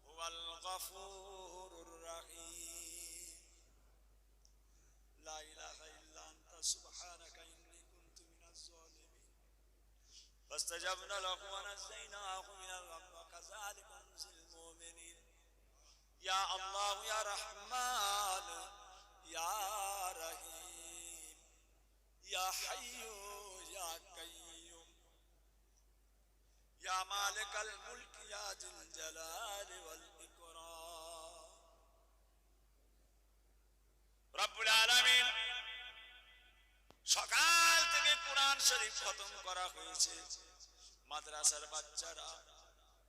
হুয়াল গফুরুর রহিম। লা ইলাহা ইল্লা আনতা সুবহানাকা ইন্নী কুনতু মিনাজ জালিমিন। ফাস্তাজাবনা লাহু ওয়া নাযায়নাহু মিনাল গাম্মি ওয়া কাযালিকা নুনজিল মুমিনিন। ইয়া আল্লাহ ইয়া রহমান ইয়া রহিম ইয়া হাইয়্যু ইয়া কাইয়্যুম ইয়া মালিকাল মুলক ইয়া যিল জালালি ওয়াল ইকরাম। রব্বুল আলামিন, সকাল থেকে কোরআন শরীফ খতম করা হয়েছে। মাদ্রাসার বাচ্চারা,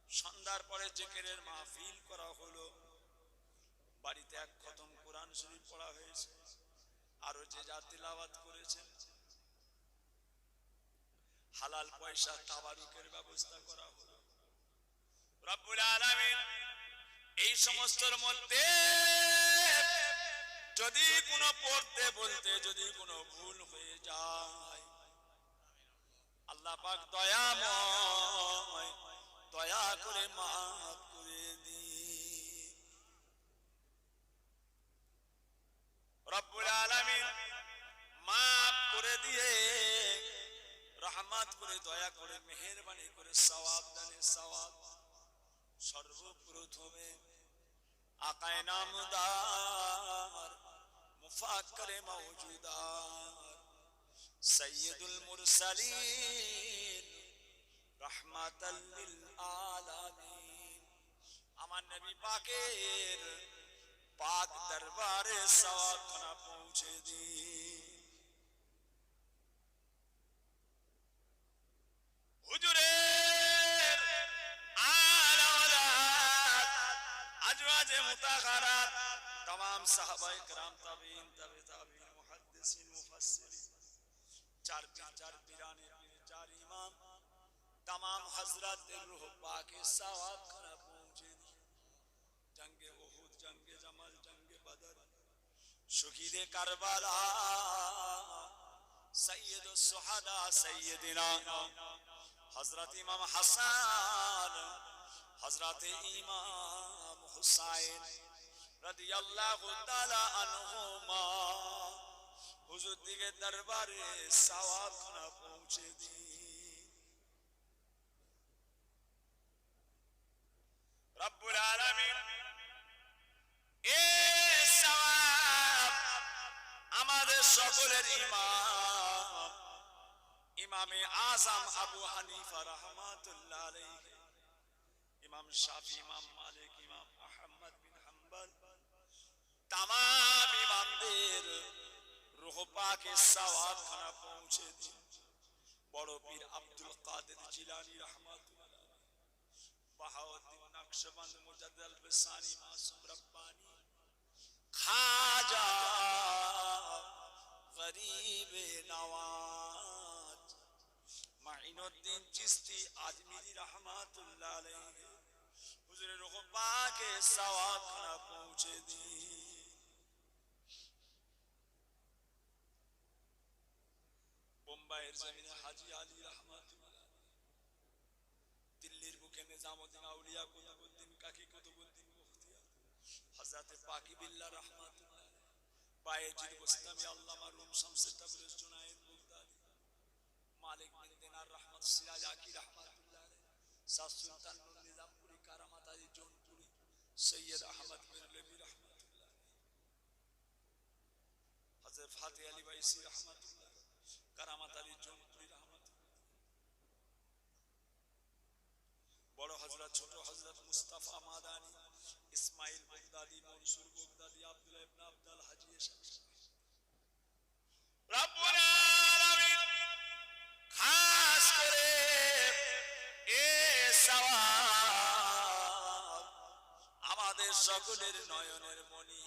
সন্ধ্যার পরে জিকিরের মাহফিল করা হলো। বাড়িতে এক খতম কোরআন শরীফ পড়া হয়েছে। আরো যে যা তিলাওয়াত করেছেন, হালাল পয়সা তাবারুকের ব্যবস্থা করা হলো। রব্বুল আলামিন এই সমস্তর মধ্যে যদি কোনো পড়তে বলতে যদি কোনো ভুল হয়ে যায়, আল্লাহ পাক দয়াময়, দয়া করে মাফ করে দিন। করে দিয়ে রহমত করে দয়া করে মেহেরবানি করে সওয়াব দানে সওয়াব সর্বপ্রথমে আকায়ে নামদার মুফাক্কিরে মাওজুদার সাইয়্যিদুল মুরসালিন রাহমাতাল লিল আলামিন আমার নবী পাকের পাক দরবারে সওয়াব খানা পৌঁছে দিন হুজুরের আলা ওলাদ আজওয়াজে মুতাহহারাত तमाम সাহাবায়ে کرام তাবিঈন তাবে তাবিঈন মুহাদ্দিসিন মুফাসসিরিন চার পীরানে পীর চার ইমাম तमाम হযরতের রূহ পাকে সওয়াব খানা পৌঁছে দিন জঙ্গে উহুদ জঙ্গে জামাল জঙ্গে বদর শহীদে কারবালা সৈয়দুস শুহাদা সৈয়দিনা হযরত ইমাম হাসান হযরত ইমাম হুসাইন রাদিয়াল্লাহু তাআলা আনহুমা হুজুর দিকে দরবারে সওয়াব খানা পৌঁছে দিন রব্বুল আলামিন এ সওয়াব আমাদের সকলের ইমাম ইমামে আযম আবু হানিফা রাহমাতুল্লাহ আলাইহি ইমাম শাফি ইমাম মালিক ইমাম আহমদ বিন হাম্বল तमाम ইমামদের রূহ পাকে সওয়াব খানা পৌঁছে দিন বড় পীর আব্দুল কাদের জিলানী রাহমাতুল্লাহ বাহাউদ্দিন নকশবন্দ মুজাদ্দিদ আল-বিসানি মাসুম রব্বানী খাজা গরিব নওয়াজ মাইনুদ্দিন চিশতি আজমিরি রাহমাতুল্লাহ আলাইহি হুজুরের রূহ পাকে সওয়াব খানা পৌঁছে দিন বোম্বাইয়ের জমিনে হাজী আলী রাহমাতুল্লাহ দিল্লির বুকে নিজামউদ্দিন আউলিয়া কুতুবউদ্দিন কাকি কুতুবউদ্দিন মুফতিয়ার হযরত পাকি বিল্লাহ রাহমাতুল্লাহ বায়েজিদ গোস্তামি আল্লামা রুম শামস তাবরিজ জুনায়েদ বুগদাদি মালিক বিন দিনার রহমত সিরাজ আকি রাহমাতুল্লাহ শাহ সুলতান নুর নিজামপুরি কারামাত আলী জৌনপুরি সৈয়দ আহমদ বিন লবি রাহমাতুল্লাহ হযরত ফাতেহ আলী বাইসি রাহমাতুল্লাহ কারামাত আলী জৌনপুরি রাহমাতুল্লাহ বড় হযরত ছোট হযরত মুস্তাফা মাদানী ইসমাইল বাগদাদি মনসুর বাগদাদি আব্দুল্লাহ ইবনে আব্দুল হাজি রব্বুল আলামিন খাস করে এ সওয়াব আমাদের সকলের নয়নের মণি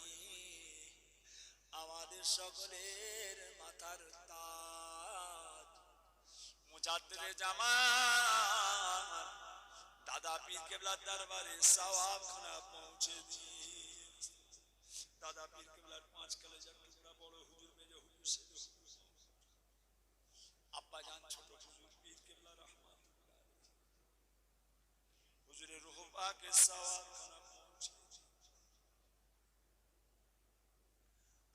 আমাদের সকলের মাথার তাজ মুজাদ্দিদে জামান দাদা পীর কেবলার দরবারে সওয়াব খানা পৌঁছে দিন দাদা পীর কেবলার পাঁচ কলেজার টুকরা বড় হুজুর মেজো হুজুর সেজো হুজুর আব্বা জান ছোট হুজুর পীর কেবলা রাহমাতুল্লাহ হুজুরের রূহ পাকে সওয়াব খানা পৌঁছে দিন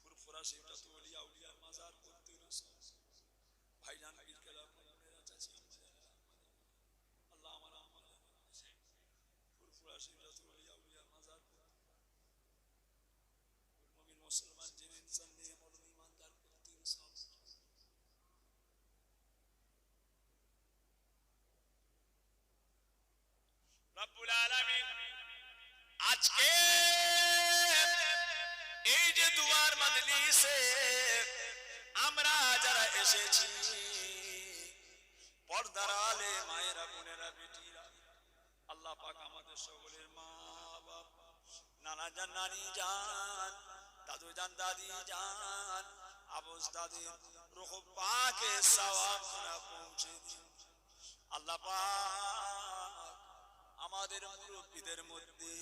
ফুরফুরা শিবটা তো ওলিয়া উলিয়ার মাজার করতে রসুল ভাইজান পীর কেবলা মেরা চাচি আল্লাহ আমার ফুরফুরা শিবটা তো ওলিয়া উলিয়ার মাজার মুমিন মুসলমান জিন ইনসান নিয়ে মরণ ইমানদার করতে রসুল রব্বুল আলামিন আজকে এই যে দুয়ার মজলিসে আমরা যারা এসেছি পর্দার আলে মায়েরা বোনেরা বেটিরা আল্লাহ পাক আমাদের সকলের মা বাপ নানা জান নানি জান দাদু জান দাদি জান আবুজ দাদি রূহ পাকে সওয়াব খানা পৌঁছে দিন আল্লাহ পাক আমাদের মুরব্বিদের মধ্যে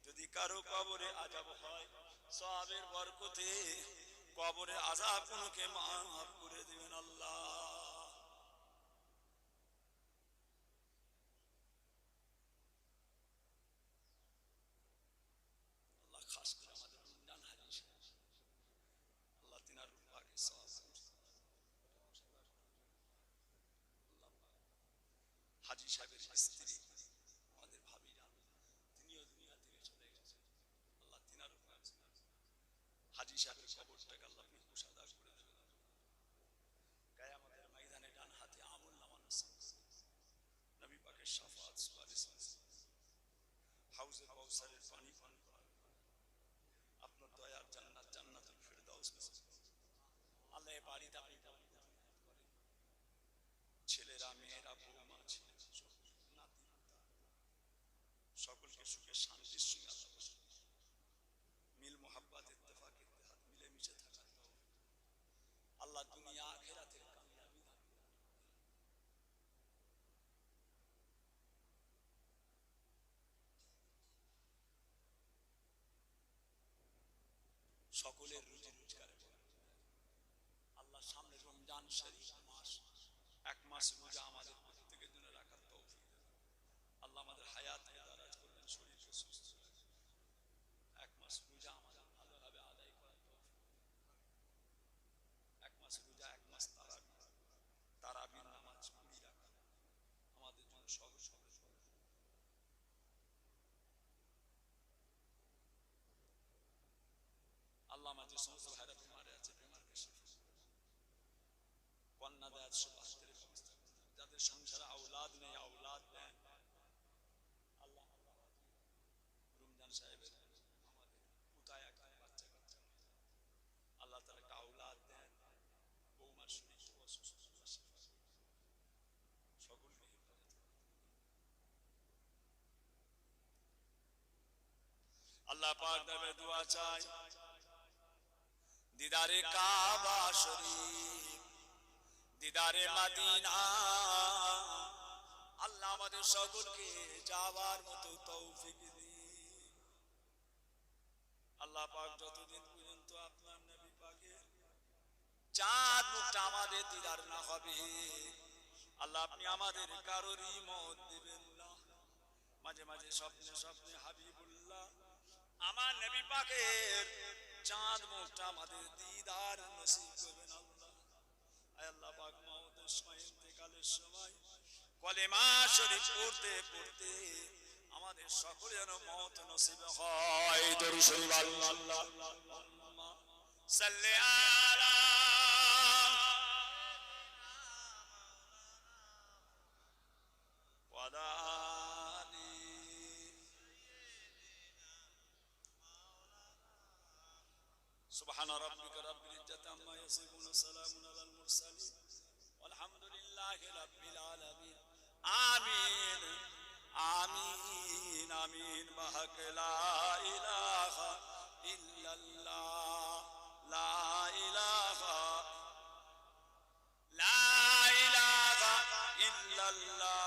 যদি কারো কবরে আযাব হয় সওয়াবের বরকতে কবরে আযাবগুলোকে মাফ করে দিবেন আল্লাহ আল্লাহ খাস করে আমাদের জান হাজি আল্লাহ তিনার রূহ পাকে সওয়াব হাজী সাহেবের স্ত্রী আমাদের ভাবিরা তিনিও দুনিয়া থেকে চলে গেছেন। আল্লাহ তিনার উপর হাজী সাহেবের কবরটাকে আল্লাহ আপনি কুশাদার করে দেবেন। কিয়ামতের ময়দানে ডান হাতে আমল নামা নসিব নবী পাকের শাফাত সুপারিশ হাউজে কাউসারের পানি পান করাবেন। আপনার দয়ার জান্নাত জান্নাতুল ফিরদাউস আল্লাহ এই বাড়িতে আপনি ছেলেরা মেয়েরা বৌমা ছেলে নাতি সকলকে সুখে শান্তির সঙ্গে আল্লাহ মিল মোহাব্বত ইত্তেফাক ইত্তেহাদ মিলেমিশে থাকার আল্লাহ দুনিয়া আখিরাতের কামিয়াবি দান সকলের রুজি রোজগার আল্লাহ সামনে রমজান শরীফ মাস এক মাস রোজা আমাদের প্রত্যেকের জন্য রাখার তৌফিক আল্লাহ আমাদের হায়াতকে দারাজ করবেন শরীরকে সুস্থ এক মাস রোজা আমাদের ভালোভাবে আদায় করার তৌফিক এক মাস রোজা এক মাস তারাবির নামাজ পড়ি রাখা আমাদের জন্য সহজ হবে। আল্লাহ আমাদের সমস্ত ভাইরা বেমারে আছে বেমারকে শিফা কন্যা দেয় 172 ব্যবস্থা যাদের সংসারে আওলাদ নেই আওলাদ দেন আল্লাহ রমজান সাহেবের আমাদের পুতায় একটা বাচ্চা কাচ্চা আল্লাহ তাআলা একটা আওলাদ দেন বৌমার শরীর অসুস্থ সকলকে হেফাজত আল্লাহ পাক দরবারে দোয়া চাই দিদারে কাবা শরীফ দিদারে মদিনা আল্লাহ আমাদের সকলকে যাওয়ার মতো তৌফিক দিন। আল্লাহ পাক যতদিন পর্যন্ত আপনার নবী পাকের চাঁদ মুখটা আমাদের দিদার না হবে আল্লাহ আপনি আমাদের কারোরই মত দিবেন না। মাঝে মাঝে স্বপ্নে স্বপ্নে হাবিবুল্লাহ আমার নবী পাকের চাঁদ মুখটা আমাদের দিদার নসিব করবেন আল্লাহ। আয় আল্লাহ পাক মওতের সময় ইন্তেকালের সময় কলেমা শরীফ পড়তে পড়তে আমাদের সকলের যেন মওত নসিব হয়। দরুদ শরীফ আল্লাহুম্মা সাল্লি আলা ওয়া আলা سبحان ربك رب العزة عما يصفون وسلام على المرسلين والحمد لله رب العالمين آمين آمين آمين بحق لا إله إلا الله لا إله إلا الله